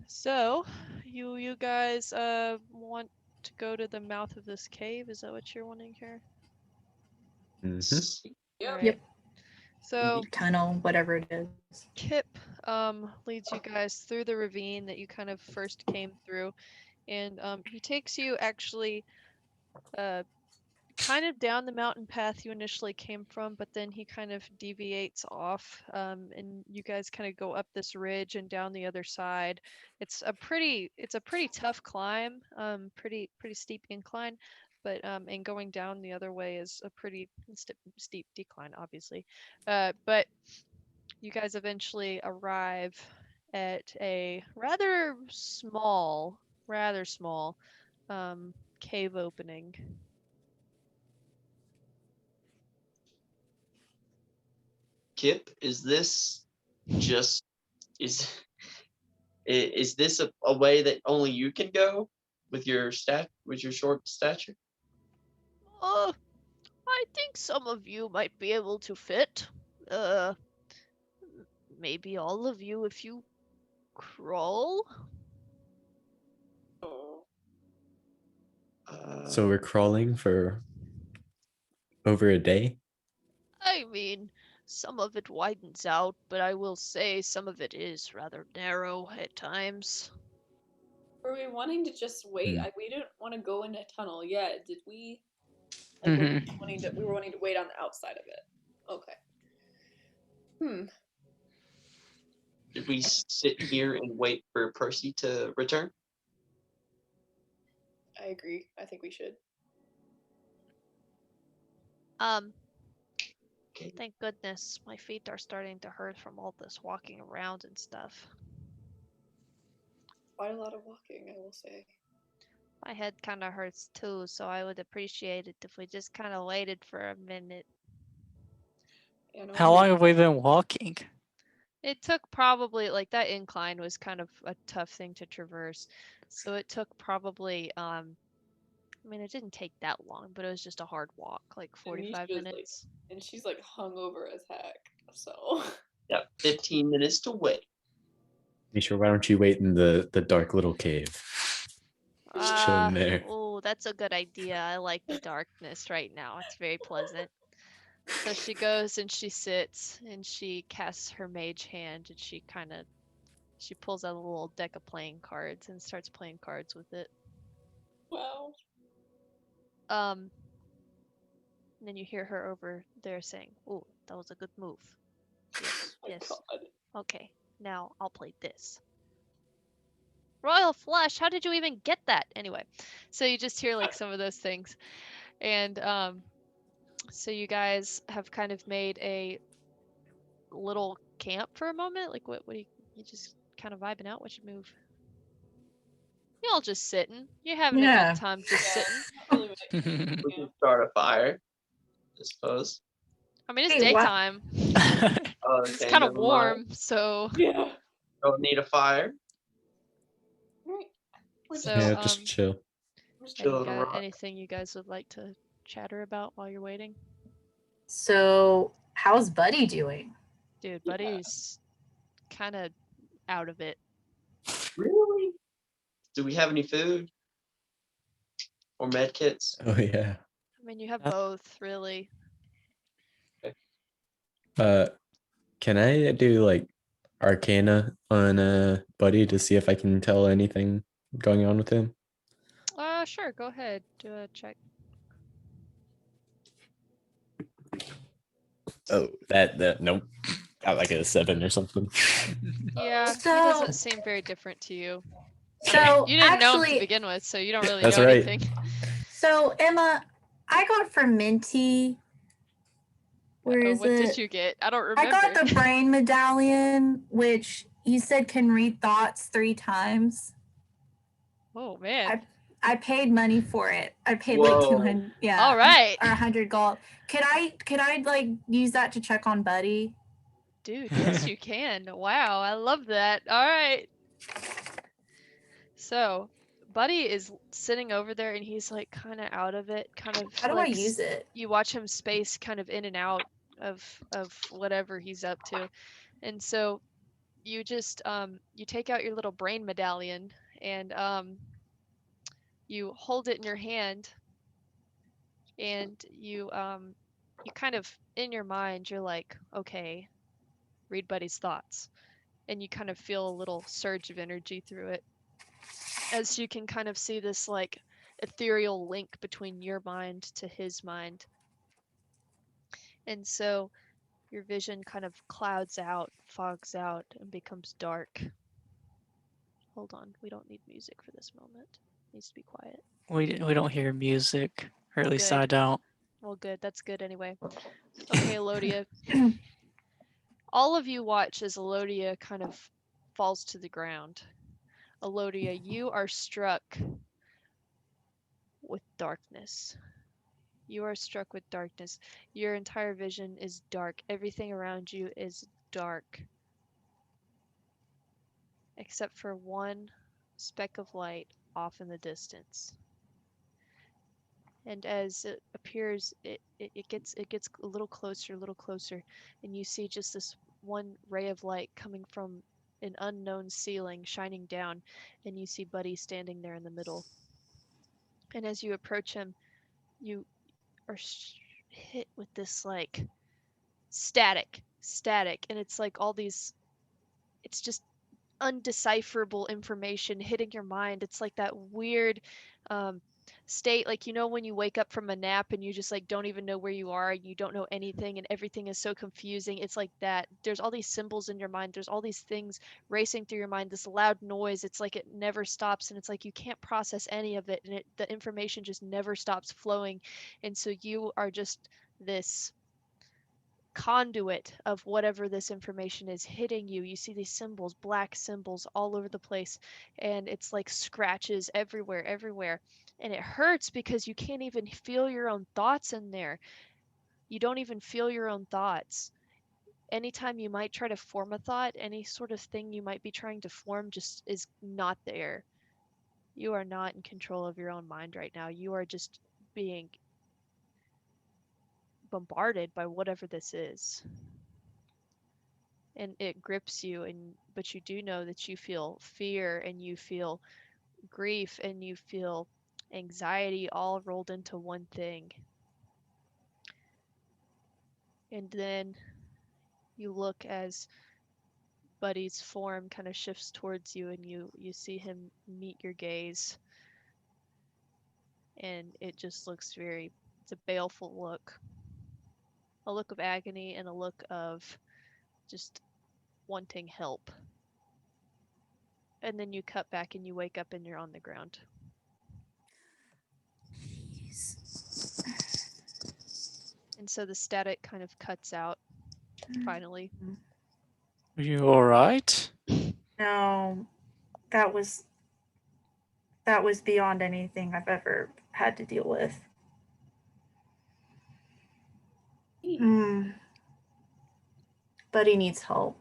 [SPEAKER 1] So, you guys want to go to the mouth of this cave? Is that what you're wanting here?
[SPEAKER 4] Mhm.
[SPEAKER 5] Yep.
[SPEAKER 3] Yep.
[SPEAKER 1] So
[SPEAKER 3] Tunnel, whatever it is.
[SPEAKER 1] Kip leads you guys through the ravine that you kind of first came through, and he takes you actually kind of down the mountain path you initially came from, but then he kind of deviates off, and you guys kind of go up this ridge and down the other side. It's a pretty tough climb, pretty steep incline, but and going down the other way is a pretty steep decline, obviously. But you guys eventually arrive at a rather small cave opening.
[SPEAKER 2] Kip, is this just is this a way that only you can go with your short stature?
[SPEAKER 1] I think some of you might be able to fit. Maybe all of you if you crawl.
[SPEAKER 5] Oh.
[SPEAKER 4] So we're crawling for over a day?
[SPEAKER 1] I mean, some of it widens out, but I will say some of it is rather narrow at times.
[SPEAKER 5] Were we wanting to just wait?
[SPEAKER 4] Hmm.
[SPEAKER 5] We didn't want to go in a tunnel yet, did we?
[SPEAKER 7] Mhm.
[SPEAKER 5] We were wanting to wait on the outside of it. Okay.
[SPEAKER 2] Did we sit here and wait for Percy to return?
[SPEAKER 5] I agree. I think we should.
[SPEAKER 2] Okay.
[SPEAKER 1] Thank goodness my feet are starting to hurt from all this walking around and stuff.
[SPEAKER 5] Quite a lot of walking, I will say.
[SPEAKER 1] My head kind of hurts too, so I would appreciate it if we just kind of waited for a minute.
[SPEAKER 5] Yeah, no,
[SPEAKER 7] How long have we been walking?
[SPEAKER 1] It took probably, that incline was kind of a tough thing to traverse. So it took probably I mean, it didn't take that long, but it was just a hard walk, like 45
[SPEAKER 5] Misha's, like-
[SPEAKER 1] minutes.
[SPEAKER 5] And she's like hungover as heck. So
[SPEAKER 2] Yep, 15 minutes to wait.
[SPEAKER 4] Misha, why don't you wait in the dark little cave? Just chilling there.
[SPEAKER 1] Oh, that's a good idea. I like the darkness right now. It's very pleasant. So she goes and she sits and she casts her mage hand and she pulls out a little deck of playing cards and starts playing cards with it.
[SPEAKER 5] wow.
[SPEAKER 1] And then you hear her over there saying, "Oh, that was a good move. Yes,
[SPEAKER 5] My
[SPEAKER 1] yes.
[SPEAKER 5] God.
[SPEAKER 1] Okay, now I'll play this. Royal Flush, how did you even get that?" Anyway, so you just hear like some of those things. And so you guys have kind of made a little camp for a moment. Like what do you just kind of vibing out? What you move? You all just sitting. You're having a
[SPEAKER 3] Yeah.
[SPEAKER 1] good time just
[SPEAKER 5] Yeah.
[SPEAKER 1] sitting.
[SPEAKER 5] Really
[SPEAKER 2] We can start a fire, I suppose.
[SPEAKER 1] I mean, it's
[SPEAKER 3] Hey, what-
[SPEAKER 1] daytime.
[SPEAKER 2] Oh,
[SPEAKER 1] It's
[SPEAKER 2] okay,
[SPEAKER 1] kind of
[SPEAKER 2] never mind.
[SPEAKER 1] warm, so
[SPEAKER 5] Yeah.
[SPEAKER 2] Don't need a fire.
[SPEAKER 5] Right. We're just
[SPEAKER 1] So,
[SPEAKER 4] Yeah,
[SPEAKER 5] chilling.
[SPEAKER 4] just chill.
[SPEAKER 5] We're just
[SPEAKER 2] chill.
[SPEAKER 1] any
[SPEAKER 2] Children rock.
[SPEAKER 1] anything you guys would like to chatter about while you're waiting?
[SPEAKER 3] So, how's Buddy doing?
[SPEAKER 1] Dude,
[SPEAKER 5] Yeah.
[SPEAKER 1] Buddy's kind of out of it.
[SPEAKER 2] Really? Do we have any food or med kits?
[SPEAKER 4] Oh yeah.
[SPEAKER 1] I mean, you have
[SPEAKER 7] Uh,
[SPEAKER 1] both, really.
[SPEAKER 4] Can I do like Arcana on Buddy to see if I can tell anything going on with him?
[SPEAKER 1] Sure, go ahead. Do a check.
[SPEAKER 4] Oh, that nope. Got like a 7 or something.
[SPEAKER 1] Yeah, he
[SPEAKER 3] So-
[SPEAKER 1] doesn't seem very different to you.
[SPEAKER 3] So,
[SPEAKER 1] You didn't know him to
[SPEAKER 3] actually,
[SPEAKER 1] begin with, so you don't really
[SPEAKER 4] That's
[SPEAKER 1] know
[SPEAKER 4] right.
[SPEAKER 1] anything.
[SPEAKER 3] so Emma, I got from Minty. Where
[SPEAKER 1] Uh-oh,
[SPEAKER 3] is
[SPEAKER 1] what
[SPEAKER 3] it?
[SPEAKER 1] did you get? I don't
[SPEAKER 3] I
[SPEAKER 1] remember.
[SPEAKER 3] got the brain medallion, which you said can read thoughts 3 times.
[SPEAKER 1] Oh man.
[SPEAKER 3] I paid money for it. I paid
[SPEAKER 2] Whoa.
[SPEAKER 3] like 200, yeah,
[SPEAKER 1] All right,
[SPEAKER 3] or 100 gold. Could I like use that to check on Buddy?
[SPEAKER 1] dude. Yes, you can. Wow, I love that. All right. So, Buddy is sitting over there, and he's like kind of out of it. Kind of
[SPEAKER 3] How do I
[SPEAKER 1] like
[SPEAKER 3] use it?
[SPEAKER 1] you watch him space kind of in and out of whatever he's up to, and so you just you take out your little brain medallion and you hold it in your hand, and you kind of in your mind you're like, okay, read Buddy's thoughts, and you kind of feel a little surge of energy through it as you can kind of see this like ethereal link between your mind to his mind. And so your vision kind of clouds out, fogs out, and becomes dark. Hold on, we don't need music for this moment. It needs to be quiet.
[SPEAKER 7] we don't hear music, or at least
[SPEAKER 1] Good.
[SPEAKER 7] I don't.
[SPEAKER 1] Well, good. That's good anyway. Okay, Elodia. All of you watch as Elodia kind of falls to the ground. Elodia, you are struck with darkness. You are struck with darkness. Your entire vision is dark. Everything around you is dark. Except for one speck of light off in the distance. And as it appears, it gets a little closer, and you see just this one ray of light coming from an unknown ceiling shining down, and you see Buddy standing there in the middle. And as you approach him, you are hit with this like static, and it's like all these, it's just undecipherable information hitting your mind. It's like that weird state, like you know when you wake up from a nap and you just like don't even know where you are, you don't know anything, and everything is so confusing. It's like that. There's all these symbols in your mind, there's all these things racing through your mind, this loud noise. It's like it never stops, and it's like you can't process any of it, and the information just never stops flowing. And so you are just this conduit of whatever this information is hitting you. You see these symbols, black symbols all over the place, and it's like scratches everywhere. And it hurts because you can't even feel your own thoughts in there. You don't even feel your own thoughts. Anytime you might try to form a thought, any sort of thing you might be trying to form just is not there. You are not in control of your own mind right now. You are just being bombarded by whatever this is. And it grips you, but you do know that you feel fear and you feel grief and you feel anxiety all rolled into one thing. And then you look as Buddy's form kind of shifts towards you and you see him meet your gaze. And it just looks it's a baleful look. A look of agony and a look of just wanting help. And then you cut back and you wake up and you're on the ground. And so the static kind of cuts out finally.
[SPEAKER 7] Are you all right?
[SPEAKER 3] No, that was beyond anything I've ever had to deal with. Buddy needs help.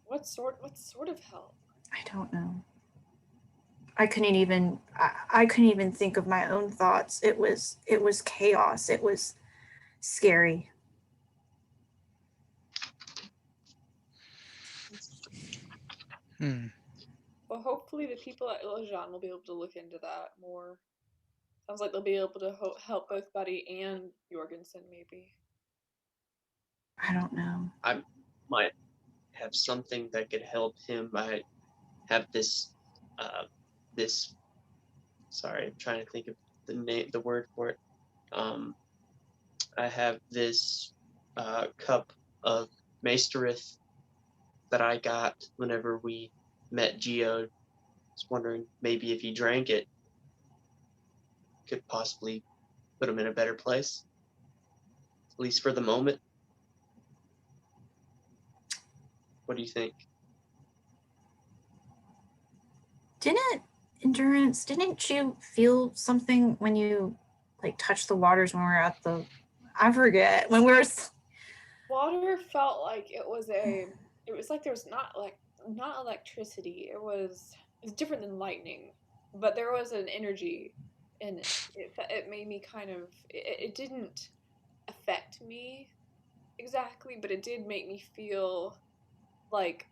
[SPEAKER 5] What sort of help?
[SPEAKER 3] I don't know. I couldn't even think of my own thoughts. It was chaos. It was scary.
[SPEAKER 5] Well, hopefully the people at Illusion will be able to look into that more. Sounds like they'll be able to help both Buddy and Jorgensen, maybe.
[SPEAKER 3] I don't know.
[SPEAKER 2] I might have something that could help him. I have this, sorry, I'm trying to think of the word for it. I have this cup of Maesterith that I got whenever we met Geo. I was wondering maybe if he drank it, could possibly put him in a better place, at least for the moment. What do you think?
[SPEAKER 3] Didn't you feel something when you like touched the waters when we were at the, I forget, when we were
[SPEAKER 5] Water felt like it was like there was not electricity. It was different than lightning, but there was an energy in it. It made me kind of, it didn't affect me exactly, but it did make me feel like,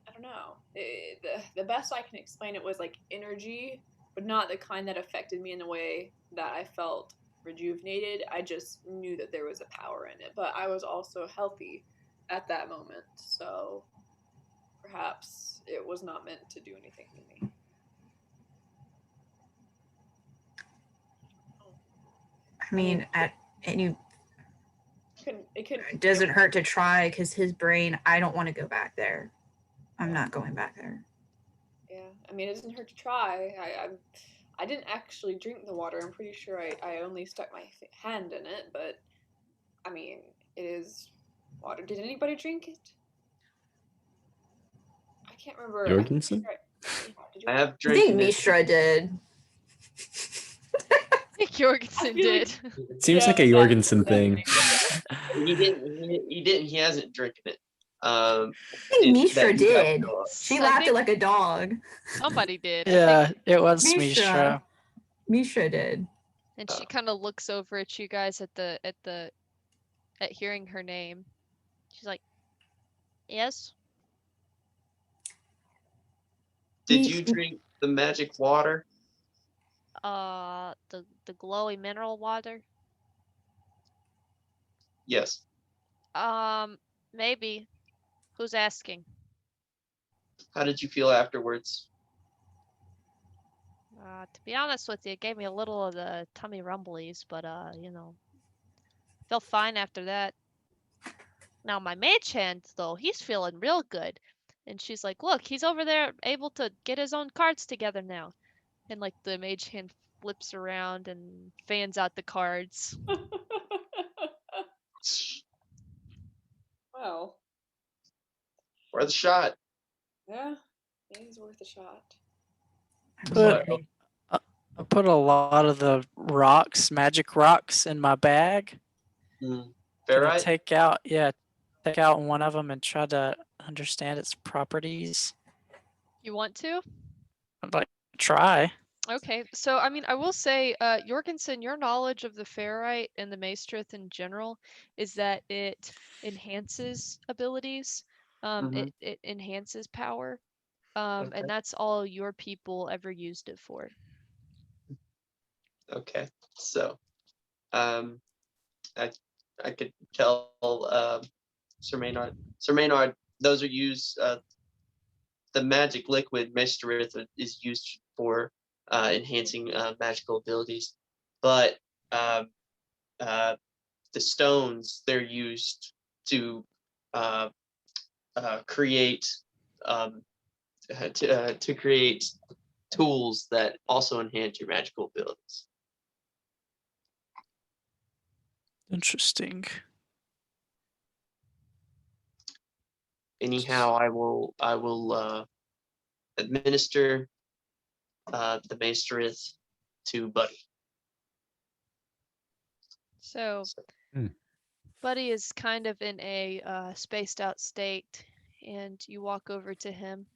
[SPEAKER 5] I don't know. The best I can explain it was like energy, but not the kind that affected me in a way that I felt rejuvenated. I just knew that there was a power in it, but I was also healthy at that moment, so perhaps it was not meant to do anything to me.
[SPEAKER 3] I mean,
[SPEAKER 5] It
[SPEAKER 3] doesn't hurt to try, because his brain, I don't want to go back there. I'm not going back there.
[SPEAKER 5] Yeah, I mean, it doesn't hurt to try. I didn't actually drink the water. I'm pretty sure I only stuck my hand in it, but I mean, it is water. Did anybody drink it? I can't remember.
[SPEAKER 4] Jorgensen?
[SPEAKER 2] I have
[SPEAKER 3] I
[SPEAKER 2] drinking
[SPEAKER 3] think
[SPEAKER 2] it.
[SPEAKER 3] Mishra did.
[SPEAKER 1] I think Jorgensen
[SPEAKER 5] feel like-
[SPEAKER 1] did.
[SPEAKER 4] It seems
[SPEAKER 5] Yeah,
[SPEAKER 4] like a Jorgensen thing.
[SPEAKER 2] He didn't. He hasn't drinking it.
[SPEAKER 3] I think Mishra did. She
[SPEAKER 1] I
[SPEAKER 3] laughed
[SPEAKER 1] think
[SPEAKER 3] like a dog.
[SPEAKER 1] somebody did. I
[SPEAKER 7] Yeah,
[SPEAKER 1] think,
[SPEAKER 7] it was
[SPEAKER 3] Mishra.
[SPEAKER 7] Mishra.
[SPEAKER 3] Mishra did.
[SPEAKER 1] and she kind of looks over at you guys at hearing her name. She's like, "Yes."
[SPEAKER 2] Did you drink the magic water?
[SPEAKER 1] The glowy mineral water.
[SPEAKER 2] Yes.
[SPEAKER 1] Maybe. Who's asking?
[SPEAKER 2] How did you feel afterwards?
[SPEAKER 1] To be honest with you, it gave me a little of the tummy rumblies, but felt fine after that. Now my mage hand though, he's feeling real good. And she's like, "Look, he's over there able to get his own cards together now." And like the mage hand flips around and fans out the cards.
[SPEAKER 5] Wow.
[SPEAKER 2] Worth a shot.
[SPEAKER 5] Yeah, it's worth a shot.
[SPEAKER 7] But I put a lot of the magic rocks in my bag.
[SPEAKER 2] Fair
[SPEAKER 7] Can I
[SPEAKER 2] right?
[SPEAKER 7] take out one of them and try to understand its properties?
[SPEAKER 1] You want to?
[SPEAKER 7] I'd like to try.
[SPEAKER 1] Okay, so I mean, I will say, Jorgensen, your knowledge of the ferrite and the maestrith in general is that it enhances abilities.
[SPEAKER 2] Mhm.
[SPEAKER 1] It enhances power.
[SPEAKER 2] Okay.
[SPEAKER 1] And that's all your people ever used it for.
[SPEAKER 2] Okay. So, um, I I could tell Sir Maynard. Sir Maynard, those are used. The magic liquid Mestarith is used for enhancing magical abilities, but um, uh, the stones they're used to uh, create um, to create tools that also enhance your magical abilities.
[SPEAKER 7] Interesting.
[SPEAKER 2] Anyhow, I will administer the Maesterith to Buddy.
[SPEAKER 1] So,
[SPEAKER 2] So,
[SPEAKER 1] Buddy is kind of in a spaced out state, and you walk over to him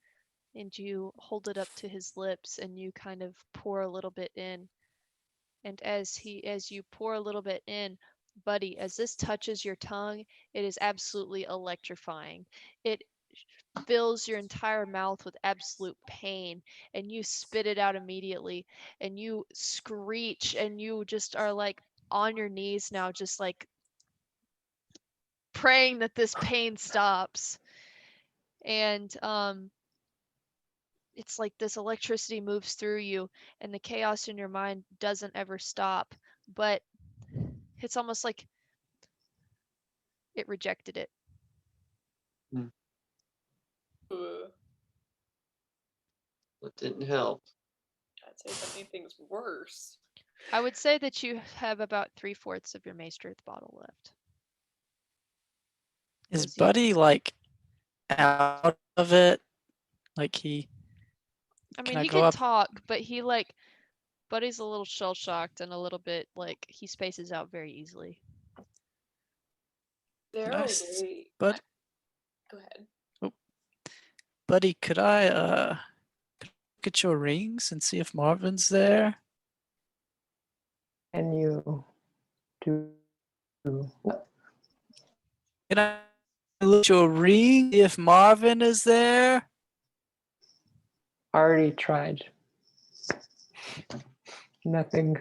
[SPEAKER 1] and you hold it up to his lips and you kind of pour a little bit in. And as you pour a little bit in, Buddy, as this touches your tongue, it is absolutely electrifying. It fills your entire mouth with absolute pain, and you spit it out immediately, and you screech, and you just are like on your knees now, just like praying that this pain stops. And it's like this electricity moves through you, and the chaos in your mind doesn't ever stop, but it's almost like it rejected it.
[SPEAKER 2] that didn't help.
[SPEAKER 5] I'd say that made things worse.
[SPEAKER 1] I would say that you have about 3/4 of your Maester Earth bottle left.
[SPEAKER 7] Is
[SPEAKER 1] As you,
[SPEAKER 7] Buddy like out of it? Like he
[SPEAKER 1] I
[SPEAKER 7] can
[SPEAKER 1] mean,
[SPEAKER 7] I
[SPEAKER 1] he
[SPEAKER 7] go
[SPEAKER 1] can
[SPEAKER 7] up?
[SPEAKER 1] talk, but he like, Buddy's a little shell shocked and a little bit like he spaces out very easily.
[SPEAKER 5] There a
[SPEAKER 7] Nice.
[SPEAKER 5] way.
[SPEAKER 7] But
[SPEAKER 5] Go ahead.
[SPEAKER 7] Buddy, could I look at your rings and see if Marvin's there?
[SPEAKER 6] Can you do what?
[SPEAKER 7] Can I look at your ring, see if Marvin is there?
[SPEAKER 6] Already tried. Nothing.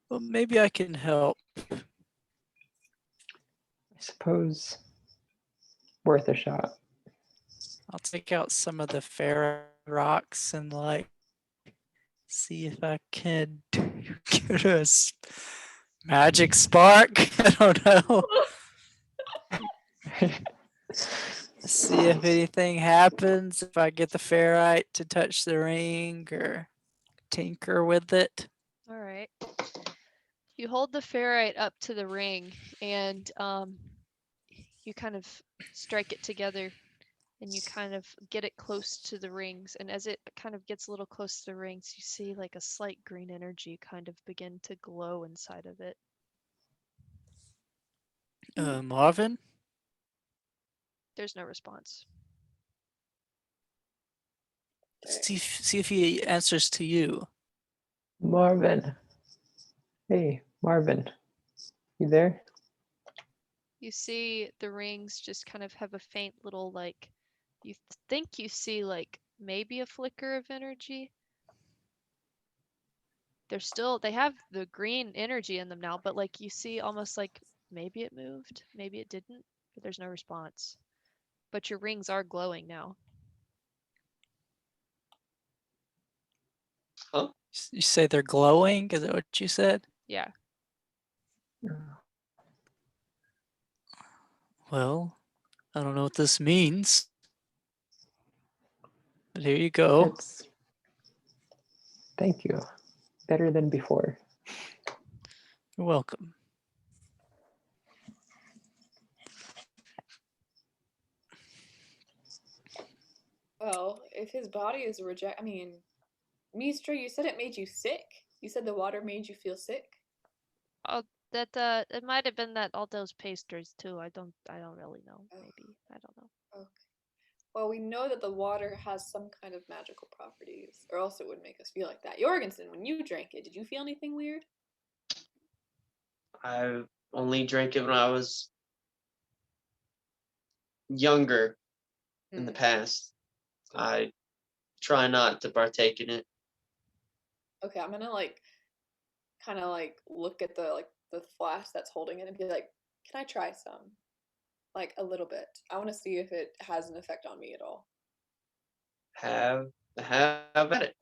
[SPEAKER 7] Well, maybe I can help.
[SPEAKER 6] I suppose worth a shot.
[SPEAKER 7] I'll take out some of the ferrite rocks and like see if I can get a magic spark. I don't know. See if anything happens. If I get the ferrite to touch the ring or tinker with it.
[SPEAKER 1] All right. You hold the ferrite up to the ring, and you kind of strike it together, and you kind of get it close to the rings. And as it kind of gets a little close to the rings, you see like a slight green energy kind of begin to glow inside of it.
[SPEAKER 7] Marvin?
[SPEAKER 1] There's no response.
[SPEAKER 7] See if he answers to you.
[SPEAKER 6] Marvin. Hey, Marvin. You there?
[SPEAKER 1] You see the rings just kind of have a faint little like, you think you see like maybe a flicker of energy. They have the green energy in them now, but like you see almost like maybe it moved, maybe it didn't, but there's no response. But your rings are glowing now.
[SPEAKER 2] Huh?
[SPEAKER 7] You say they're glowing? Is that what you said?
[SPEAKER 1] Yeah.
[SPEAKER 7] Well, I don't know what this means. But here you go.
[SPEAKER 6] It's. Thank you. Better than before.
[SPEAKER 7] You're welcome.
[SPEAKER 5] Well, if his body is reject, I mean, Mistra, you said it made you sick. You said the water made you feel sick.
[SPEAKER 1] Oh, that it might have been that all those pastries too. I don't really know.
[SPEAKER 5] Oh.
[SPEAKER 1] Maybe I don't know.
[SPEAKER 5] Okay. Well, we know that the water has some kind of magical properties, or else it would make us feel like that. Jorgensen, when you drank it, did you feel anything weird?
[SPEAKER 2] I only drank it when I was younger in the
[SPEAKER 5] Hmm.
[SPEAKER 2] past. I try not to partake in it.
[SPEAKER 5] Okay, I'm gonna like kind of like look at the flask that's holding it and be like, "Can I try some? Like a little bit. I want to see if it has an effect on me at all."
[SPEAKER 2] Have at it.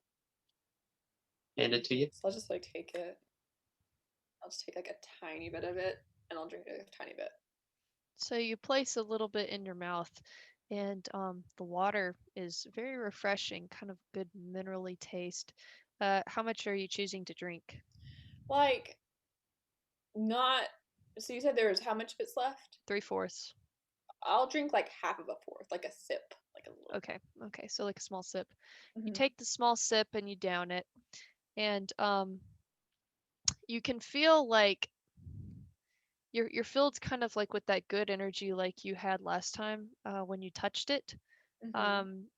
[SPEAKER 2] Hand it to you.
[SPEAKER 5] So I'll just like take it. I'll just take like a tiny bit of it and I'll drink it a tiny bit.
[SPEAKER 1] So you place a little bit in your mouth, and the water is very refreshing, kind of good minerally taste. How much are you choosing to drink?
[SPEAKER 5] Like, not. So you said there's how much of it's left?
[SPEAKER 1] 3/4.
[SPEAKER 5] I'll drink like half of a fourth, like a sip, like a little.
[SPEAKER 1] Okay, okay, so like a small sip. You
[SPEAKER 5] Mhm.
[SPEAKER 1] take the small sip and you down it, and you can feel like you're filled kind of like with that good energy like you had last time when you touched it.
[SPEAKER 5] Mhm.
[SPEAKER 1] Um,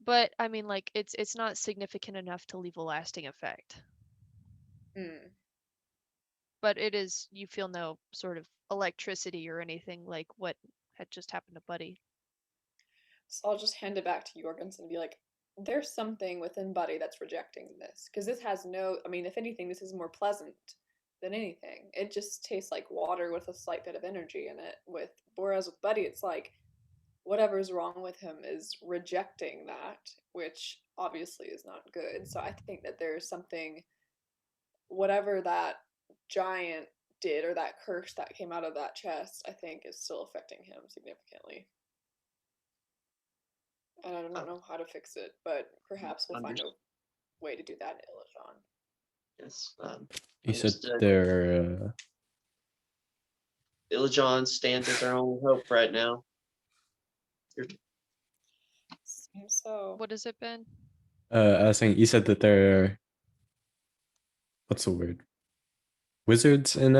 [SPEAKER 1] but I mean, like it's not significant enough to leave a lasting effect.
[SPEAKER 5] Mm.
[SPEAKER 1] But it is, you feel no sort of electricity or anything like what had just happened to Buddy.
[SPEAKER 5] So I'll just hand it back to Jorgensen and be like, "There's something within Buddy that's rejecting this because this has no. I mean, if anything, this is more pleasant than anything. It just tastes like water with a slight bit of energy in it. Whereas with Buddy, it's like whatever's wrong with him is rejecting that, which obviously is not good. So I think that there's something, whatever that giant did or that curse that came out of that chest, I think is still affecting him significantly. And I don't know how to fix it, but perhaps we'll find a way to do that in Illusion.
[SPEAKER 2] Yes.
[SPEAKER 4] You said
[SPEAKER 2] Understood.
[SPEAKER 4] they're
[SPEAKER 2] Illijon stands as our only hope right now.
[SPEAKER 5] Seems so.
[SPEAKER 1] What has it been?
[SPEAKER 4] I was saying you said that they're what's the word? Wizards in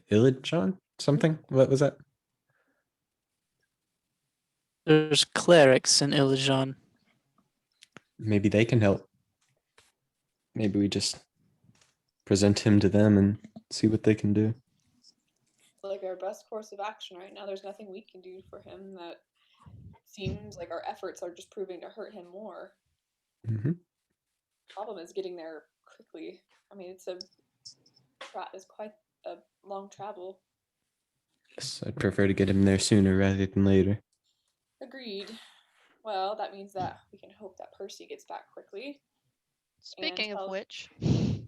[SPEAKER 4] Illijon? Something? What was that?
[SPEAKER 7] There's clerics in Illusion.
[SPEAKER 4] Maybe they can help. Maybe we just present him to them and see what they can do.
[SPEAKER 5] Like our best course of action right now. There's nothing we can do for him that seems like our efforts are just proving to hurt him more.
[SPEAKER 4] Mm-hmm.
[SPEAKER 5] Problem is getting there quickly. I mean, it's quite a long travel.
[SPEAKER 4] Yes, I'd prefer to get him there sooner rather than later.
[SPEAKER 5] Agreed. Well, that means that we can hope that Percy gets back quickly.
[SPEAKER 1] Speaking of
[SPEAKER 5] tells-
[SPEAKER 1] which,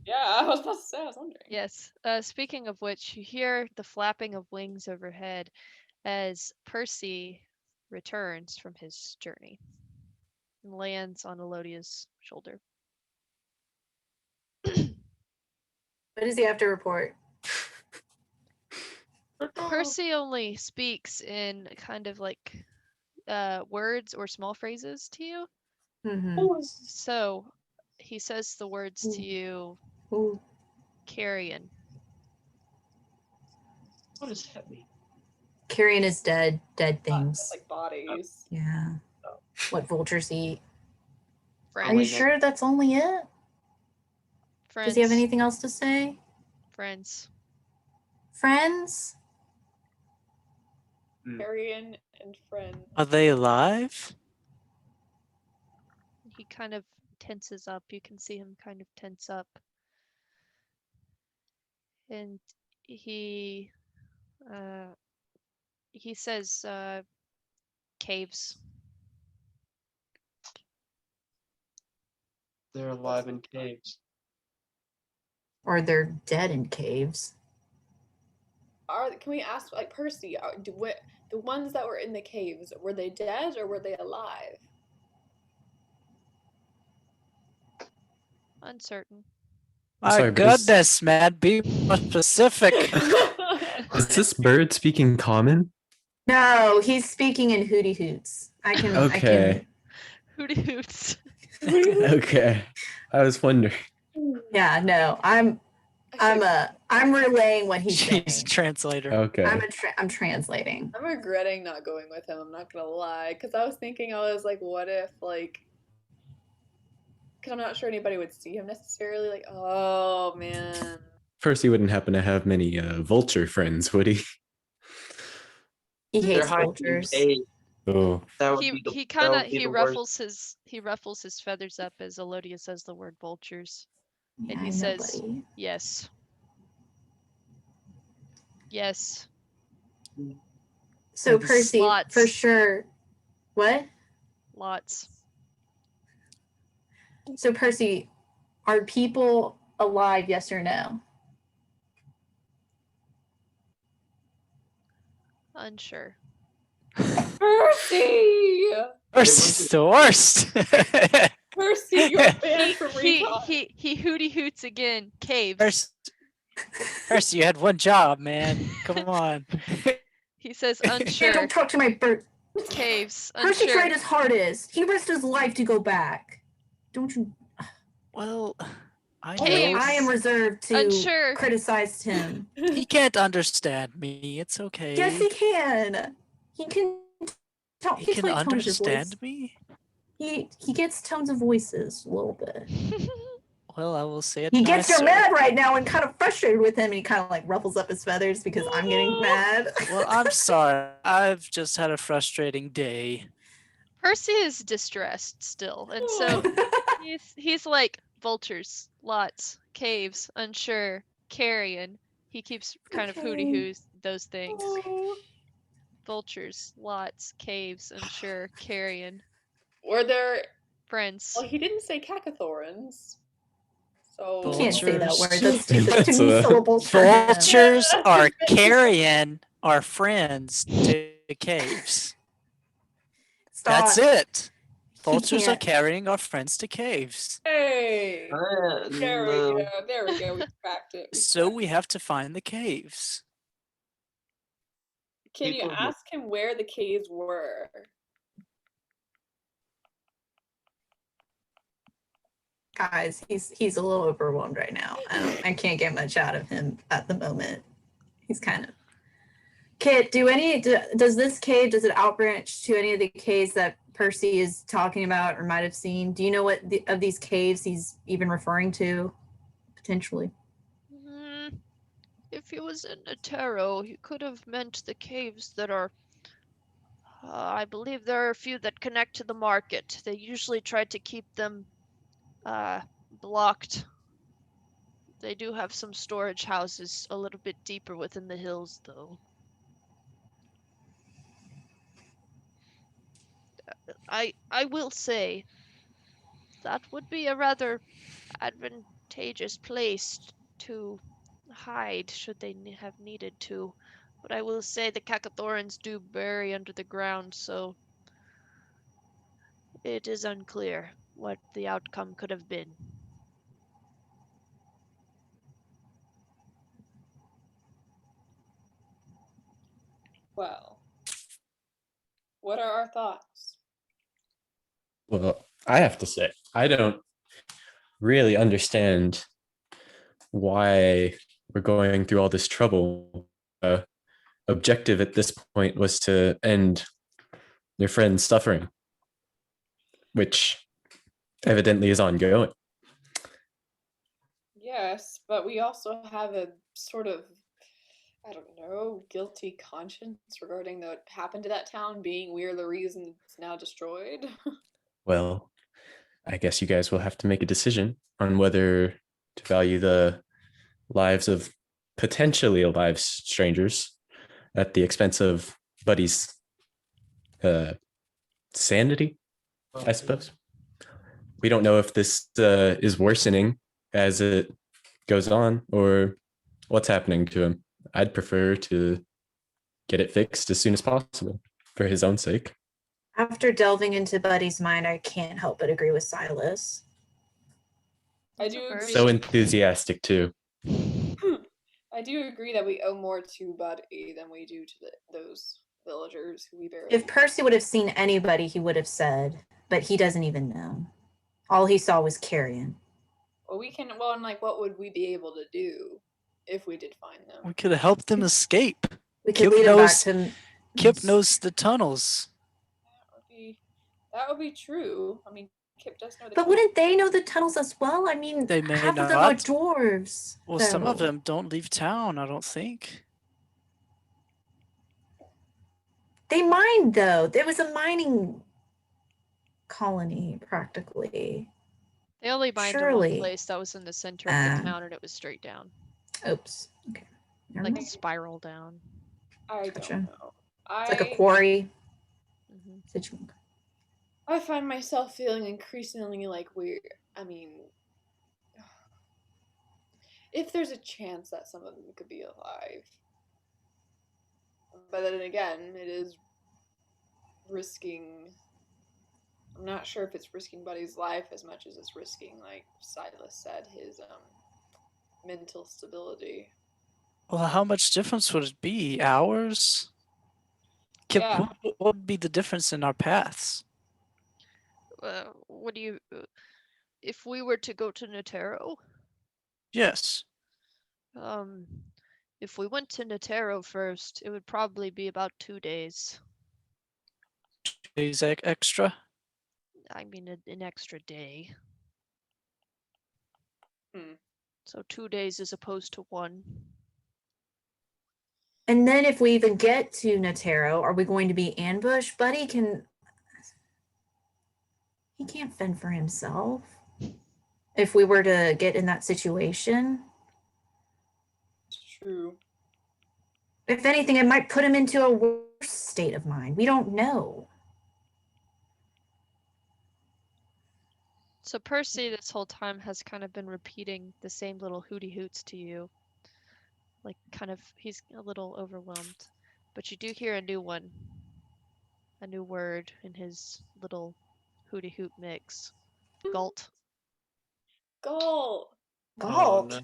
[SPEAKER 5] Yeah, I was about to say, I was wondering.
[SPEAKER 1] yes, speaking of which, you hear the flapping of wings overhead as Percy returns from his journey and lands on Elodia's shoulder.
[SPEAKER 3] What does he have to report?
[SPEAKER 1] Percy only speaks in kind of like words or small phrases to you.
[SPEAKER 3] Mm-hmm.
[SPEAKER 1] So he says the words to you,
[SPEAKER 3] Ooh.
[SPEAKER 1] carrion.
[SPEAKER 2] What does that mean?
[SPEAKER 3] Carrion is dead
[SPEAKER 5] That's
[SPEAKER 3] things.
[SPEAKER 5] like bodies.
[SPEAKER 3] Yeah. What vultures eat.
[SPEAKER 1] Friends.
[SPEAKER 3] Are you sure that's only it?
[SPEAKER 1] Friends.
[SPEAKER 3] Does he have anything else to say?
[SPEAKER 1] Friends.
[SPEAKER 3] Friends?
[SPEAKER 5] Carrion and friend.
[SPEAKER 7] Are they alive?
[SPEAKER 1] He kind of tenses up. You can see him kind of tense up. And he says caves.
[SPEAKER 2] They're alive in caves.
[SPEAKER 3] Or they're dead in caves.
[SPEAKER 5] Can we ask, like, Percy? The ones that were in the caves, were they dead or were they alive?
[SPEAKER 1] Uncertain.
[SPEAKER 4] I'm
[SPEAKER 7] My
[SPEAKER 4] sorry, but is-
[SPEAKER 7] goodness, man, be more specific.
[SPEAKER 4] Is this bird speaking common?
[SPEAKER 3] No, he's speaking in hooty hoots.
[SPEAKER 4] Okay.
[SPEAKER 1] Hooty hoots.
[SPEAKER 4] Okay. I was wondering.
[SPEAKER 3] Yeah, no, I'm I'm relaying what he's saying.
[SPEAKER 7] She's a translator.
[SPEAKER 4] Okay.
[SPEAKER 3] I'm translating.
[SPEAKER 5] I'm regretting not going with him. I'm not gonna lie, because I was thinking, I was like, what if like, because I'm not sure anybody would see him necessarily. Like, oh man.
[SPEAKER 4] Percy wouldn't happen to have many vulture friends, would he?
[SPEAKER 3] He
[SPEAKER 2] They're
[SPEAKER 3] hates
[SPEAKER 2] hiding
[SPEAKER 3] vultures.
[SPEAKER 2] eggs.
[SPEAKER 4] Oh,
[SPEAKER 2] That would
[SPEAKER 1] He
[SPEAKER 2] be the,
[SPEAKER 1] he
[SPEAKER 2] that
[SPEAKER 1] kind
[SPEAKER 2] would
[SPEAKER 1] of
[SPEAKER 2] be
[SPEAKER 1] he
[SPEAKER 2] the worst.
[SPEAKER 1] ruffles his feathers up as Elodia says the word vultures,
[SPEAKER 3] Yeah,
[SPEAKER 1] and he
[SPEAKER 3] I'm
[SPEAKER 1] says,
[SPEAKER 3] nobody.
[SPEAKER 1] "Yes, yes,
[SPEAKER 3] So
[SPEAKER 7] That is
[SPEAKER 3] Percy, for
[SPEAKER 1] lots.
[SPEAKER 3] sure. What?
[SPEAKER 1] lots."
[SPEAKER 3] So Percy, are people alive? Yes or no?
[SPEAKER 1] Unsure.
[SPEAKER 5] Percy!
[SPEAKER 7] Percy's the worst.
[SPEAKER 5] Percy, you're banned from recon.
[SPEAKER 1] He hooty hoots again. Caves.
[SPEAKER 7] Percy, Percy, you had one job, man. Come on.
[SPEAKER 1] He says
[SPEAKER 3] Hey,
[SPEAKER 1] unsure.
[SPEAKER 3] don't talk to my bird.
[SPEAKER 1] Caves.
[SPEAKER 3] Percy
[SPEAKER 1] Unsure.
[SPEAKER 3] tried his hardest. He risked his life to go back. Don't you?
[SPEAKER 7] Well, I
[SPEAKER 3] Only
[SPEAKER 7] know.
[SPEAKER 3] I am reserved to
[SPEAKER 1] Unsure.
[SPEAKER 3] criticize him.
[SPEAKER 7] He can't understand me. It's okay.
[SPEAKER 3] Yes, he can. He can.
[SPEAKER 7] He
[SPEAKER 3] He's
[SPEAKER 7] can
[SPEAKER 3] like tones of voice.
[SPEAKER 7] understand me.
[SPEAKER 3] He gets tones of voices a little bit.
[SPEAKER 7] Well, I will say it
[SPEAKER 3] He gets
[SPEAKER 7] nicer.
[SPEAKER 3] you're mad right now and kind of frustrated with him, and he kind of like ruffles up his feathers because I'm getting mad.
[SPEAKER 7] Well, I'm sorry. I've just had a frustrating day.
[SPEAKER 1] Percy is distressed still, and so he's like vultures, lots, caves, unsure, carrion. He keeps kind of hooty hoos those things. Vultures, lots, caves, unsure, carrion,
[SPEAKER 5] Were there?
[SPEAKER 1] friends.
[SPEAKER 5] Well, he didn't say cacothorans. So
[SPEAKER 3] You can't say that
[SPEAKER 7] Vultures.
[SPEAKER 3] word. That's too
[SPEAKER 4] That's
[SPEAKER 3] many
[SPEAKER 4] a-
[SPEAKER 3] syllables for him.
[SPEAKER 7] Vultures are carrion our friends to caves. That's
[SPEAKER 3] Stop.
[SPEAKER 7] it. Vultures are
[SPEAKER 3] can't.
[SPEAKER 7] carrying our friends to caves.
[SPEAKER 5] hey, there we
[SPEAKER 2] No.
[SPEAKER 5] go. There we go. We cracked it.
[SPEAKER 7] So we have to find the caves.
[SPEAKER 5] Can you
[SPEAKER 2] People get-
[SPEAKER 5] ask him where the caves were?
[SPEAKER 3] Guys, he's a little overwhelmed right now. I can't get much out of him at the moment. He's kind of. Kit, does this cave, does it outbranch to any of the caves that Percy is talking about or might have seen? Do you know what of these caves he's even referring to, potentially?
[SPEAKER 1] If he was in a tarot, he could have meant the caves that are. I believe there are a few that connect to the market. They usually try to keep them blocked. They do have some storage houses a little bit deeper within the hills, though. I will say that would be a rather advantageous place to hide should they have needed to. But I will say the Cacothorans do bury under the ground, so it is unclear what the outcome could have been.
[SPEAKER 5] Well, what are our thoughts?
[SPEAKER 4] well, I have to say, I don't really understand why we're going through all this trouble. Objective at this point was to end your friend's suffering, which evidently is ongoing.
[SPEAKER 5] Yes, but we also have a sort of, I don't know, guilty conscience regarding what happened to that town, being we're the reason it's now destroyed.
[SPEAKER 4] Well, I guess you guys will have to make a decision on whether to value the lives of potentially alive strangers at the expense of Buddy's sanity, I suppose. We don't know if this is worsening as it goes on or what's happening to him. I'd prefer to get it fixed as soon as possible for his own sake.
[SPEAKER 3] After delving into Buddy's mind, I can't help but agree with Silas.
[SPEAKER 5] I
[SPEAKER 1] That's
[SPEAKER 5] do
[SPEAKER 1] a
[SPEAKER 5] agree.
[SPEAKER 1] first.
[SPEAKER 4] So enthusiastic too.
[SPEAKER 5] I do agree that we owe more to Buddy than we do to those villagers who we barely.
[SPEAKER 3] If Percy would have seen anybody, he would have said, but he doesn't even know. All he saw was carrion.
[SPEAKER 5] Well, we can. Well, and like, what would we be able to do if we did find them?
[SPEAKER 7] We could have helped them escape.
[SPEAKER 3] We could
[SPEAKER 7] Kip
[SPEAKER 3] lead him back
[SPEAKER 7] knows-
[SPEAKER 3] to.
[SPEAKER 7] Kip knows the tunnels.
[SPEAKER 5] That would be true. I mean, Kip does know the.
[SPEAKER 3] But wouldn't they know the tunnels as well? I mean,
[SPEAKER 7] They may
[SPEAKER 3] half of them are
[SPEAKER 7] not.
[SPEAKER 3] dwarves.
[SPEAKER 7] Well, some of
[SPEAKER 3] though.
[SPEAKER 7] them don't leave town, I don't think.
[SPEAKER 3] They mined though. There was a mining colony practically.
[SPEAKER 1] They only mined in
[SPEAKER 3] Surely.
[SPEAKER 1] one place that was in the center of the town, and it was straight down,
[SPEAKER 3] Oops. Okay. Never
[SPEAKER 1] like
[SPEAKER 3] mind.
[SPEAKER 1] spiral down.
[SPEAKER 5] I
[SPEAKER 3] Gotcha.
[SPEAKER 5] don't know.
[SPEAKER 3] It's like a quarry
[SPEAKER 1] Hmm.
[SPEAKER 3] situation.
[SPEAKER 5] I find myself feeling increasingly like we're. I mean, if there's a chance that some of them could be alive, but then again, it is risking. I'm not sure if it's risking Buddy's life as much as it's risking, like Silas said, his mental stability.
[SPEAKER 7] Well, how much difference would it be? Hours? Kip,
[SPEAKER 5] Yeah.
[SPEAKER 7] what would be the difference in our paths?
[SPEAKER 1] What do you? If we were to go to Netero,
[SPEAKER 7] Yes.
[SPEAKER 1] if we went to Netero first, it would probably be about 2 days.
[SPEAKER 7] Days extra?
[SPEAKER 1] I mean, an extra day.
[SPEAKER 5] Hmm.
[SPEAKER 1] So 2 days as opposed to 1.
[SPEAKER 3] And then if we even get to Netero, are we going to be ambushed? Buddy he can't fend for himself. If we were to get in that situation.
[SPEAKER 5] It's true.
[SPEAKER 3] If anything, it might put him into a worse state of mind. We don't know.
[SPEAKER 1] So Percy, this whole time, has kind of been repeating the same little hooty hoots to you. Like, kind of, he's a little overwhelmed. But you do hear a new one. A new word in his little hooty hoot mix. Galt.
[SPEAKER 5] Galt!
[SPEAKER 3] Galt.
[SPEAKER 2] no.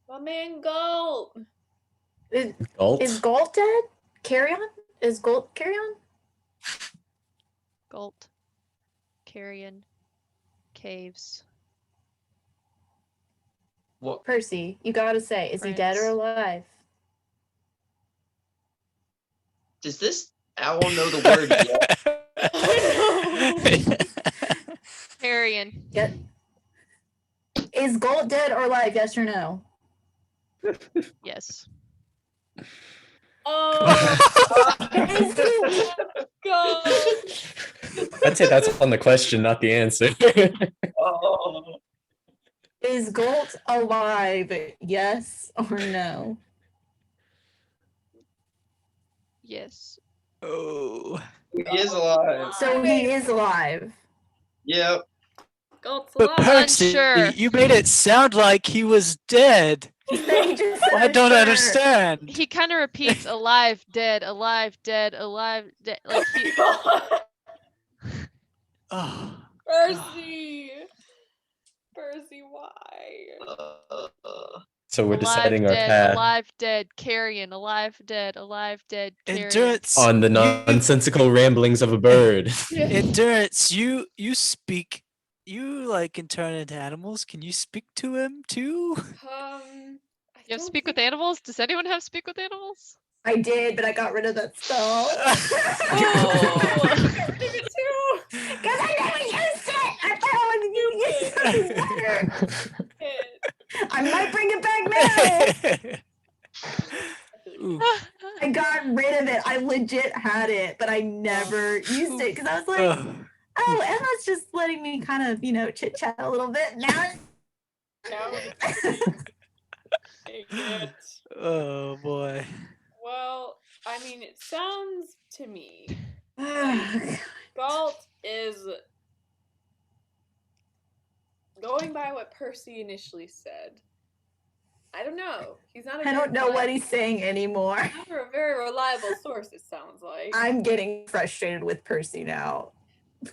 [SPEAKER 5] My man Galt!
[SPEAKER 4] Galt?
[SPEAKER 3] Is Galt dead? Carry on? Is Galt carry on?
[SPEAKER 1] Galt. Carrion. Caves.
[SPEAKER 2] What?
[SPEAKER 3] Percy, you gotta say, is he dead or
[SPEAKER 1] Friends.
[SPEAKER 3] alive?
[SPEAKER 2] Does this owl know the word yet?
[SPEAKER 1] Carrion.
[SPEAKER 3] Yet. Is Galt dead or alive? Yes or no?
[SPEAKER 1] Yes.
[SPEAKER 5] Oh!
[SPEAKER 3] Is he
[SPEAKER 5] Galt!
[SPEAKER 4] I'd say that's on the question, not the answer.
[SPEAKER 2] Oh.
[SPEAKER 3] Is Galt alive? Yes or no?
[SPEAKER 1] Yes.
[SPEAKER 7] Oh.
[SPEAKER 2] He is alive.
[SPEAKER 3] So he is alive.
[SPEAKER 2] Yep.
[SPEAKER 5] Galt's
[SPEAKER 7] But
[SPEAKER 5] alive!
[SPEAKER 7] Percy,
[SPEAKER 1] Unsure.
[SPEAKER 7] you made it sound like he was dead.
[SPEAKER 3] He said he just said
[SPEAKER 7] I don't
[SPEAKER 3] sure.
[SPEAKER 7] understand.
[SPEAKER 1] He kind of repeats alive, dead, alive, dead, alive, dead. Like he,
[SPEAKER 7] Oh.
[SPEAKER 5] Percy! Percy, why?
[SPEAKER 4] So we're
[SPEAKER 1] alive,
[SPEAKER 4] deciding our
[SPEAKER 1] dead,
[SPEAKER 4] path
[SPEAKER 1] alive, dead, carrion, alive, dead, carrion.
[SPEAKER 7] Endurance.
[SPEAKER 4] on the
[SPEAKER 7] you-
[SPEAKER 4] nonsensical ramblings of a bird.
[SPEAKER 7] Endurance, you speak. You like can turn into animals. Can you speak to him too?
[SPEAKER 5] I
[SPEAKER 1] You have
[SPEAKER 5] don't
[SPEAKER 1] speak with
[SPEAKER 5] think-
[SPEAKER 1] animals? Does anyone have speak with animals?
[SPEAKER 3] I did, but I got rid of that spell.
[SPEAKER 5] Oh! Did it too!
[SPEAKER 3] Because I never used it! I thought I was going to use something better. I might bring it back now.
[SPEAKER 7] Ooh.
[SPEAKER 3] I got rid of it. I legit had it, but I never used it because I was like,
[SPEAKER 7] Ugh.
[SPEAKER 3] oh, Emma's just letting me kind of, chit chat a little bit. Now.
[SPEAKER 5] Now Dang it.
[SPEAKER 7] Oh boy.
[SPEAKER 5] Well, I mean, it sounds to me
[SPEAKER 3] Oh,
[SPEAKER 5] Galt is going by what Percy initially said. I don't know. He's not.
[SPEAKER 3] I don't know what he's saying anymore.
[SPEAKER 5] Not a very reliable source. It sounds like.
[SPEAKER 3] I'm getting frustrated with Percy now.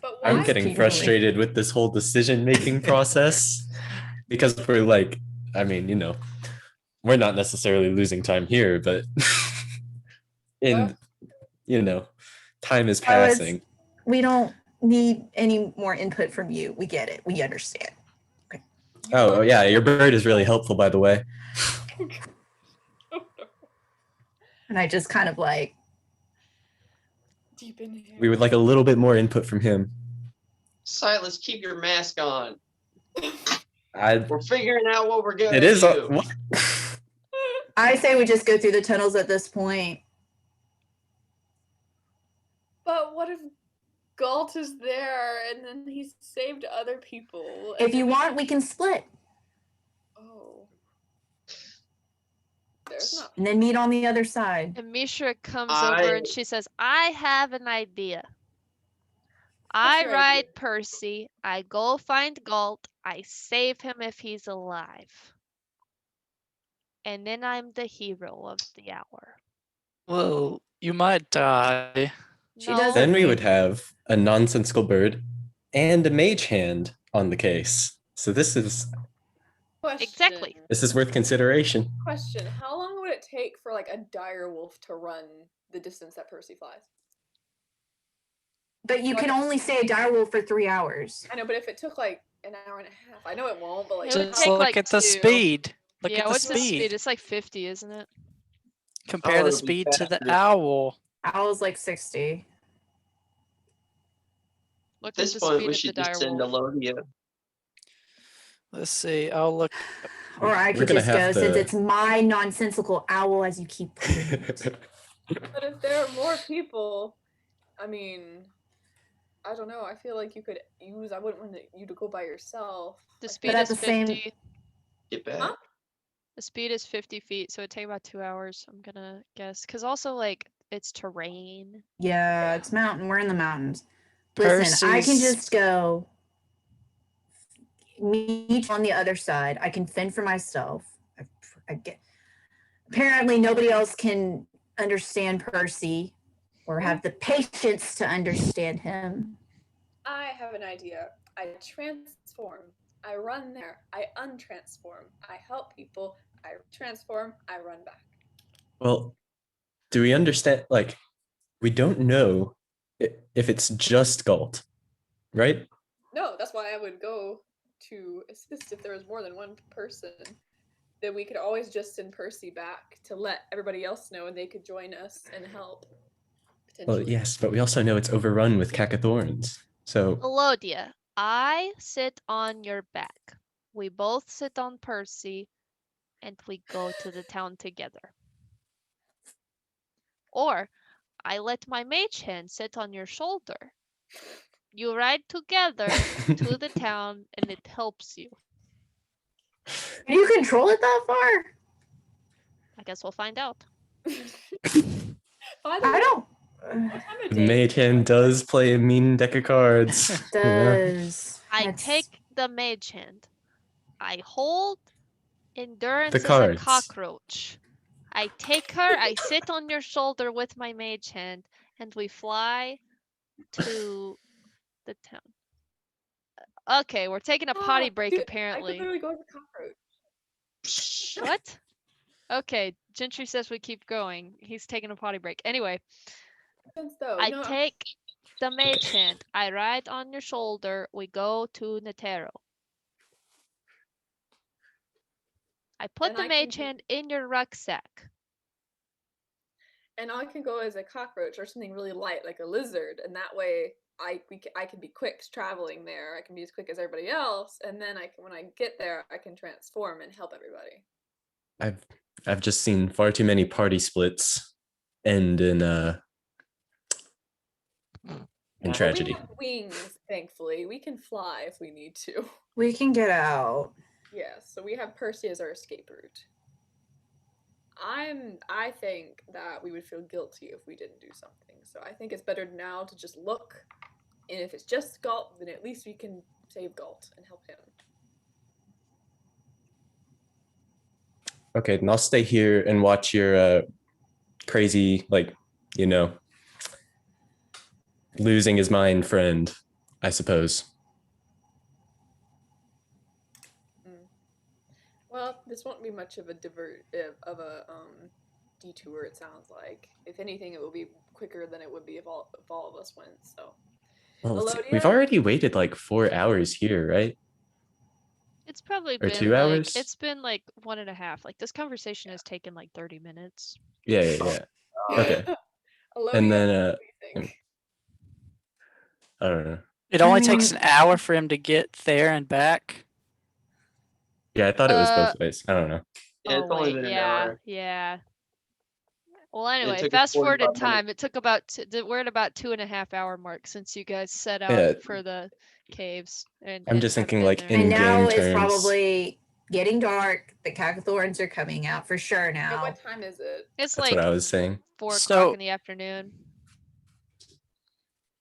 [SPEAKER 5] But why?
[SPEAKER 4] I'm getting
[SPEAKER 3] Keep
[SPEAKER 4] frustrated with this whole decision-making process because we're like, I mean, we're not necessarily losing time here, but time is passing.
[SPEAKER 3] We don't need any more input from you. We get it. We understand.
[SPEAKER 4] Oh, yeah, your bird is really helpful, by the way.
[SPEAKER 3] And I just kind of like,
[SPEAKER 5] Deep inhale.
[SPEAKER 4] We would like a little bit more input from him.
[SPEAKER 2] Silas, keep your mask on.
[SPEAKER 4] I.
[SPEAKER 2] We're figuring out what we're gonna
[SPEAKER 4] It is.
[SPEAKER 2] do.
[SPEAKER 4] What?
[SPEAKER 3] I say we just go through the tunnels at this point.
[SPEAKER 5] But what if Galt is there and then he's saved other people?
[SPEAKER 3] If you want, we can split
[SPEAKER 5] Oh. There's not.
[SPEAKER 3] and then meet on the other side.
[SPEAKER 1] And Mishra comes over and she says, I have an idea. I
[SPEAKER 5] your
[SPEAKER 1] ride
[SPEAKER 5] idea?
[SPEAKER 1] Percy, I go find Galt, I save him if he's alive. And then I'm the hero of the hour.
[SPEAKER 7] Well, you might die.
[SPEAKER 3] She
[SPEAKER 1] No,
[SPEAKER 3] doesn't-
[SPEAKER 4] Then we would have a nonsensical bird and a mage hand on the case. So this is
[SPEAKER 1] Exactly.
[SPEAKER 4] worth consideration.
[SPEAKER 5] Question. How long would it take for like a dire wolf to run the distance that Percy flies?
[SPEAKER 3] But you can only stay a direwolf for 3 hours.
[SPEAKER 5] I know, but if it took like an hour and a half, I know it won't, but like
[SPEAKER 1] It would
[SPEAKER 7] Just
[SPEAKER 1] take,
[SPEAKER 7] look
[SPEAKER 1] like,
[SPEAKER 7] at the
[SPEAKER 1] 2.
[SPEAKER 7] speed. Look
[SPEAKER 1] yeah,
[SPEAKER 7] at the
[SPEAKER 1] what's the speed?
[SPEAKER 7] speed.
[SPEAKER 1] It's like 50, isn't it?
[SPEAKER 7] Compare
[SPEAKER 2] Oh,
[SPEAKER 7] the
[SPEAKER 2] it'll be
[SPEAKER 7] speed to the
[SPEAKER 2] faster.
[SPEAKER 7] owl.
[SPEAKER 3] Owl's like 60.
[SPEAKER 1] Look
[SPEAKER 2] At this
[SPEAKER 1] at the
[SPEAKER 2] point,
[SPEAKER 1] speed
[SPEAKER 2] we
[SPEAKER 1] of
[SPEAKER 2] should
[SPEAKER 1] the
[SPEAKER 2] just send
[SPEAKER 1] direwolf.
[SPEAKER 2] Elodia.
[SPEAKER 7] Let's see. I'll look.
[SPEAKER 3] Or I
[SPEAKER 4] We're
[SPEAKER 3] could
[SPEAKER 4] gonna
[SPEAKER 3] just go
[SPEAKER 4] have
[SPEAKER 3] since
[SPEAKER 4] to-
[SPEAKER 3] it's my nonsensical owl, as you keep putting it.
[SPEAKER 5] But if there are more people, I mean, I don't know. I feel like you could use. I wouldn't want you to go by yourself.
[SPEAKER 1] The
[SPEAKER 5] I
[SPEAKER 1] speed
[SPEAKER 3] at
[SPEAKER 1] is
[SPEAKER 3] the same-
[SPEAKER 1] 50.
[SPEAKER 2] Get back.
[SPEAKER 5] Huh?
[SPEAKER 1] The speed is 50 feet, so it'd take about 2 hours, I'm gonna guess. Because also, like, it's terrain.
[SPEAKER 3] Yeah, it's mountain. We're in the mountains. Listen, I can
[SPEAKER 7] Percy's-
[SPEAKER 3] just go meet on the other side. I can fend for myself. I get. Apparently, nobody else can understand Percy or have the patience to understand him.
[SPEAKER 5] I have an idea. I transform. I run there. I untransform. I help people. I transform. I run back.
[SPEAKER 4] Well, do we understand? Like, we don't know if it's just Galt, right?
[SPEAKER 5] No, that's why I would go to assist if there was more than one person. Then we could always just send Percy back to let everybody else know and they could join us and help.
[SPEAKER 4] Well,
[SPEAKER 5] Potentially.
[SPEAKER 4] yes, but we also know it's overrun with cacathorns. So
[SPEAKER 1] Elodia, I sit on your back. We both sit on Percy, and we go to the town together. Or I let my mage hand sit on your shoulder. You ride together to the town, and it helps you.
[SPEAKER 3] Can you control it that far?
[SPEAKER 1] I guess we'll find out.
[SPEAKER 5] By the
[SPEAKER 3] I
[SPEAKER 5] way,
[SPEAKER 3] don't.
[SPEAKER 5] what time of
[SPEAKER 4] the
[SPEAKER 5] day?
[SPEAKER 4] mage hand does play a mean deck of cards. Yeah.
[SPEAKER 3] Does
[SPEAKER 1] I
[SPEAKER 3] that's-
[SPEAKER 1] take the mage hand. I hold endurance
[SPEAKER 4] The
[SPEAKER 1] as a
[SPEAKER 4] cards.
[SPEAKER 1] cockroach. I take her, I sit on your shoulder with my mage hand, and we fly to the town. Okay, we're taking a potty
[SPEAKER 5] Ah,
[SPEAKER 1] break
[SPEAKER 5] dude, I could
[SPEAKER 1] apparently.
[SPEAKER 5] literally go as a cockroach.
[SPEAKER 1] What? Okay, Gentry says we keep going. He's taking a potty break. Anyway,
[SPEAKER 5] Sense though.
[SPEAKER 1] I
[SPEAKER 5] No,
[SPEAKER 1] take the mage hand. I ride on your shoulder. We go to Netero. I put
[SPEAKER 5] And
[SPEAKER 1] the
[SPEAKER 5] I can
[SPEAKER 1] mage
[SPEAKER 5] do-
[SPEAKER 1] hand in your rucksack.
[SPEAKER 5] and I can go as a cockroach or something really light, like a lizard, and that way I can be quick traveling there. I can be as quick as everybody else, and then when I get there, I can transform and help everybody.
[SPEAKER 4] I've just seen far too many party splits end in
[SPEAKER 5] But
[SPEAKER 4] tragedy.
[SPEAKER 5] we have wings, thankfully. We can fly if we need to.
[SPEAKER 3] we can get out.
[SPEAKER 5] Yes, so we have Percy as our escape route. I think that we would feel guilty if we didn't do something. So I think it's better now to just look, and if it's just Galt, then at least we can save Galt and help him.
[SPEAKER 4] Okay, then I'll stay here and watch your crazy, like, you know, losing his mind friend, I suppose.
[SPEAKER 5] Well, this won't be much of a detour. It sounds like. If anything, it will be quicker than it would be if all of us went. So
[SPEAKER 4] Well,
[SPEAKER 5] Elodia?
[SPEAKER 4] we've already waited like 4 hours here, right?
[SPEAKER 1] It's probably
[SPEAKER 4] Or
[SPEAKER 1] been
[SPEAKER 4] 2
[SPEAKER 1] like
[SPEAKER 4] hours?
[SPEAKER 1] it's been like 1.5. Like this conversation has taken like 30 minutes.
[SPEAKER 4] Yeah. Okay.
[SPEAKER 5] Alodia,
[SPEAKER 4] And then
[SPEAKER 5] what do you think?
[SPEAKER 4] I don't know.
[SPEAKER 7] It
[SPEAKER 3] I
[SPEAKER 7] only takes
[SPEAKER 3] mean-
[SPEAKER 7] an hour for him to get there and back.
[SPEAKER 4] Yeah, I thought it was both ways. I don't know.
[SPEAKER 2] Yeah,
[SPEAKER 1] Oh
[SPEAKER 2] it's only
[SPEAKER 1] wait,
[SPEAKER 2] been an
[SPEAKER 1] yeah,
[SPEAKER 2] hour.
[SPEAKER 1] yeah. Well,
[SPEAKER 2] And it
[SPEAKER 1] anyway,
[SPEAKER 2] took us
[SPEAKER 1] fast forward in
[SPEAKER 2] 45 minutes.
[SPEAKER 1] time. It took about we're at about 2.5 hour mark since you guys set out
[SPEAKER 4] Yeah.
[SPEAKER 1] for the caves. And
[SPEAKER 4] I'm just
[SPEAKER 1] have
[SPEAKER 4] thinking
[SPEAKER 1] been
[SPEAKER 4] like
[SPEAKER 1] there.
[SPEAKER 4] in
[SPEAKER 3] And now
[SPEAKER 4] game
[SPEAKER 3] it's
[SPEAKER 4] terms.
[SPEAKER 3] probably getting dark. The Cackathorns are coming out for sure
[SPEAKER 5] Hey,
[SPEAKER 3] now.
[SPEAKER 5] what time is it?
[SPEAKER 1] It's
[SPEAKER 4] That's
[SPEAKER 1] like
[SPEAKER 4] what I was saying.
[SPEAKER 1] 4
[SPEAKER 7] So-
[SPEAKER 1] o'clock in the afternoon.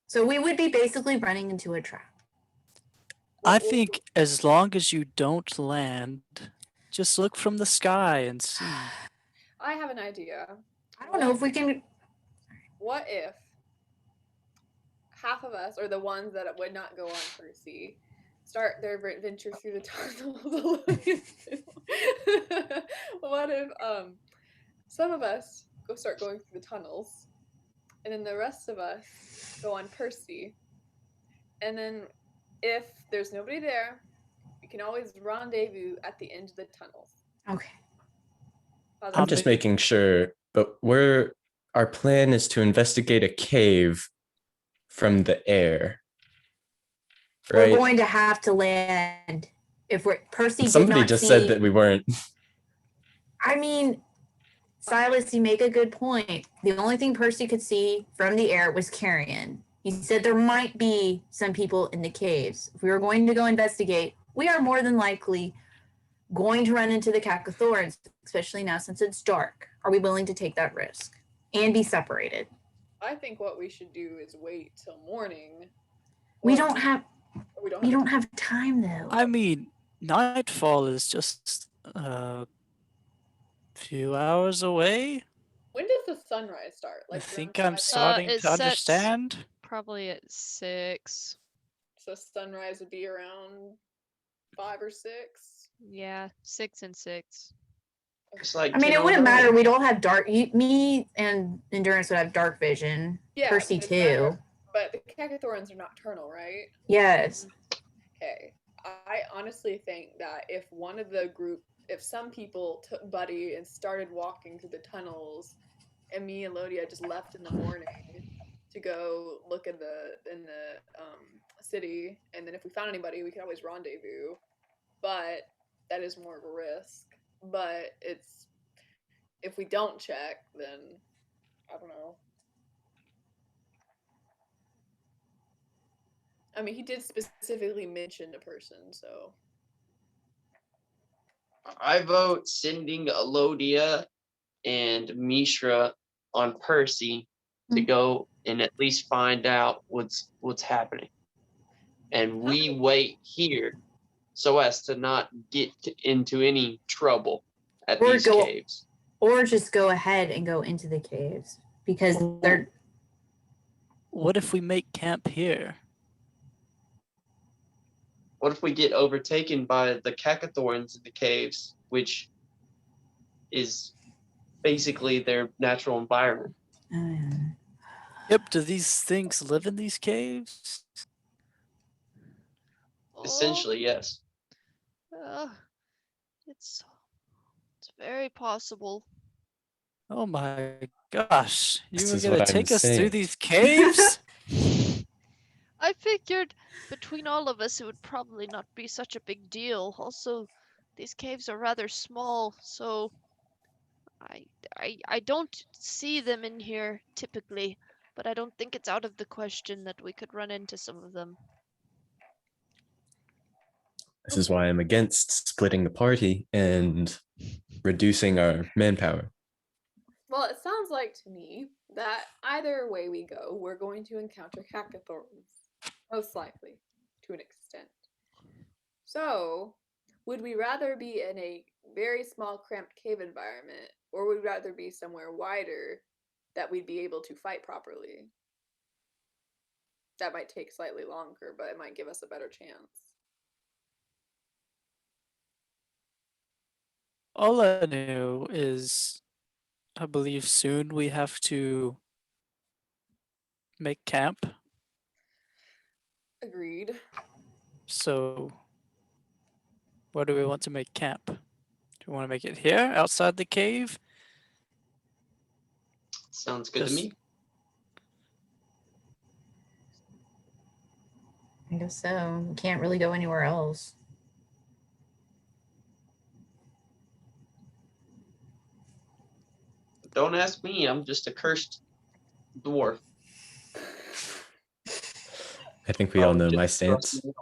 [SPEAKER 3] So we would be basically running into a trap.
[SPEAKER 7] I
[SPEAKER 5] What-
[SPEAKER 7] think as long as you don't land, just look from the sky and see.
[SPEAKER 5] I have an idea.
[SPEAKER 3] I don't know if we can.
[SPEAKER 5] What if half of us, or the ones that would not go on Percy, start their adventure through the tunnels alone? What if some of us start going through the tunnels, and then the rest of us go on Percy, and then if there's nobody there, we can always rendezvous at the end of the tunnels.
[SPEAKER 3] Okay.
[SPEAKER 5] How's
[SPEAKER 4] I'm
[SPEAKER 5] that
[SPEAKER 4] just
[SPEAKER 5] sound?
[SPEAKER 4] making sure, but our plan is to investigate a cave from the air.
[SPEAKER 3] We're
[SPEAKER 4] Right?
[SPEAKER 3] going to have to land if we're Percy.
[SPEAKER 4] Somebody
[SPEAKER 3] did not
[SPEAKER 4] just
[SPEAKER 3] see,
[SPEAKER 4] said that we weren't.
[SPEAKER 3] I mean, Silas, you make a good point. The only thing Percy could see from the air was carrion. He said there might be some people in the caves. If we were going to go investigate, we are more than likely going to run into the Cackathorns, especially now since it's dark. Are we willing to take that risk and be separated?
[SPEAKER 5] I think what we should do is wait till morning.
[SPEAKER 3] We
[SPEAKER 5] Or-
[SPEAKER 3] don't have
[SPEAKER 5] or we don't
[SPEAKER 3] we
[SPEAKER 5] have
[SPEAKER 3] don't have time though.
[SPEAKER 7] I mean, nightfall is just a few hours away.
[SPEAKER 5] When does the sunrise start?
[SPEAKER 7] I
[SPEAKER 5] Like
[SPEAKER 7] think
[SPEAKER 5] around
[SPEAKER 7] I'm
[SPEAKER 5] 5
[SPEAKER 7] starting
[SPEAKER 1] it
[SPEAKER 7] to
[SPEAKER 1] sets-
[SPEAKER 7] understand.
[SPEAKER 1] Probably at 6.
[SPEAKER 5] So sunrise would be around 5 or 6.
[SPEAKER 1] Yeah, 6 and 6.
[SPEAKER 2] It's like
[SPEAKER 3] I mean,
[SPEAKER 2] 10
[SPEAKER 3] it wouldn't
[SPEAKER 2] 09.
[SPEAKER 3] matter. We'd all have dark. Me and Endurance would have dark vision.
[SPEAKER 5] Yeah,
[SPEAKER 3] Percy
[SPEAKER 5] it doesn't matter.
[SPEAKER 3] too.
[SPEAKER 5] But the Cackathorns are nocturnal, right?
[SPEAKER 3] Yes.
[SPEAKER 5] Okay. I honestly think that if one of the group, if some people took Buddy and started walking through the tunnels, and me and Lodia just left in the morning to go look in the city, and then if we found anybody, we could always rendezvous. But that is more of a risk. But it's if we don't check, then I don't know. I mean, he did specifically mention a person, so
[SPEAKER 2] I vote sending Alodia and Mishra on Percy to go and at least find out what's happening. And we wait here so as to not get into any trouble at
[SPEAKER 3] Or
[SPEAKER 2] these
[SPEAKER 3] go-
[SPEAKER 2] caves.
[SPEAKER 3] Or just go ahead and go into the caves because they're.
[SPEAKER 7] What if we make camp here?
[SPEAKER 2] What if we get overtaken by the Cackathorns in the caves, which is basically their natural environment?
[SPEAKER 7] Yep, do these things live in these caves?
[SPEAKER 2] Essentially, yes.
[SPEAKER 1] Uh, it's very possible.
[SPEAKER 7] Oh my gosh. You
[SPEAKER 4] This
[SPEAKER 7] were
[SPEAKER 4] is
[SPEAKER 7] gonna
[SPEAKER 4] what I'm
[SPEAKER 7] take us through
[SPEAKER 4] saying.
[SPEAKER 7] these caves?
[SPEAKER 1] I figured between all of us it would probably not be such a big deal. Also, these caves are rather small, so I don't see them in here typically, but I don't think it's out of the question that we could run into some of them.
[SPEAKER 4] This is why I'm against splitting the party and reducing our manpower.
[SPEAKER 5] well, it sounds like to me that either way we go, we're going to encounter Cackathorns, most likely, to an extent. So, would we rather be in a very small, cramped cave environment, or would we rather be somewhere wider that we'd be able to fight properly? That might take slightly longer, but it might give us a better chance.
[SPEAKER 7] All I know is I believe soon we have to make camp.
[SPEAKER 5] Agreed.
[SPEAKER 7] So Where do we want to make camp? Do we want to make it here, outside the cave?
[SPEAKER 2] Sounds good to me.
[SPEAKER 3] I guess so. We can't really go anywhere else.
[SPEAKER 2] Don't ask me. I'm just a cursed dwarf.
[SPEAKER 4] I think we all know
[SPEAKER 2] Just
[SPEAKER 4] my
[SPEAKER 2] trust
[SPEAKER 4] stance.
[SPEAKER 2] me.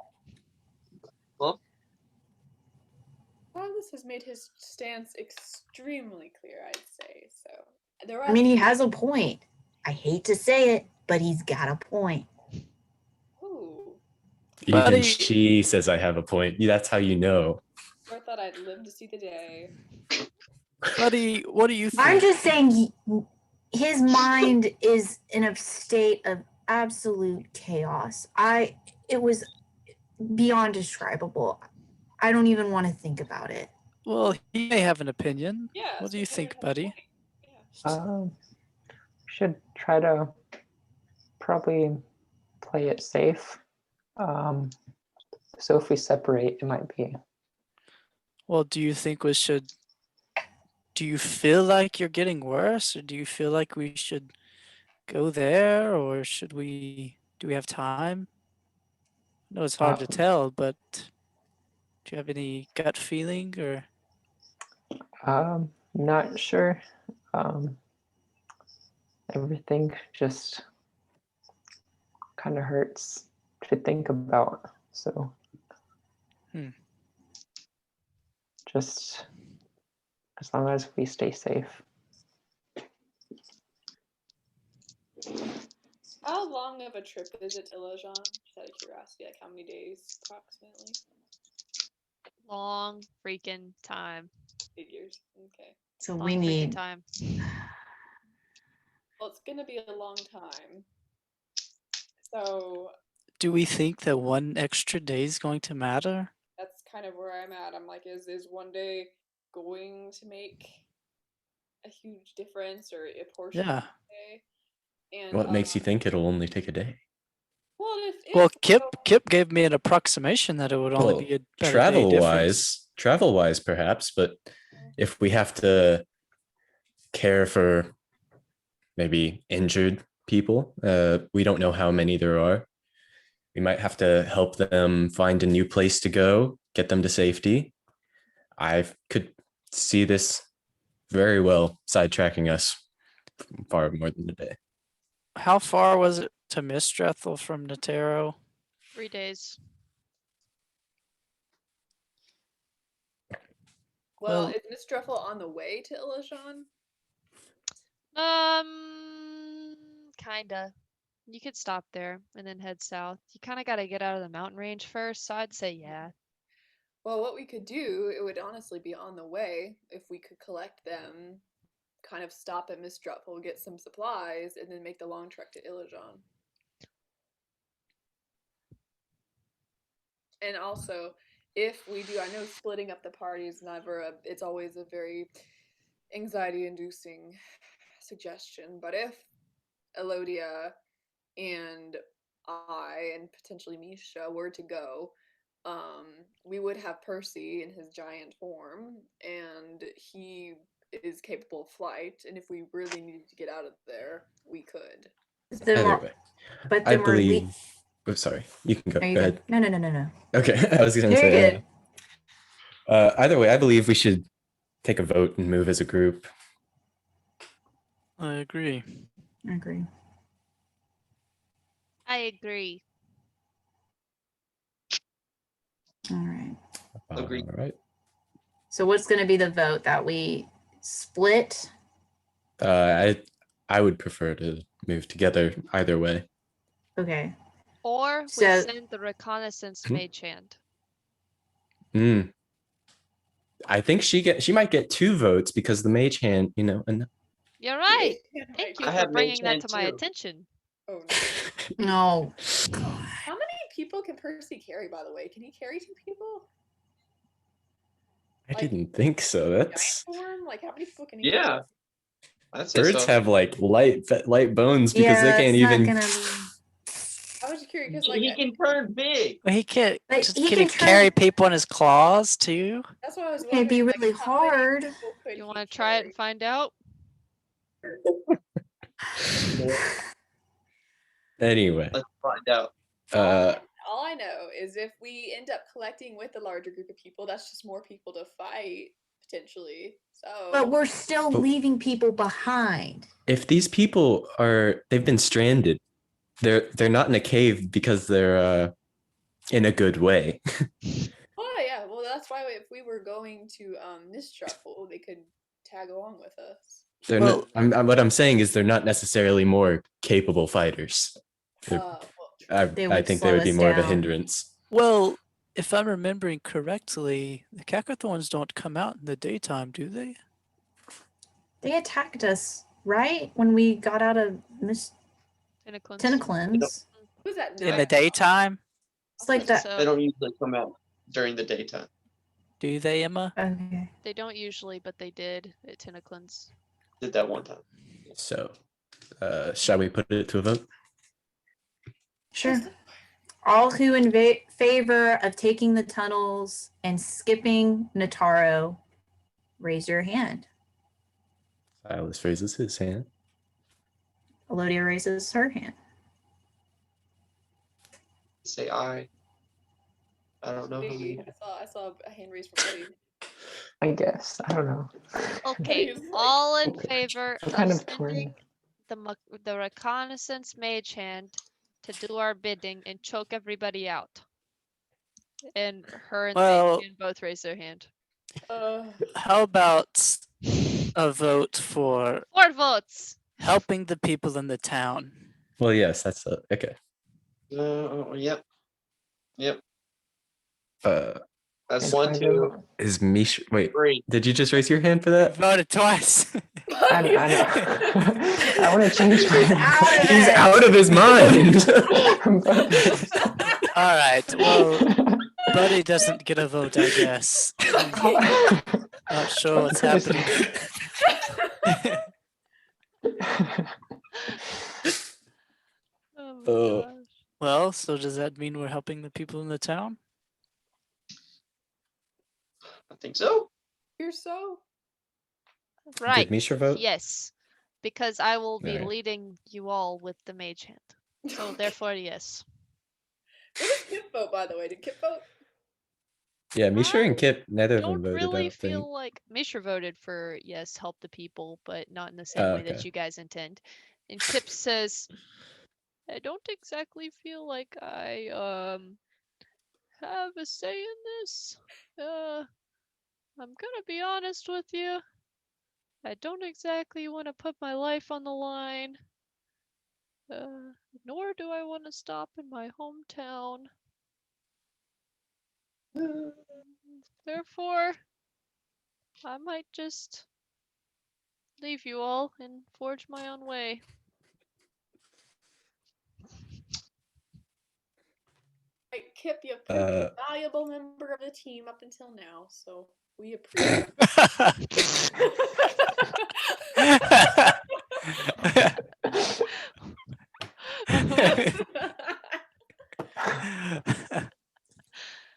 [SPEAKER 2] Well,
[SPEAKER 5] Silas has made his stance extremely clear, I'd say. So there
[SPEAKER 3] I mean, he has a point. I hate to say it, but he's got a point.
[SPEAKER 5] Ooh,
[SPEAKER 4] Even
[SPEAKER 7] Buddy-
[SPEAKER 4] she says I have a point. That's how you know.
[SPEAKER 5] I thought I'd live to see the day.
[SPEAKER 7] Buddy, what do you think?
[SPEAKER 3] I'm just saying his mind is in a state of absolute chaos. It was beyond describable. I don't even want to think about it.
[SPEAKER 7] Well, he may have an opinion.
[SPEAKER 5] Yeah.
[SPEAKER 7] What
[SPEAKER 5] so
[SPEAKER 7] do you
[SPEAKER 5] Taylor
[SPEAKER 7] think,
[SPEAKER 5] has a
[SPEAKER 7] buddy?
[SPEAKER 5] point. Yeah.
[SPEAKER 6] We should try to probably play it safe. So if we separate, it might be.
[SPEAKER 7] Well, do you think we should? Do you feel like you're getting worse, or do you feel like we should go there, or should we? Do we have time? I know it's hard to tell, but do you have any gut feeling or?
[SPEAKER 6] Not sure. Everything just kind of hurts to think about. So just as long as we stay safe.
[SPEAKER 5] How long of a trip is it to Lejean? Just out of curiosity, like how many days approximately?
[SPEAKER 1] Long freaking time.
[SPEAKER 5] Figures. Okay.
[SPEAKER 3] So
[SPEAKER 1] Long
[SPEAKER 3] we
[SPEAKER 1] freaking
[SPEAKER 3] need.
[SPEAKER 1] time.
[SPEAKER 5] Well, it's gonna be a long time. So
[SPEAKER 7] Do we think that one extra day is going to matter?
[SPEAKER 5] that's kind of where I'm at. I'm like, is one day going to make a huge difference or a portion
[SPEAKER 7] Yeah.
[SPEAKER 5] of the day? And
[SPEAKER 4] What makes you think it'll only take a day?
[SPEAKER 5] well,
[SPEAKER 7] Well,
[SPEAKER 5] if
[SPEAKER 7] Kip gave me an approximation that it would only
[SPEAKER 4] Well,
[SPEAKER 7] be about a day difference.
[SPEAKER 4] travel wise, perhaps, but if we have to care for maybe injured people, we don't know how many there are. We might have to help them find a new place to go, get them to safety. I could see this very well sidetracking us far more than a day.
[SPEAKER 7] How far was it to Mistrethel from Natero?
[SPEAKER 1] 3 days.
[SPEAKER 5] well,
[SPEAKER 7] Well-
[SPEAKER 5] is Miss Druffle on the way to Ilishan?
[SPEAKER 1] Kinda. You could stop there and then head south. You kind of got to get out of the mountain range first, so I'd say yeah.
[SPEAKER 5] Well, what we could do, it would honestly be on the way if we could collect them, kind of stop at Miss Druffle, get some supplies, and then make the long trek to Ilishan. And also, if we do, I know splitting up the party is never it's always a very anxiety-inducing suggestion, but if Elodia and I and potentially Misha were to go, we would have Percy in his giant form, and he is capable of flight. And if we really needed to get out of there, we could.
[SPEAKER 3] Then
[SPEAKER 4] Either
[SPEAKER 3] we're-
[SPEAKER 4] way,
[SPEAKER 3] But
[SPEAKER 4] I
[SPEAKER 3] then we're
[SPEAKER 4] believe. Oh, sorry, you can go.
[SPEAKER 3] No, you
[SPEAKER 4] Go
[SPEAKER 3] good.
[SPEAKER 4] ahead.
[SPEAKER 3] No.
[SPEAKER 4] Okay, I was going to
[SPEAKER 3] You're
[SPEAKER 4] say.
[SPEAKER 3] good.
[SPEAKER 4] Either way, I believe we should take a vote and move as a group.
[SPEAKER 7] I agree.
[SPEAKER 3] I agree.
[SPEAKER 1] I agree.
[SPEAKER 3] All right.
[SPEAKER 2] Agreed.
[SPEAKER 4] All right.
[SPEAKER 3] So what's going to be the vote that we split?
[SPEAKER 4] I would prefer to move together either way.
[SPEAKER 3] Okay.
[SPEAKER 1] Or we
[SPEAKER 3] So-
[SPEAKER 1] send the reconnaissance
[SPEAKER 4] Hmm?
[SPEAKER 1] mage hand.
[SPEAKER 4] I think she might get 2 votes because the mage hand, and
[SPEAKER 1] You're right.
[SPEAKER 5] Yeah,
[SPEAKER 1] Thank
[SPEAKER 5] I-
[SPEAKER 1] you
[SPEAKER 2] I
[SPEAKER 1] for
[SPEAKER 2] have
[SPEAKER 1] bringing
[SPEAKER 2] mage
[SPEAKER 1] that
[SPEAKER 2] hand
[SPEAKER 1] to my
[SPEAKER 2] too.
[SPEAKER 1] attention.
[SPEAKER 5] Oh no.
[SPEAKER 3] No.
[SPEAKER 5] How many people can Percy carry, by the way? Can he carry 2 people?
[SPEAKER 4] I didn't think so.
[SPEAKER 5] Giant
[SPEAKER 4] That's
[SPEAKER 5] form? Like, how many people can he
[SPEAKER 2] Yeah. I'd say
[SPEAKER 4] birds
[SPEAKER 2] so.
[SPEAKER 4] have like light bones because
[SPEAKER 3] Yeah,
[SPEAKER 4] they can't
[SPEAKER 3] it's not
[SPEAKER 4] even.
[SPEAKER 3] gonna be.
[SPEAKER 5] I was curious because
[SPEAKER 2] He can turn big.
[SPEAKER 7] Well, he can't.
[SPEAKER 3] But
[SPEAKER 7] Just,
[SPEAKER 3] he
[SPEAKER 7] can
[SPEAKER 3] can
[SPEAKER 7] he carry
[SPEAKER 3] try-
[SPEAKER 7] people in his claws too?
[SPEAKER 5] that's what I was
[SPEAKER 3] It'd be
[SPEAKER 5] wondering.
[SPEAKER 3] really
[SPEAKER 5] like, how many
[SPEAKER 3] hard.
[SPEAKER 5] people could
[SPEAKER 1] You
[SPEAKER 5] he
[SPEAKER 1] want to try it
[SPEAKER 5] carry?
[SPEAKER 1] and find out?
[SPEAKER 4] Anyway,
[SPEAKER 2] Let's find out.
[SPEAKER 5] All I know is if we end up collecting with a larger group of people, that's just more people to fight potentially. So,
[SPEAKER 3] But we're still
[SPEAKER 4] But-
[SPEAKER 3] leaving people behind.
[SPEAKER 4] if these people they've been stranded, they're not in a cave because they're in a good way.
[SPEAKER 5] oh yeah, well that's why if we were going to this shuffle, they could tag along with us.
[SPEAKER 4] They're
[SPEAKER 7] Well-
[SPEAKER 4] not. What I'm saying is they're not necessarily more capable fighters.
[SPEAKER 5] Well,
[SPEAKER 3] They
[SPEAKER 4] I
[SPEAKER 3] would
[SPEAKER 4] think they
[SPEAKER 3] slow
[SPEAKER 4] would be
[SPEAKER 3] us
[SPEAKER 4] more of a
[SPEAKER 3] down.
[SPEAKER 4] hindrance.
[SPEAKER 7] Well, if I'm remembering correctly, the Cacathorns don't come out in the daytime, do they?
[SPEAKER 3] They attacked us, right? When we got out of Miss
[SPEAKER 1] Tentaclins.
[SPEAKER 3] Tentaclins.
[SPEAKER 5] who's that?
[SPEAKER 7] In the
[SPEAKER 5] Night?
[SPEAKER 7] daytime?
[SPEAKER 3] It's like that.
[SPEAKER 1] So
[SPEAKER 2] They don't usually come out during the daytime.
[SPEAKER 7] Do they, Emma?
[SPEAKER 3] Okay.
[SPEAKER 1] they don't usually, but they did at Tentaclins.
[SPEAKER 2] Did that one time.
[SPEAKER 4] So, shall we put it to a vote?
[SPEAKER 3] Sure. All who in favor of taking the tunnels and skipping Nataro, raise your hand.
[SPEAKER 4] Silas raises his hand.
[SPEAKER 3] Elodia raises her hand.
[SPEAKER 2] Say aye. I don't know. How many.
[SPEAKER 5] I saw a hand raised from Buddy.
[SPEAKER 6] I guess. I don't know.
[SPEAKER 1] Okay,
[SPEAKER 5] He's like-
[SPEAKER 1] all in
[SPEAKER 6] Okay.
[SPEAKER 1] favor
[SPEAKER 6] I'm
[SPEAKER 1] of
[SPEAKER 6] kind of
[SPEAKER 1] sending
[SPEAKER 6] torn.
[SPEAKER 1] the reconnaissance mage hand to do our bidding and choke everybody out. And her and the
[SPEAKER 7] Well-
[SPEAKER 1] mage hand both raise their hand.
[SPEAKER 7] How about a vote for
[SPEAKER 1] 4 votes.
[SPEAKER 7] helping the people in the town?
[SPEAKER 4] Well, yes, that's okay.
[SPEAKER 2] Yep. Yep. That's
[SPEAKER 6] And
[SPEAKER 2] 1,
[SPEAKER 6] find
[SPEAKER 2] 2,
[SPEAKER 6] out.
[SPEAKER 4] Is Mish? Wait,
[SPEAKER 2] 3.
[SPEAKER 4] did you just raise your hand for that?
[SPEAKER 7] Voted twice.
[SPEAKER 6] I know. I want to change my
[SPEAKER 4] He's out of his mind.
[SPEAKER 7] All right. Well, Buddy doesn't get a vote, I guess. Not sure what's happening.
[SPEAKER 1] Oh my
[SPEAKER 4] Oh.
[SPEAKER 1] gosh.
[SPEAKER 7] Well, so does that mean we're helping the people in the town?
[SPEAKER 2] I think so.
[SPEAKER 5] You're so.
[SPEAKER 1] Right.
[SPEAKER 4] Did Misha vote?
[SPEAKER 1] Yes. Because I will be
[SPEAKER 4] Alright.
[SPEAKER 1] leading you all with the mage hand. So therefore, yes.
[SPEAKER 5] What did Kip vote, by the way? Did Kip vote?
[SPEAKER 4] Yeah, Misha and Kip, neither of them
[SPEAKER 1] Don't
[SPEAKER 4] voted. I
[SPEAKER 1] really
[SPEAKER 4] don't
[SPEAKER 1] feel
[SPEAKER 4] think.
[SPEAKER 1] like Mishra voted for yes, help the people, but not in the same
[SPEAKER 4] Oh,
[SPEAKER 1] way that
[SPEAKER 4] okay.
[SPEAKER 1] you guys intend. And Kip says, I don't exactly feel like I have a say in this. I'm gonna be honest with you. I don't exactly want to put my life on the line. Nor do I want to stop in my hometown. Therefore, I might just leave you all and forge my own way.
[SPEAKER 5] Right, Kip, you've proved a valuable member of the team up until now, so we appreciate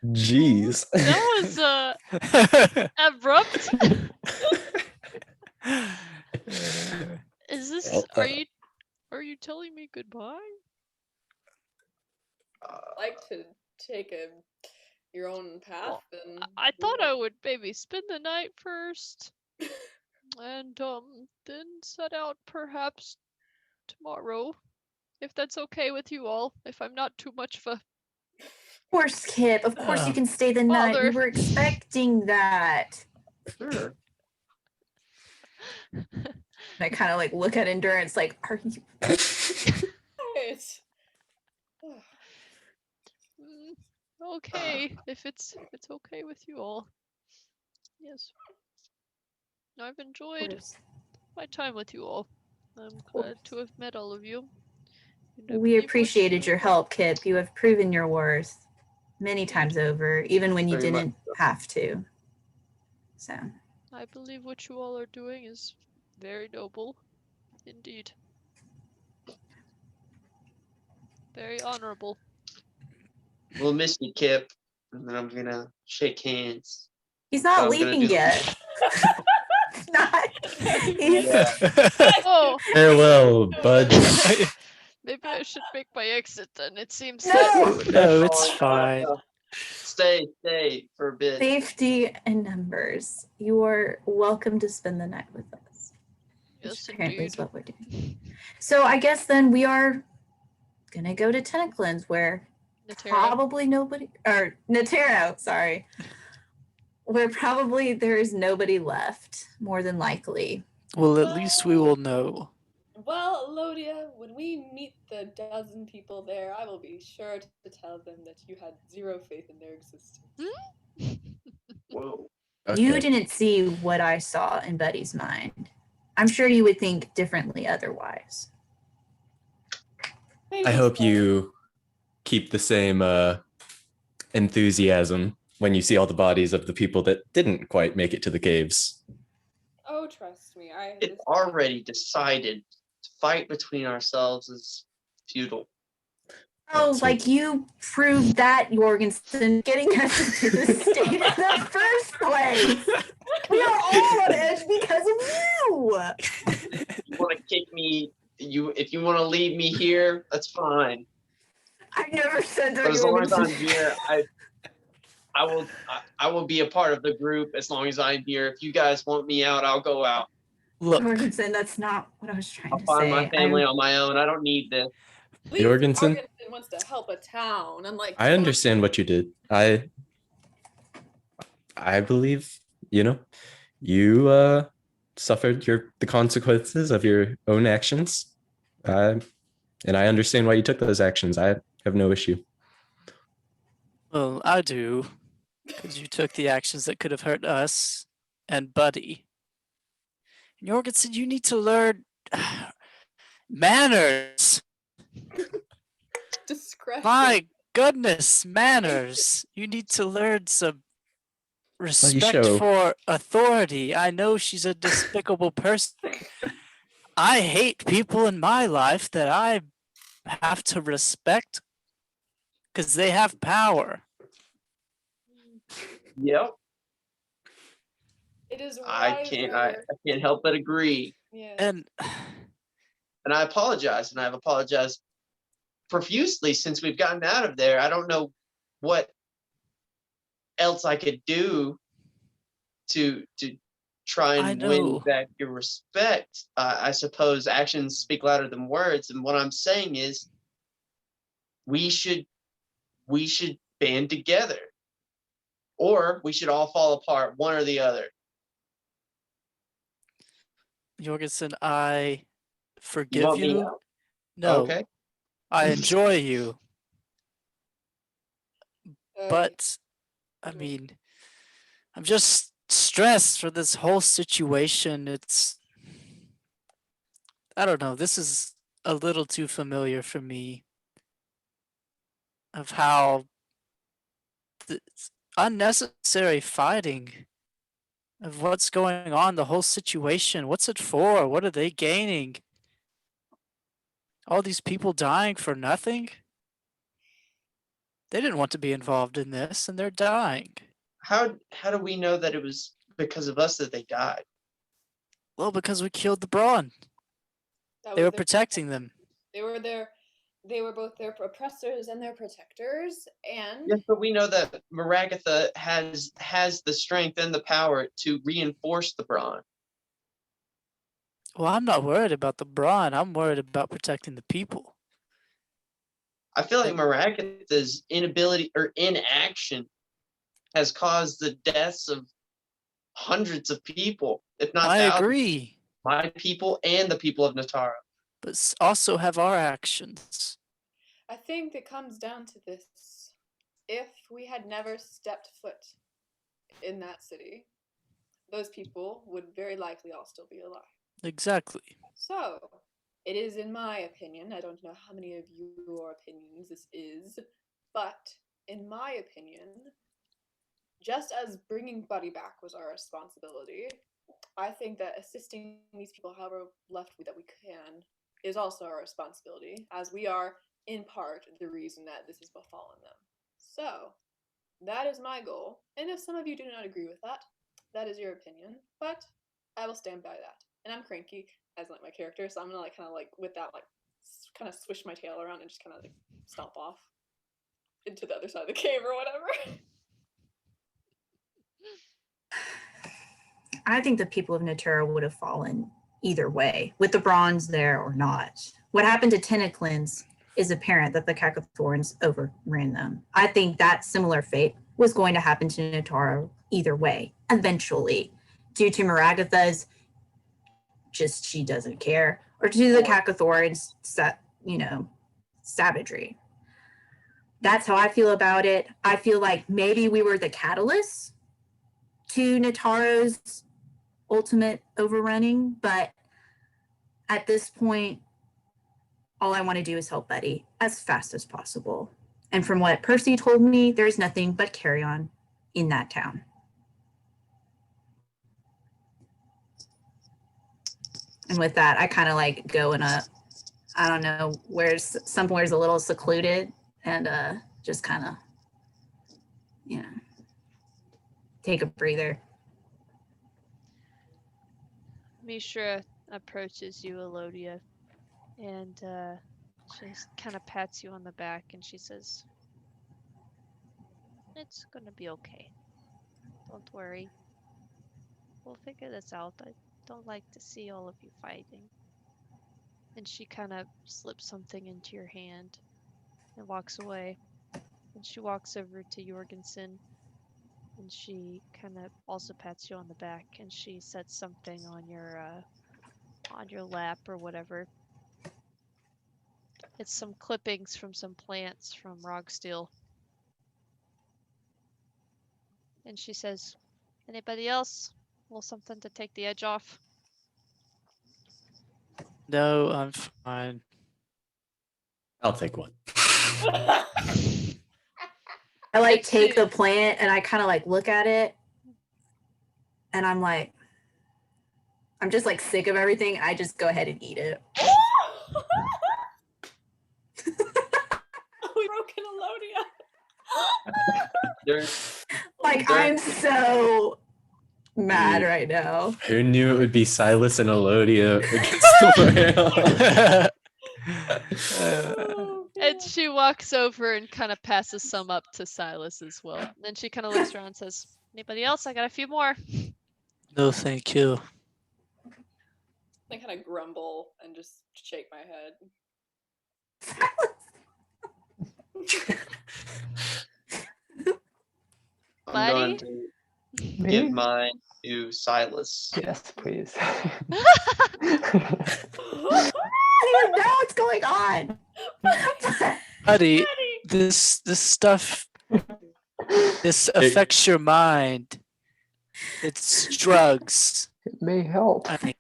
[SPEAKER 4] Jeez.
[SPEAKER 1] That was abrupt. Is this
[SPEAKER 4] Well,
[SPEAKER 1] are you telling me goodbye?
[SPEAKER 5] like to take your own path and
[SPEAKER 1] I thought I would maybe spend the night first. And then set out perhaps tomorrow. If that's okay with you all, if I'm not too much of a
[SPEAKER 3] Of course, Kip. Of course, you can stay the night. We
[SPEAKER 1] Father.
[SPEAKER 3] were expecting that.
[SPEAKER 2] Sure.
[SPEAKER 3] And I kind of like look at Endurance, like, are you?
[SPEAKER 5] Right.
[SPEAKER 1] Okay, if it's okay with you all. Yes. I've enjoyed my time with you all. I'm glad to have met all of you. And I
[SPEAKER 3] We
[SPEAKER 1] believe what
[SPEAKER 3] appreciated
[SPEAKER 1] you-
[SPEAKER 3] your help, Kip. You have proven your worth many times over, even when you
[SPEAKER 2] Very much
[SPEAKER 3] didn't have to. So,
[SPEAKER 1] I believe what you all are doing is very noble, indeed. Very honorable.
[SPEAKER 2] We'll miss you, Kip. And then I'm gonna shake hands.
[SPEAKER 3] He's
[SPEAKER 2] But
[SPEAKER 3] not
[SPEAKER 2] I'm gonna
[SPEAKER 3] leaving
[SPEAKER 2] do the-
[SPEAKER 3] yet. Not. He's,
[SPEAKER 2] Yeah.
[SPEAKER 1] Oh,
[SPEAKER 4] Farewell, bud.
[SPEAKER 1] maybe I should make my exit then. It seems
[SPEAKER 3] No!
[SPEAKER 1] that
[SPEAKER 7] No, it's fine.
[SPEAKER 2] Stay for a bit.
[SPEAKER 3] Safety in numbers. You are welcome to spend the night with us. Which
[SPEAKER 1] yes,
[SPEAKER 3] apparently is
[SPEAKER 1] indeed.
[SPEAKER 3] what we're doing. So I guess then we are gonna go to Tentaclins, where
[SPEAKER 1] Natero.
[SPEAKER 3] probably nobody, or Natero, sorry, where probably there is nobody left, more than likely.
[SPEAKER 7] Well, at least we will know.
[SPEAKER 5] Well, Elodia, when we meet the dozen people there, I will be sure to tell them that you had zero faith in their existence.
[SPEAKER 2] Whoa.
[SPEAKER 3] You
[SPEAKER 4] Okay.
[SPEAKER 3] didn't see what I saw in Buddy's mind. I'm sure you would think differently otherwise.
[SPEAKER 5] Maybe
[SPEAKER 4] I hope
[SPEAKER 5] so.
[SPEAKER 4] you keep the same enthusiasm when you see all the bodies of the people that didn't quite make it to the caves.
[SPEAKER 5] Oh, trust me,
[SPEAKER 2] It's already decided to fight between ourselves is futile.
[SPEAKER 3] Oh,
[SPEAKER 4] So-
[SPEAKER 3] like you proved that, Jorgensen, getting us into the state in the first place. We are all on edge because of you.
[SPEAKER 2] You want to kick me? If you want to leave me here, that's fine.
[SPEAKER 3] I never said that.
[SPEAKER 2] But as long as I'm
[SPEAKER 3] Jorgensen.
[SPEAKER 2] here, I will be a part of the group as long as I'm here. If you guys want me out, I'll go out.
[SPEAKER 7] Look,
[SPEAKER 3] Jorgensen, that's not what I was trying
[SPEAKER 2] I'll
[SPEAKER 3] to
[SPEAKER 2] find
[SPEAKER 3] say.
[SPEAKER 2] my family on my own. I don't need this.
[SPEAKER 5] At least
[SPEAKER 4] Jorgensen?
[SPEAKER 5] Jorgensen wants to help a town, unlike
[SPEAKER 4] I understand what you did. I believe, you suffered the consequences of your own actions. And I understand why you took those actions. I have no issue.
[SPEAKER 7] well, I do, because you took the actions that could have hurt us and Buddy. Jorgensen, you need to learn manners.
[SPEAKER 5] discretion.
[SPEAKER 7] My goodness, manners. You need to learn some respect
[SPEAKER 4] show.
[SPEAKER 7] for authority. I know she's a despicable person. I hate people in my life that I have to respect because they have power.
[SPEAKER 2] Yep.
[SPEAKER 5] It is
[SPEAKER 2] I
[SPEAKER 5] wiser.
[SPEAKER 2] can't help but agree.
[SPEAKER 5] Yeah.
[SPEAKER 7] And
[SPEAKER 2] And I apologize, and I've apologized profusely since we've gotten out of there. I don't know what else I could do to try
[SPEAKER 7] I
[SPEAKER 2] and win
[SPEAKER 7] know.
[SPEAKER 2] back your respect. I suppose actions speak louder than words, and what I'm saying is we should band together, or we should all fall apart, one or the other.
[SPEAKER 7] Jorgensen, I
[SPEAKER 2] You
[SPEAKER 7] forgive
[SPEAKER 2] want me
[SPEAKER 7] you.
[SPEAKER 2] out?
[SPEAKER 7] No,
[SPEAKER 2] Okay.
[SPEAKER 7] I enjoy you.
[SPEAKER 5] Uh,
[SPEAKER 7] But, I mean, I'm just stressed for this whole situation. I don't know, this is a little too familiar for me of how unnecessary fighting of what's going on, the whole situation. What's it for? What are they gaining? All these people dying for nothing? They didn't want to be involved in this, and they're dying.
[SPEAKER 2] How do we know that it was because of us that they died?
[SPEAKER 7] Well, because we killed the brawn.
[SPEAKER 5] that
[SPEAKER 7] They
[SPEAKER 5] was
[SPEAKER 7] were
[SPEAKER 5] their-
[SPEAKER 7] protecting them.
[SPEAKER 5] They were both their oppressors and their protectors, and
[SPEAKER 2] Yes, but we know that Maragatha has the strength and the power to reinforce the brawn.
[SPEAKER 7] Well, I'm not worried about the brawn. I'm worried about protecting the people.
[SPEAKER 2] I feel like Maragatha's inability or inaction has caused the deaths of hundreds of people, if not
[SPEAKER 7] I
[SPEAKER 2] thousands.
[SPEAKER 7] agree,
[SPEAKER 2] My people and the people of Natara.
[SPEAKER 7] but also have our actions.
[SPEAKER 5] I think it comes down to this. If we had never stepped foot in that city, those people would very likely all still be alive.
[SPEAKER 7] Exactly.
[SPEAKER 5] So, it is in my opinion, I don't know how many of your opinions this is, but in my opinion, just as bringing Buddy back was our responsibility, I think that assisting these people, however left that we can, is also our responsibility, as we are in part, the reason that this has befallen them. So, that is my goal. And if some of you do not agree with that, that is your opinion. But I will stand by that. And I'm cranky as like my character, so I'm gonna like kind of like with that like kind of swish my tail around and just kind of like stomp off into the other side of the cave or whatever.
[SPEAKER 3] I think the people of Natura would have fallen either way, with the bronze there or not. What happened to Tentaclins is apparent that the Cacothorns overran them. I think that similar fate was going to happen to Natara either way, eventually, due to Maragatha's just she doesn't care, or to the Cacothorns, savagery. That's how I feel about it. I feel like maybe we were the catalyst to Natara's ultimate overrunning, but at this point, all I want to do is help Buddy as fast as possible. And from what Percy told me, there's nothing but carry on in that town. And with that, I kind of like go in a, I don't know, where's somewhere's a little secluded and just kind of, take a breather.
[SPEAKER 1] Mishra approaches you, Elodia, and she kind of pats you on the back and she says, "It's gonna be okay. Don't worry. We'll figure this out. I don't like to see all of you fighting." And she kind of slips something into your hand and walks away. And she walks over to Jorgensen and she kind of also pats you on the back and she sets something on your lap or whatever. It's some clippings from some plants from Rogsteel. And she says, "Anybody else? A little something to take the edge off?"
[SPEAKER 7] No, I'm fine.
[SPEAKER 4] I'll take one.
[SPEAKER 3] I like
[SPEAKER 1] It's
[SPEAKER 3] take
[SPEAKER 1] she-
[SPEAKER 3] the plant and I kind of like look at it and I'm like, I'm just like sick of everything. I just go ahead and eat it.
[SPEAKER 5] We broken Elodia.
[SPEAKER 2] There's
[SPEAKER 3] Like,
[SPEAKER 2] There-
[SPEAKER 3] I'm so mad right now.
[SPEAKER 4] Who knew it would be Silas and Elodia against the whale?
[SPEAKER 1] And she walks over and kind of passes some up to Silas as well. Then she kind of looks around and says, "Anybody else? I got a few more."
[SPEAKER 7] No, thank you.
[SPEAKER 5] I kind of grumble and just shake my head.
[SPEAKER 2] I'm going
[SPEAKER 1] Buddy?
[SPEAKER 2] to
[SPEAKER 6] Me?
[SPEAKER 2] give mine to Silas.
[SPEAKER 6] Yes, please.
[SPEAKER 3] I don't even know what's going on.
[SPEAKER 7] Buddy, this stuff, this affects your mind. It's drugs.
[SPEAKER 6] It may help.
[SPEAKER 7] I think.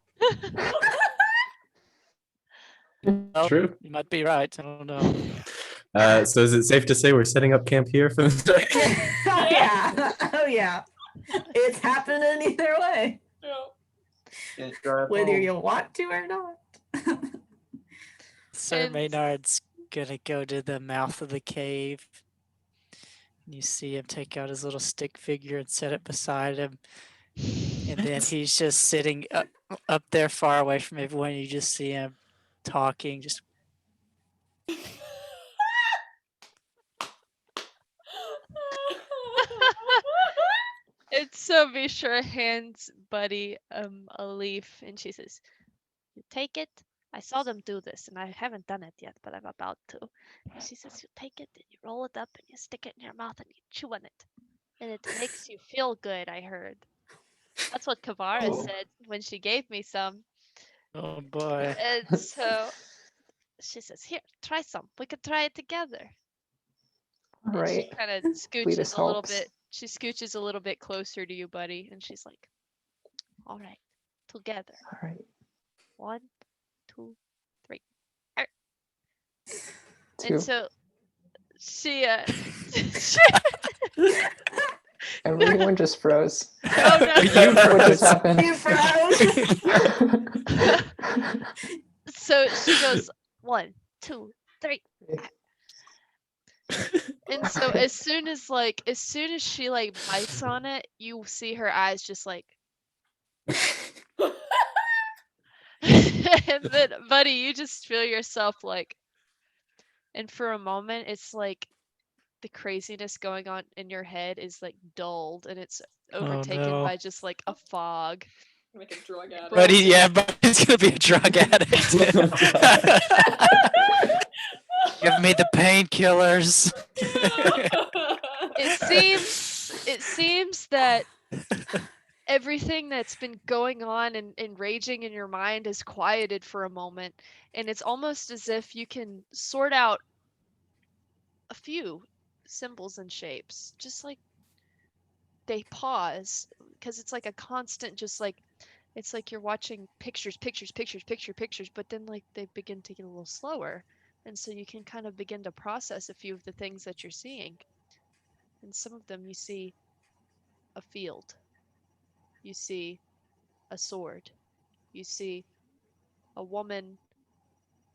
[SPEAKER 7] Well,
[SPEAKER 4] True.
[SPEAKER 7] you might be right. I don't know.
[SPEAKER 4] So is it safe to say we're setting up camp here for the night?
[SPEAKER 3] Oh yeah. Oh yeah. It's happening either way,
[SPEAKER 2] Gonna drive
[SPEAKER 3] whether
[SPEAKER 2] home.
[SPEAKER 3] you want to or not.
[SPEAKER 7] Sir
[SPEAKER 1] And-
[SPEAKER 7] Maynard's gonna go to the mouth of the cave. You see him take out his little stick figure and set it beside him. And then he's just sitting up there far away from everyone. You just see him talking, just
[SPEAKER 1] And so Mishra hands Buddy a leaf and she says, "You take it. I saw them do this and I haven't done it yet, but I'm about to." And she says, "You take it and you roll it up and you stick it in your mouth and you chew on it. And it makes you feel good, I heard." That's what Kavara said when she gave me some.
[SPEAKER 7] oh boy.
[SPEAKER 1] And so she says, "Here, try some. We could try it together."
[SPEAKER 6] All
[SPEAKER 1] And she
[SPEAKER 6] right.
[SPEAKER 1] kind of
[SPEAKER 6] Cletus
[SPEAKER 1] scooches a little
[SPEAKER 6] helps.
[SPEAKER 1] bit. She scooches a little bit closer to you, Buddy, and she's like, "All right, together.
[SPEAKER 6] All right.
[SPEAKER 1] 1, 2, 3."
[SPEAKER 6] Two.
[SPEAKER 1] And so she
[SPEAKER 6] Everyone just froze.
[SPEAKER 1] oh no.
[SPEAKER 7] You
[SPEAKER 6] What just
[SPEAKER 7] froze.
[SPEAKER 6] happened?
[SPEAKER 3] You froze.
[SPEAKER 1] So she goes 1, 2, 3. And so as soon as she like bites on it, you see her eyes just like and then buddy, you just feel yourself like, and for a moment it's like the craziness going on in your head is like dulled and it's overtaken
[SPEAKER 7] no.
[SPEAKER 1] by just like a fog.
[SPEAKER 5] Like a drug addict.
[SPEAKER 7] But but he's gonna be a drug addict.
[SPEAKER 4] Oh, God.
[SPEAKER 7] Give me the painkillers.
[SPEAKER 1] It seems that everything that's been going on and raging in your mind is quieted for a moment, and it's almost as if you can sort out a few symbols and shapes, just like they pause because it's like a constant, just like it's like you're watching pictures, but then like they begin to get a little slower, and so you can kind of begin to process a few of the things that you're seeing. And some of them you see a field, you see a sword, you see a woman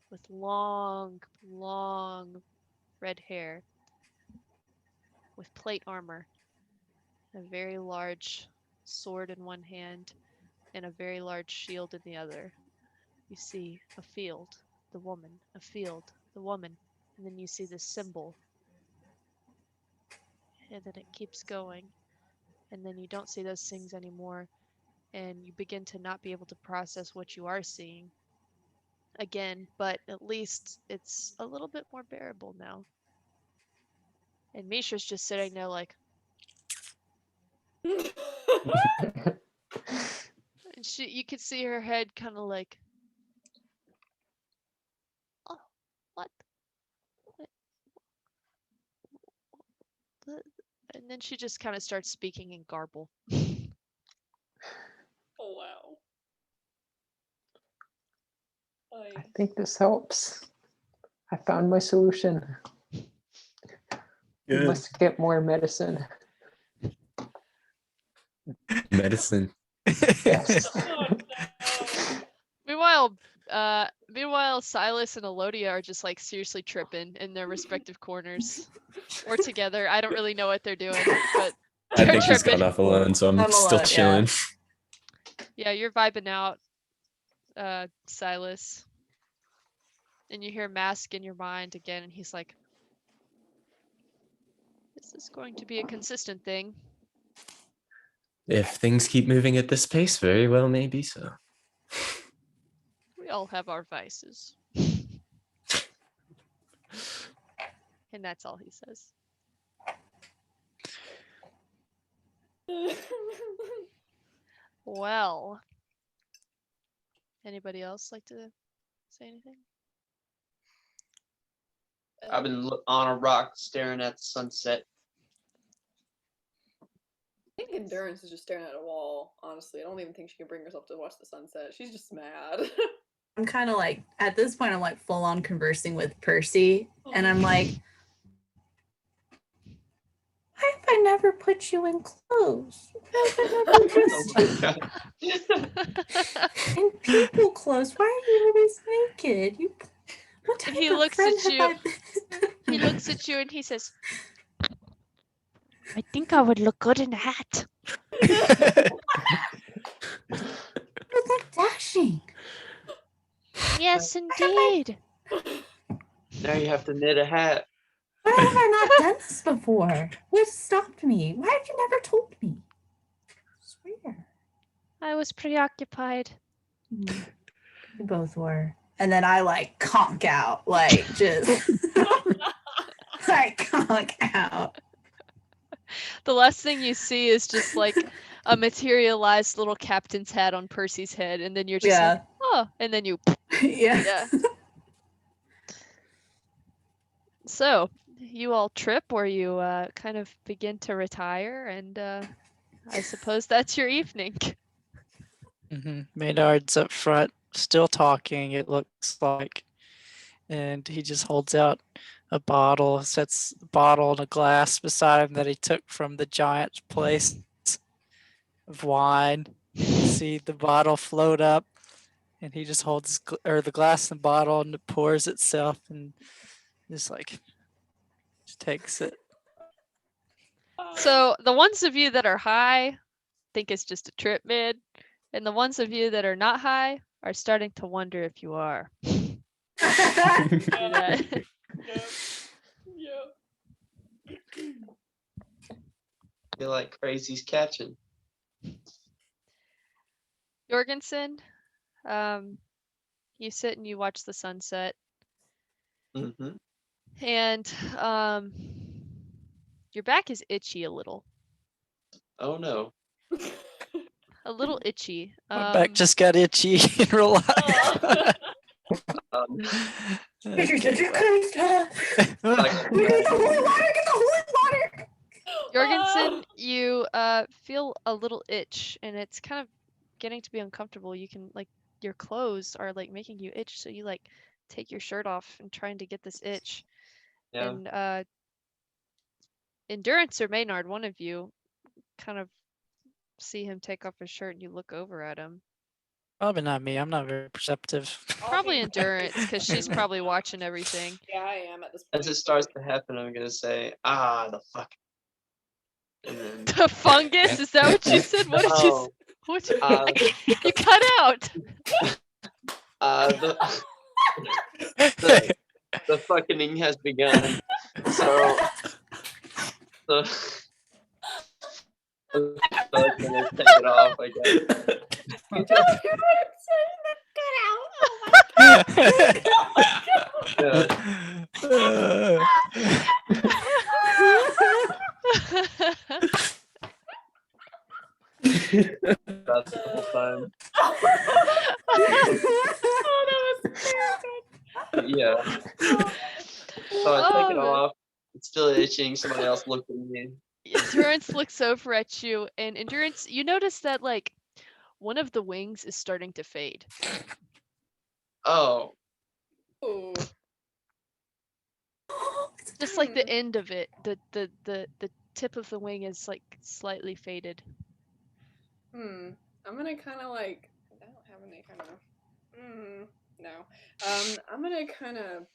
[SPEAKER 1] with long, long red hair, with plate armor, a very large sword in one hand, and a very large shield in the other. You see a field, the woman, a field, the woman, and then you see this symbol. And then it keeps going, and then you don't see those things anymore, and you begin to not be able to process what you are seeing again, but at least it's a little bit more bearable now. And Misha's just sitting there like, and you could see her head kind of like, oh, what? And then she just kind of starts speaking in garble.
[SPEAKER 5] Oh wow.
[SPEAKER 6] I think this helps. I found my solution. We
[SPEAKER 4] Good.
[SPEAKER 6] must get more medicine.
[SPEAKER 4] Medicine.
[SPEAKER 6] Yes.
[SPEAKER 5] Oh, no.
[SPEAKER 1] Meanwhile, Silas and Elodia are just like seriously tripping in their respective corners, or together. I don't really know what they're doing, but
[SPEAKER 4] I
[SPEAKER 1] they're
[SPEAKER 4] think he's gone
[SPEAKER 1] tripping.
[SPEAKER 4] off alone, so I'm
[SPEAKER 3] I'm
[SPEAKER 4] still
[SPEAKER 3] alone, yeah.
[SPEAKER 4] chilling.
[SPEAKER 1] Yeah, you're vibing out, Silas, and you hear Mask in your mind again, and he's like, "This is going to be a consistent thing."
[SPEAKER 4] If things keep moving at this pace, very well, maybe so.
[SPEAKER 1] We all have our vices. And that's all he says. Well, anybody else like to say anything?
[SPEAKER 2] I've been on a rock staring at the sunset.
[SPEAKER 5] I think Endurance is just staring at a wall, honestly. I don't even think she can bring herself to watch the sunset. She's just mad.
[SPEAKER 3] I'm kind of like, at this point, I'm like full on conversing with Percy. And I'm like, why have I never put you in clothes? Why have I never dressed in people clothes? Why are you always naked? What type
[SPEAKER 1] And he
[SPEAKER 3] of
[SPEAKER 1] looks
[SPEAKER 3] friend
[SPEAKER 1] at
[SPEAKER 3] have
[SPEAKER 1] you.
[SPEAKER 3] I been?
[SPEAKER 1] He looks at you and he says, I think I would look good in a hat.
[SPEAKER 3] You're that dashing.
[SPEAKER 1] Yes, indeed.
[SPEAKER 2] Now you have to knit a hat.
[SPEAKER 3] Why have I not done this before? What stopped me? Why have you never told me? I swear.
[SPEAKER 1] I was preoccupied.
[SPEAKER 3] We both were. And then I like conk out, like just like conk out.
[SPEAKER 1] The last thing you see is just like a materialized little captain's hat on Percy's head, and then you're just like, oh, and then you,
[SPEAKER 3] Yeah.
[SPEAKER 1] yeah. So, you all trip or you kind of begin to retire, and I suppose that's your evening.
[SPEAKER 7] Maynard's up front, still talking, it looks like. And he just holds out a bottle, sets the bottle and a glass beside him that he took from the giant's place of wine. You see the bottle float up, and he just holds the glass and bottle, and it pours itself, and just like takes it.
[SPEAKER 1] So the ones of you that are high think it's just a trip mid, and the ones of you that are not high are starting to wonder if you are. See that?
[SPEAKER 5] Yep.
[SPEAKER 2] Feel like crazy's catching.
[SPEAKER 1] Jorgensen, you sit and you watch the sunset,
[SPEAKER 2] Mm-hmm.
[SPEAKER 1] and your back is itchy a little
[SPEAKER 2] Oh no.
[SPEAKER 1] itchy.
[SPEAKER 7] My back just got itchy in real life.
[SPEAKER 2] Um,
[SPEAKER 3] You're such a Krista.
[SPEAKER 2] like,
[SPEAKER 3] We get the holy water. Get the holy water.
[SPEAKER 1] Jorgensen, you feel a little itch, and it's kind of getting to be uncomfortable. You can like your clothes are like making you itch, so you like take your shirt off and trying to get this itch.
[SPEAKER 2] yeah.
[SPEAKER 1] And Endurance or Maynard, one of you, kind of see him take off his shirt, and you look over at him.
[SPEAKER 7] Probably not me. I'm not very perceptive.
[SPEAKER 5] I'll
[SPEAKER 1] Probably
[SPEAKER 5] be-
[SPEAKER 1] Endurance, because she's probably watching everything.
[SPEAKER 5] Yeah, I am at this point.
[SPEAKER 2] As it starts to happen, I'm gonna say, the fuck. And then
[SPEAKER 1] The fungus? Is that what you said? What did you?
[SPEAKER 2] oh,
[SPEAKER 1] What you,
[SPEAKER 2] uh,
[SPEAKER 1] you cut out?
[SPEAKER 2] the fucking has begun. So I'm gonna take it off, I guess. That's the whole time.
[SPEAKER 5] Oh, that was terrible.
[SPEAKER 2] Yeah. So I take it
[SPEAKER 1] Oh, man.
[SPEAKER 2] off. It's still itching. Somebody else looked at me.
[SPEAKER 1] Endurance looks over at you, and Endurance, you notice that like one of the wings is starting to fade.
[SPEAKER 2] Oh,
[SPEAKER 5] Ooh.
[SPEAKER 1] Just like the end of it, the tip of the wing is like slightly faded.
[SPEAKER 5] I'm gonna kind of like. I don't have any kind of. No. I'm gonna kind of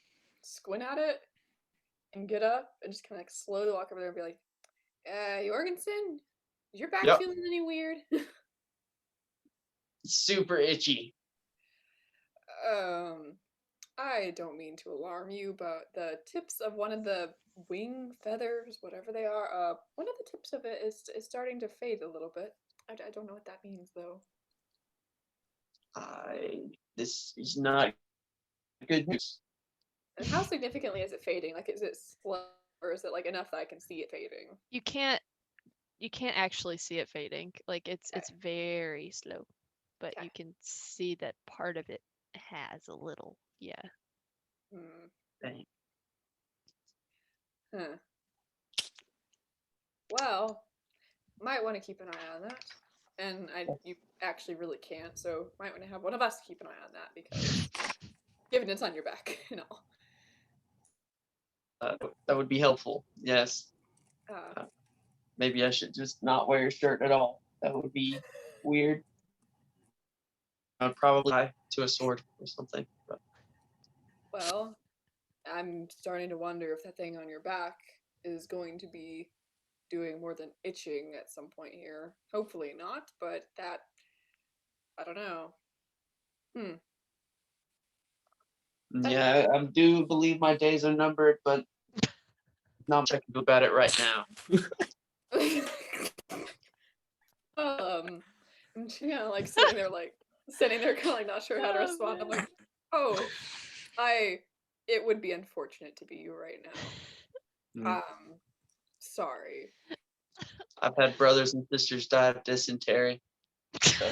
[SPEAKER 5] squint at it and get up and just kind of like slowly walk over there and be like, Jorgensen, is your back
[SPEAKER 2] Yep.
[SPEAKER 5] feeling any weird?
[SPEAKER 2] super itchy.
[SPEAKER 5] I don't mean to alarm you, but the tips of one of the wing feathers, whatever they are, one of the tips of it is starting to fade a little bit. I don't know what that means though.
[SPEAKER 2] This is not good news.
[SPEAKER 5] And how significantly is it fading? Like, is it slow or is it like enough that I can see it fading?
[SPEAKER 1] You can't actually see it fading. Like it's very slow, but
[SPEAKER 5] Okay.
[SPEAKER 1] you can see that part of it has a little. Yeah.
[SPEAKER 2] Dang.
[SPEAKER 5] Huh. Well, might want to keep an eye on that. And you actually really can't, so might want to have one of us keep an eye on that because given it's on your back,
[SPEAKER 2] That would be helpful. Yes. Maybe I should just not wear a shirt at all. That would be weird. I'd probably tie to a sword or something. But
[SPEAKER 5] Well, I'm starting to wonder if that thing on your back is going to be doing more than itching at some point here. Hopefully not, but that I don't know.
[SPEAKER 2] yeah, I do believe my days are numbered, but not much I can do about it right now.
[SPEAKER 5] I'm like sitting there kind of like not sure how to respond. I'm like, it would be unfortunate to be you right now. Sorry.
[SPEAKER 2] I've had brothers and sisters die of dysentery. So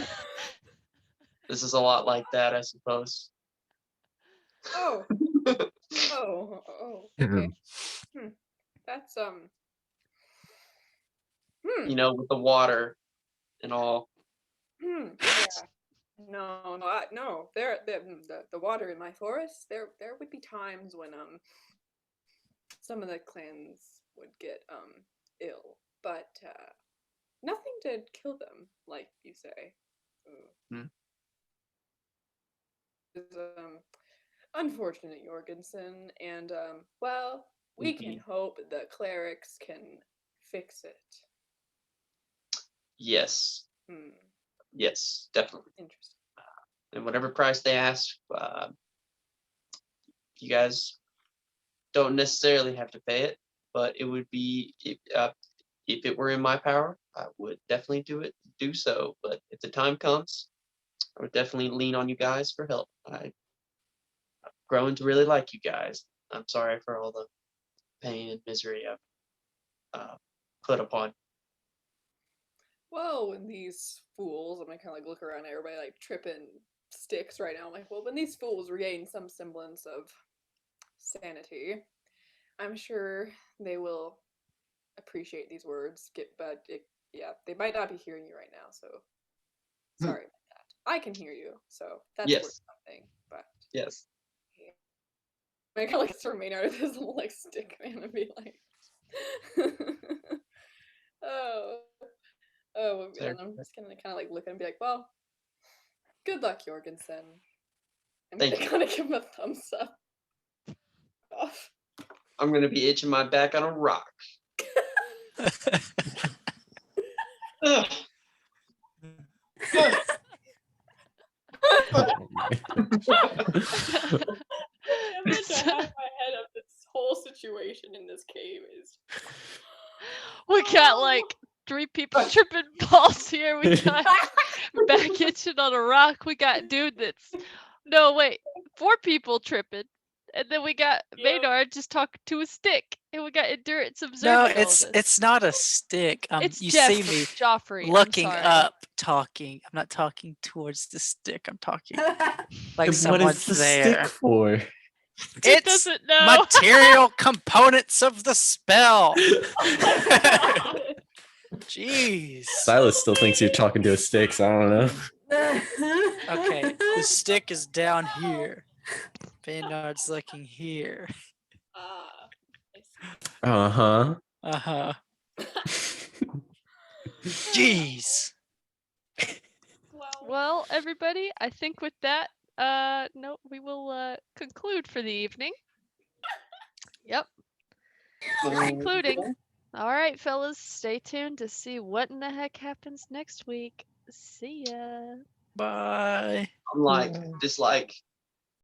[SPEAKER 2] this is a lot like that, I suppose.
[SPEAKER 5] Oh, okay. That's
[SPEAKER 2] You know, with the water and all.
[SPEAKER 5] Yeah. No. The water in my forest. There would be times when some of the clans would get ill, but nothing to kill them, like you say. It's unfortunate, Jorgensen, and well, We can hope the clerics can fix it.
[SPEAKER 2] Yes.
[SPEAKER 5] Hmm.
[SPEAKER 2] Yes, definitely.
[SPEAKER 5] Interesting.
[SPEAKER 2] And whatever price they ask, you guys don't necessarily have to pay it, but it would be if it were in my power, I would definitely do so. But if the time comes, I would definitely lean on you guys for help. I've grown to really like you guys. I'm sorry for all the pain and misery I've put upon.
[SPEAKER 5] Well, when these fools, I'm gonna kind of like look around at everybody like tripping sticks right now. I'm like, well, when these fools regain some semblance of sanity, I'm sure they will appreciate these words. Yeah, they might not be hearing you right now, so sorry about that. I can hear you, so that's worth
[SPEAKER 2] Yes.
[SPEAKER 5] something. But
[SPEAKER 2] Yes.
[SPEAKER 5] I kind of like remain out of this little like stick man and be like, oh, oh,
[SPEAKER 2] Fair.
[SPEAKER 5] and I'm just gonna kind of like look and be like, well, good luck, Jorgensen. I'm
[SPEAKER 2] Thank
[SPEAKER 5] gonna
[SPEAKER 2] you.
[SPEAKER 5] kind of give him a thumbs up. Off.
[SPEAKER 2] I'm gonna be itching my back on a rock. Ugh. Ugh.
[SPEAKER 4] Oh my.
[SPEAKER 5] The image I have in my head of this whole situation in this cave is
[SPEAKER 1] We got like 3 people tripping balls here. We got back itching on a rock. We got dude that's no wait, 4 people tripping. And then we got
[SPEAKER 5] Yep.
[SPEAKER 1] Maynard just talking to a stick. And we got endurance
[SPEAKER 7] No,
[SPEAKER 1] observing all this.
[SPEAKER 7] it's not a stick.
[SPEAKER 1] It's
[SPEAKER 7] You
[SPEAKER 1] Jeff
[SPEAKER 7] see me
[SPEAKER 1] Joffrey. I'm
[SPEAKER 7] looking
[SPEAKER 1] sorry.
[SPEAKER 7] up, talking. I'm not talking towards the stick. I'm talking like
[SPEAKER 4] What
[SPEAKER 7] someone's
[SPEAKER 4] is the
[SPEAKER 7] there.
[SPEAKER 4] stick for?
[SPEAKER 1] It
[SPEAKER 7] It's
[SPEAKER 1] doesn't know.
[SPEAKER 7] material components of the spell. Jeez.
[SPEAKER 4] Silas still thinks you're talking to a stick, so I don't know.
[SPEAKER 7] Okay, the stick is down here. Baynard's looking here.
[SPEAKER 5] I see.
[SPEAKER 4] Uh-huh.
[SPEAKER 7] Uh-huh. Jeez.
[SPEAKER 1] Well, everybody, I think with that, no, we will conclude for the evening. Yep. We're concluding. All right, fellas, stay tuned to see what in the heck happens next week. See ya.
[SPEAKER 7] Bye.
[SPEAKER 2] I'm like, just like